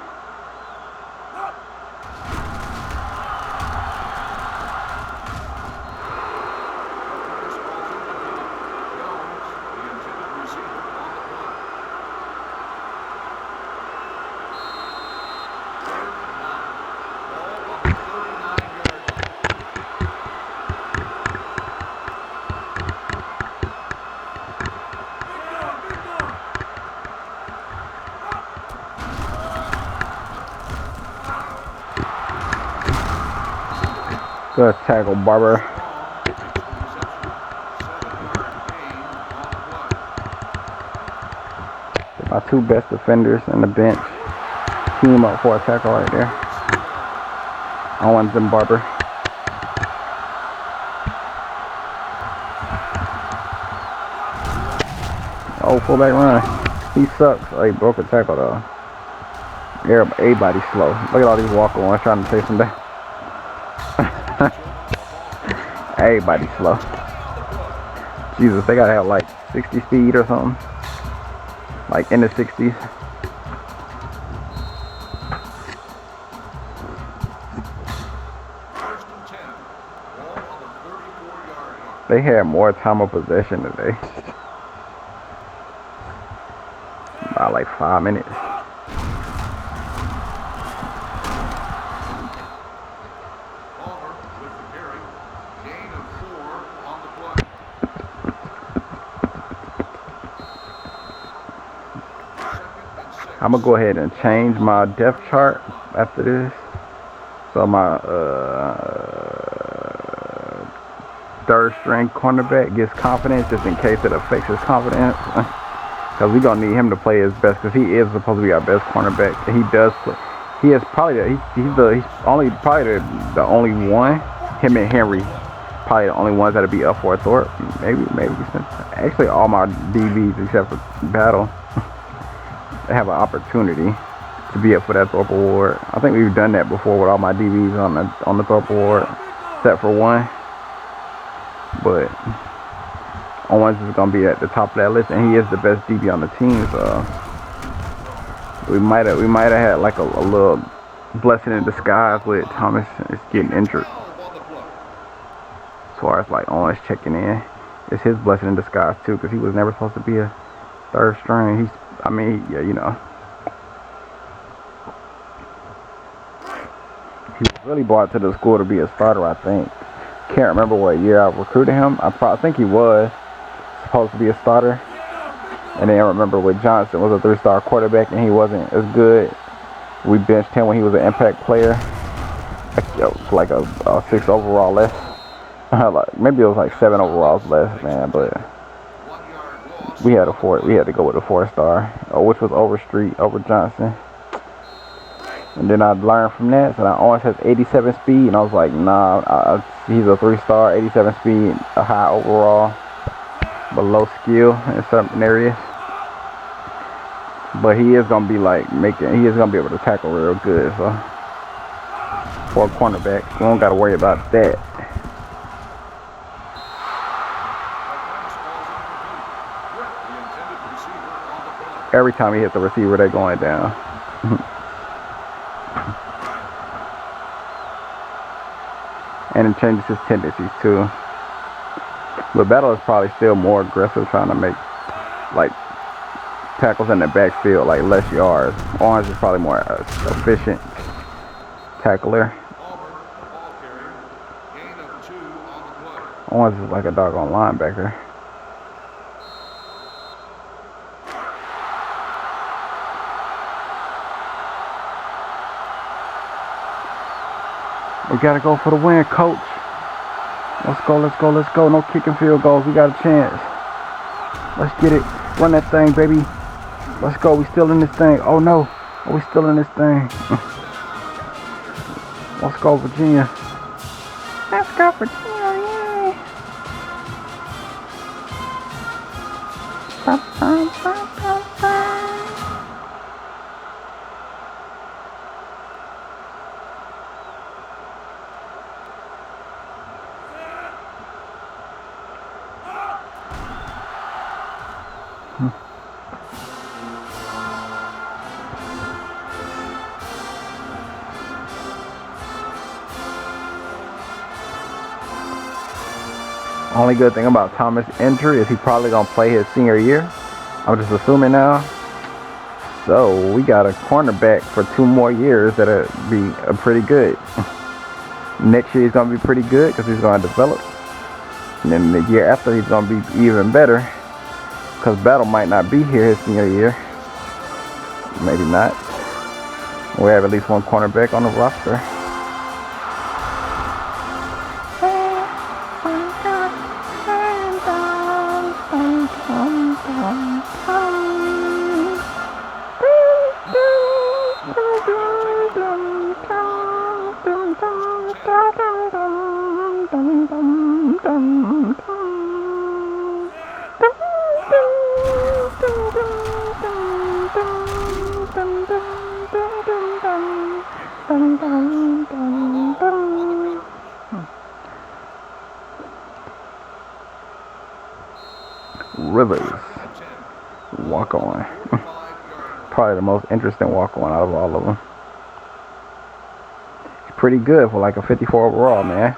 [SPEAKER 1] Good tackle, Barber. My 2 best defenders in the bench. Team up for a tackle right there. Owens and Barber. Oh, fullback run. He sucks. Oh, he broke a tackle though. Everybody's slow. Look at all these walk-ons trying to chase him down. Everybody's slow. Jesus, they gotta have like 60 speed or something. Like in the 60s. They had more time of possession today. About like 5 minutes. I'm gonna go ahead and change my depth chart after this, so my third string cornerback gets confidence, just in case it affects his confidence. Because we're gonna need him to play his best, because he is supposed to be our best cornerback. And he does play. He is probably he's the only one. Him and Henry, probably the only ones that'll be up for a Thorpe. Maybe. Actually, all my DBs except for Battle. They have an opportunity to be up for that Thorpe Award. I think we've done that before with all my DBs on the Thorpe Award, except for one. But Owens is gonna be at the top of that list, and he is the best DB on the team. So we might have had like a little blessing in disguise with Thomas is getting injured. As far as like Owens checking in, it's his blessing in disguise too, because he was never supposed to be a third string. Yeah, you know. He was really brought to the school to be a starter, I think. Can't remember what year I recruited him. I think he was. supposed to be a starter. And then I remember with Johnson was a 3-star quarterback and he wasn't as good. We benched him when he was an impact player. Like a 6 overall less. Maybe it was like 7 overalls less, man. But we had to go with a 4-star, which was Overstreet over Johnson. And then I learned from that. So now Owens has 87 speed, and I was like, nah, he's a 3-star, 87 speed, a high overall, but low skill in certain areas. But he is gonna be he is gonna be able to tackle real good. So for a cornerback, we don't gotta worry about that. Every time he hits the receiver, they're going down. And it changes his tendencies too. But Battle is probably still more aggressive, trying to make tackles in the backfield, less yards. Orange is probably more efficient tackler. Orange is like a doggone linebacker. We gotta go for the win, coach. Let's go, let's go, let's go. No kicking field goals. We got a chance. Let's get it. Run that thing, baby. Let's go. We still in this thing. Oh, no. Oh, we still in this thing. Let's go, Virginia. Let's go, Virginia. Yay. Only good thing about Thomas' injury is he's probably going to play his senior year. I'm just assuming now. So we got a cornerback for 2 more years that'll be pretty good. Next year he's going to be pretty good because he's going to develop. And then the year after he's going to be even better because Battle might not be here his senior year. Maybe not. We have at least 1 cornerback on the roster. Rivers, walk on. Probably the most interesting walk on out of all of them. He's pretty good for a 54 overall, man.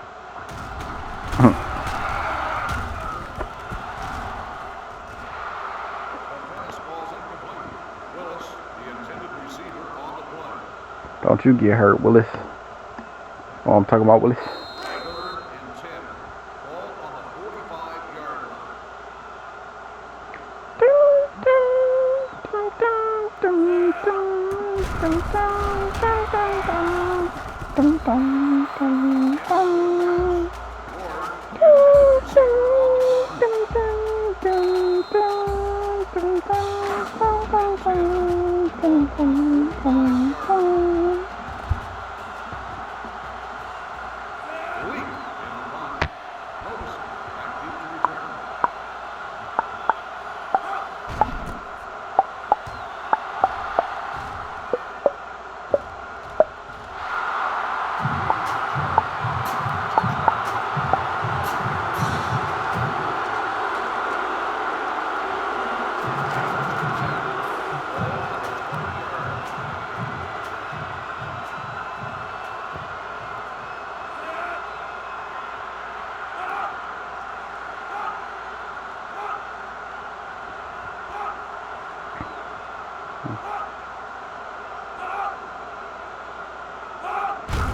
[SPEAKER 1] Don't you get hurt, Willis. Oh, I'm talking about Willis.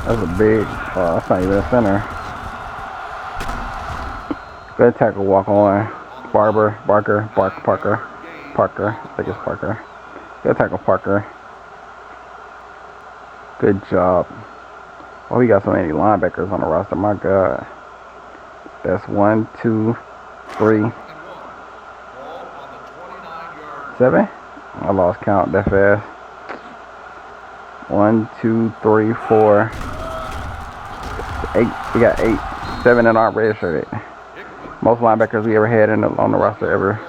[SPEAKER 1] That's a big, that's not even a center. Good tackle, walk on. Parker. I think it's Parker. Good tackle, Parker. Good job. Oh, we got so many linebackers on the roster. My God. That's 1, 2, 3, 7. I lost count that fast. 1, 2, 3, 4, 8. We got 8, 7 in our red shirt. Most linebackers we ever had on the roster ever.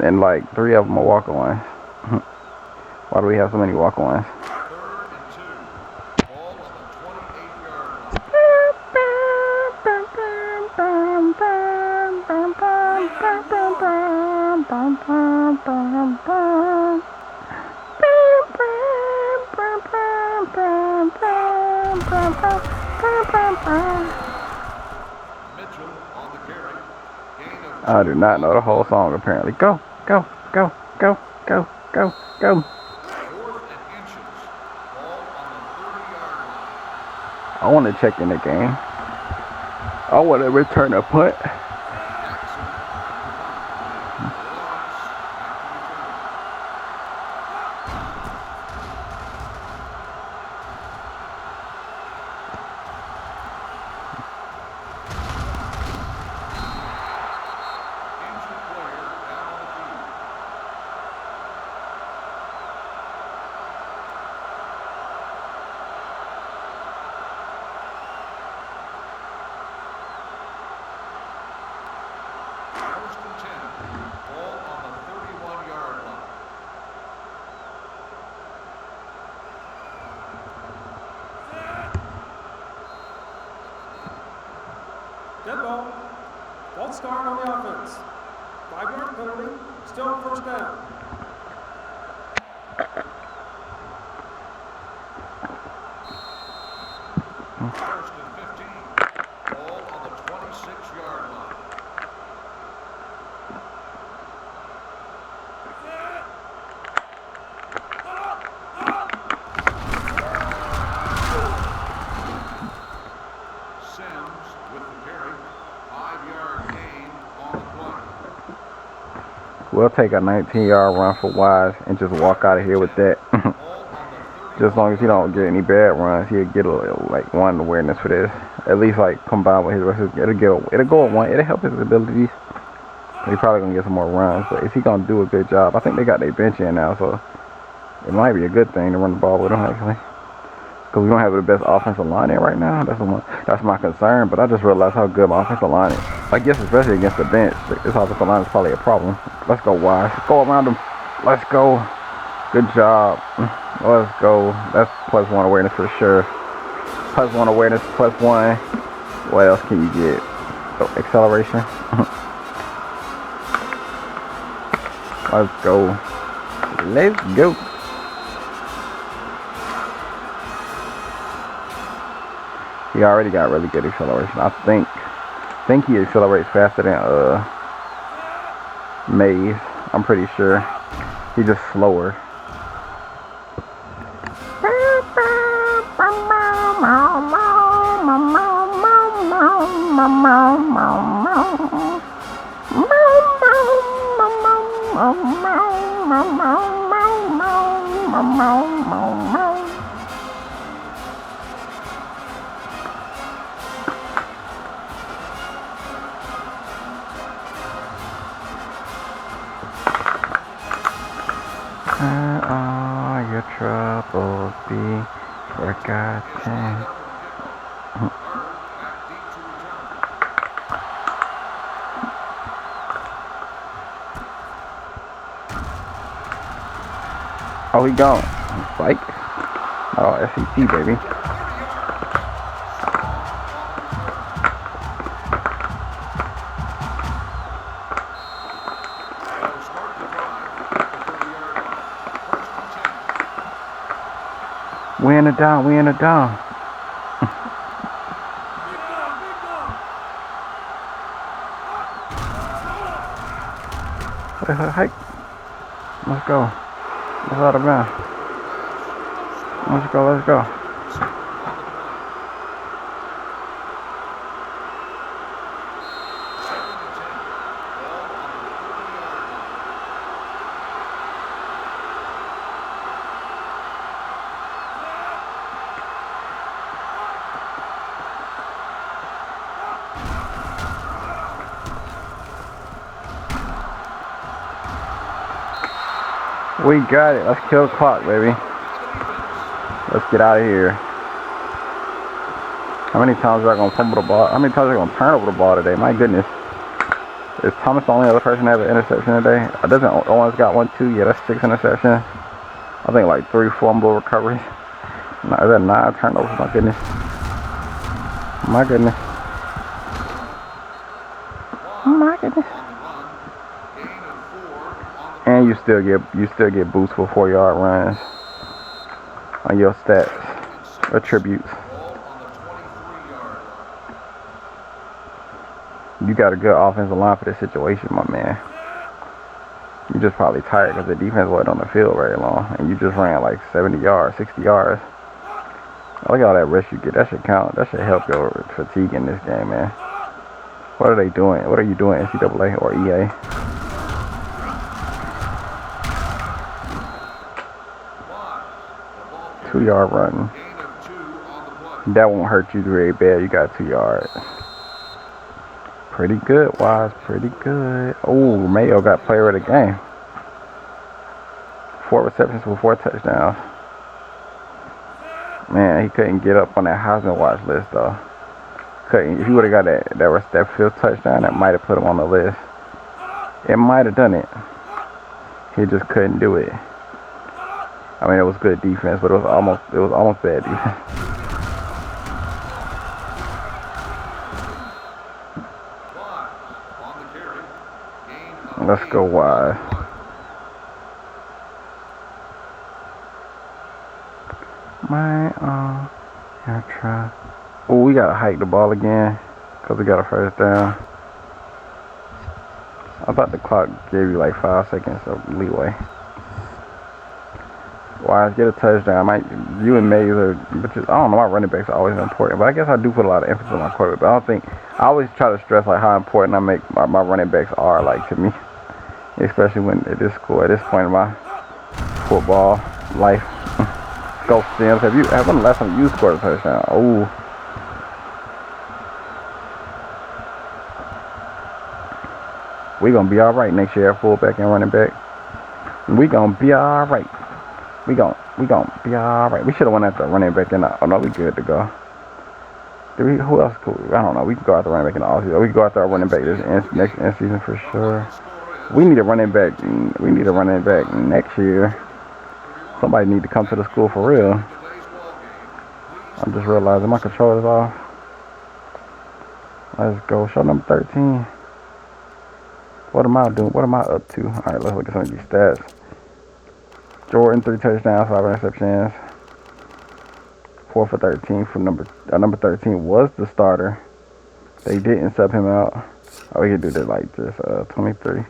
[SPEAKER 1] And like 3 of them are walk-ons. Why do we have so many walk-ons? I do not know the whole song apparently. Go, go, go, go, go, go, go. I want to check in the game. I want to return a punt.
[SPEAKER 2] Dead ball. False start on the offense. 5-yard penalty. Still first down. First and 15. Ball on the 26-yard line.
[SPEAKER 1] We'll take a 19-yard run for Wise and just walk out of here with that. Just as long as he don't get any bad runs, he'll get like 1 awareness for this. At least like combined with his rest, it'll go at 1. It'll help his abilities. He's probably gonna get some more runs, but is he gonna do a good job? I think they got their bench in now, so it might be a good thing to run the ball with him actually. Because we don't have the best offensive line in right now. That's my concern. But I just realized how good my offensive line is. I guess especially against the bench, this offensive line is probably a problem. Let's go, Wise. Go around him. Let's go. Good job. Let's go. That's +1 awareness for sure. +1 awareness, +1. What else can you get? Oh, acceleration. Let's go. Let's go. He already got really good acceleration. I think he accelerates faster than Mays. I'm pretty sure. He's just slower. All your troubles be forgotten. Oh, he gone. Psych. Oh, SCT, baby. We in the down. What the heck? Let's go. Let's out of bounds. Let's go. We got it. Let's kill the clock, baby. Let's get out of here. How many times are I gonna fumble the ball? How many times are I gonna turn over the ball today? My goodness. Is Thomas the only other person to have an interception today? Doesn't Owens got 1, 2? Yeah, that's 6 interceptions. I think like 3 fumble recoveries. No, is that 9 turnovers? My goodness. My goodness. My goodness. And you still get boosts for 4-yard runs on your stats attributes. You got a good offensive line for this situation, my man. You just probably tired because the defense wasn't on the field very long, and you just ran like 70 yards, 60 yards. Look at all that rest you get. That should count. That should help your fatigue in this game, man. What are they doing? What are you doing, NCAA or EA? Two-yard run. That won't hurt you very bad. You got 2 yards. Pretty good, Wise. Pretty good. Oh, Mayo got player of the game. 4 receptions for 4 touchdowns. Man, he couldn't get up on that Heisman watch list though. Couldn't. If he would have got that 5th touchdown, that might have put him on the list. It might have done it. He just couldn't do it. I mean, it was good defense, but it was almost bad defense. Let's go, Wise. Here, try. Oh, we gotta hike the ball again because we got a first down. I thought the clock gave you like 5 seconds of leeway. Wise, get a touchdown. You and Mays are, I don't know, my running backs are always important, but I guess I do put a lot of emphasis on my quarterback. But I always try to stress like how important I make my running backs are, like, to me, especially when at this school, at this point in my football life. Go Sims. When the last time you scored a touchdown? Oh. We gonna be all right next year at fullback and running back. We gonna be all right. We gonna be all right. We should have went after running back in the. Oh no, we good to go. Who else could we? I don't know. We can go after running back in the offseason. We can go after our running back next end season for sure. We need a running back. We need a running back next year. Somebody need to come to the school for real. I'm just realizing my controller's off. Let's go. Show number 13. What am I doing? What am I up to? All right, let's look at some of these stats. Jordan, 3 touchdowns, 5 interceptions. 4 for 13 for number 13 was the starter. They didn't sub him out. Oh, we could do that like this. 23.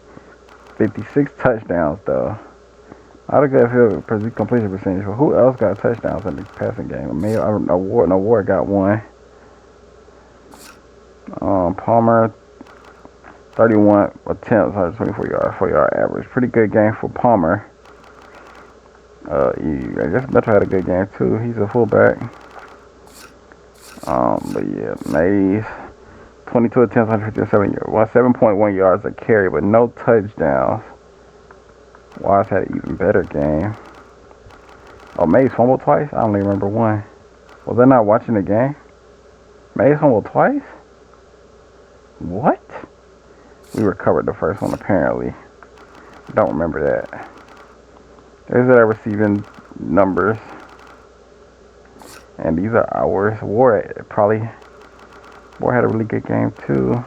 [SPEAKER 1] 56 touchdowns though. Not a good field completion percentage. But who else got touchdowns in the passing game? Award got 1. Palmer, 31 attempts, 124 yards, 4-yard average. Pretty good game for Palmer. I guess Metro had a good game too. He's a fullback. But yeah, Mays, 22 attempts, 157 yards. Well, 7.1 yards a carry, but no touchdowns. Wise had an even better game. Oh, Mays fumbled twice? I don't even remember one. Was I not watching the game? Mays fumbled twice? What? We recovered the first one apparently. Don't remember that. There's our receiving numbers. And these are ours. Ward had a really good game too.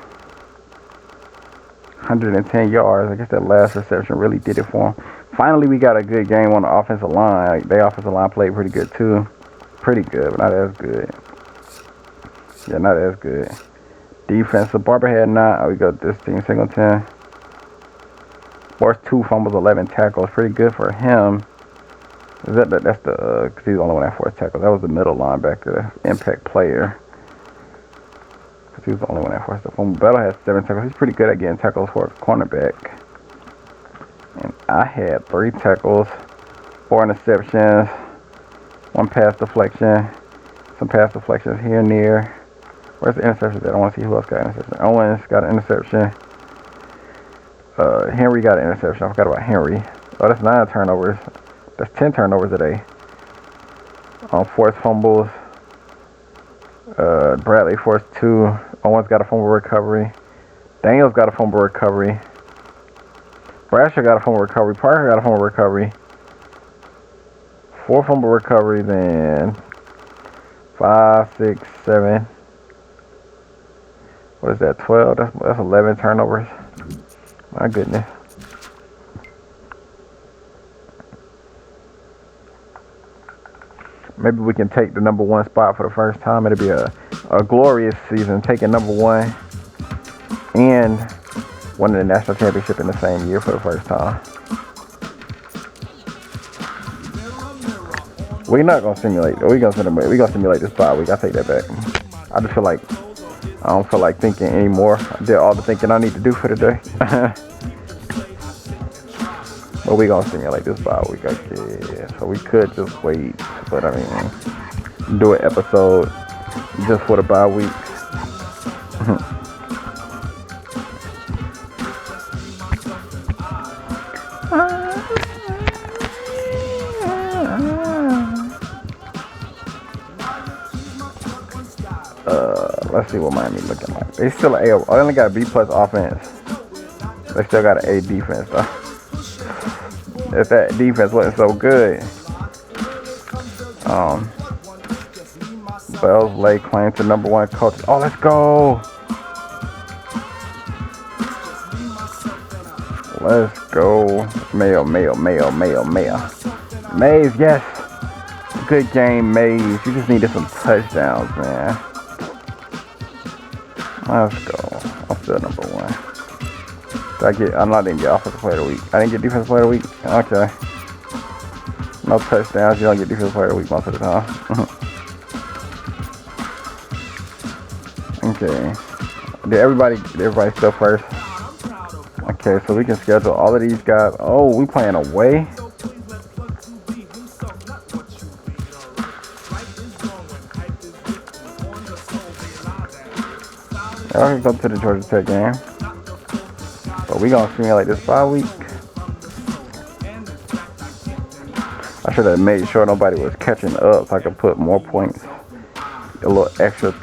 [SPEAKER 1] 110 yards. I guess that last reception really did it for him. Finally, we got a good game on the offensive line. Like, their offensive line played pretty good too. Pretty good, but not as good. Yeah, not as good. Defensive, Barber had 9. Oh, we got this team, Singleton. Forced 2 fumbles, 11 tackles. Pretty good for him. That's the, because he's the only one that forced tackles. That was the middle linebacker, the impact player. Because he was the only one that forced the fumble. Bell had 7 tackles. He's pretty good at getting tackles for a cornerback. And I had 3 tackles, 4 interceptions, 1 pass deflection, some pass deflections here and there. Where's the interceptions at? I want to see who else got interception. Owens got an interception. Henry got an interception. I forgot about Henry. Oh, that's 9 turnovers. That's 10 turnovers today. Forced fumbles. Bradley forced 2. Owens got a fumble recovery. Daniels got a fumble recovery. Bradshaw got a fumble recovery. Parker got a fumble recovery. 4 fumble recoveries and 5, 6, 7. What is that? 12? That's 11 turnovers. My goodness. Maybe we can take the number 1 spot for the first time. It'll be a glorious season, taking number 1 and winning the national championship in the same year for the first time. We're not gonna simulate. We're gonna simulate this bye week. I take that back. I just feel like I don't feel like thinking anymore. I did all the thinking I need to do for the day. But we gonna simulate this bye week, I guess. So we could just wait, but I mean, do an episode just for the bye week. Let's see what Miami looking like. They still an A. They only got a B+ offense. They still got an A defense though. If that defense wasn't so good, Bells lay claim to number 1 coach. Oh, let's go! Let's go! Mayo. Mays, yes. Good game, Mays. You just needed some touchdowns, man. Let's go. I'm still number 1. I didn't get offensive player of the week. I didn't get defensive player of the week. Okay. No touchdowns. You don't get defensive player of the week most of the time. Okay. Did everybody still first? Okay, so we can schedule all of these guys. Oh, we playing away. I can go to the Georgia Tech game. But we gonna simulate this bye week. I should have made sure nobody was catching up so I could put more points. A little extra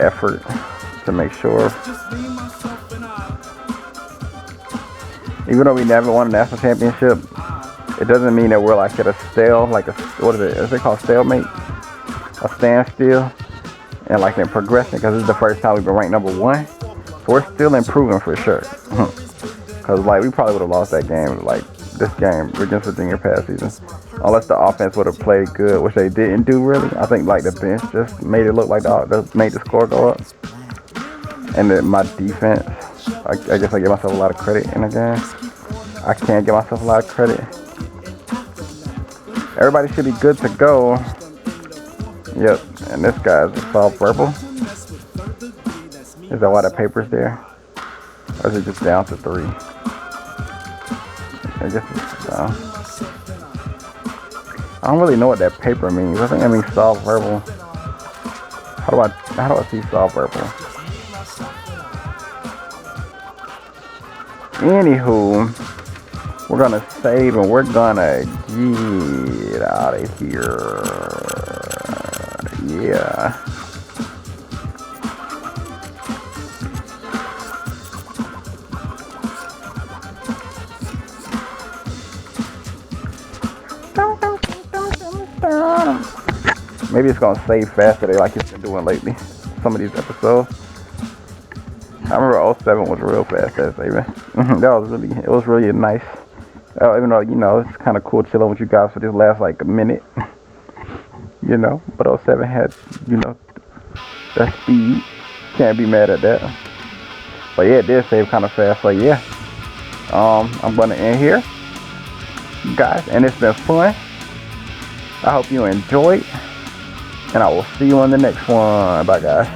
[SPEAKER 1] effort to make sure. Even though we never won a national championship, it doesn't mean that we're like at a stale, like what is it? Is it called stalemate? A standstill? And like in progressing, because this is the first time we've been ranked number 1. So we're still improving for sure. Because like we probably would have lost that game, like this game against Virginia past season, unless the offense would have played good, which they didn't do really. I think like the bench just made it look like made the score go up. And then my defense, I guess I give myself a lot of credit in the game. I can't give myself a lot of credit. Everybody should be good to go. Yep, and this guy's a soft purple. Is that why the paper's there? Or is it just down to 3? I guess it's down. I don't really know what that paper means. I think that means soft purple. How do I see soft purple? Anywho, we're gonna save and we're gonna get out of here. Yeah. Maybe it's gonna save fast today like it's been doing lately. Some of these episodes. I remember 07 was real fast at saving. It was really nice. Even though, it's kind of cool chilling with you guys for this last like a minute. But 07 had, that speed. Can't be mad at that. But yeah, it did save kind of fast. So yeah, I'm gonna end here, guys, and it's been fun. I hope you enjoyed, and I will see you on the next one. Bye, guys.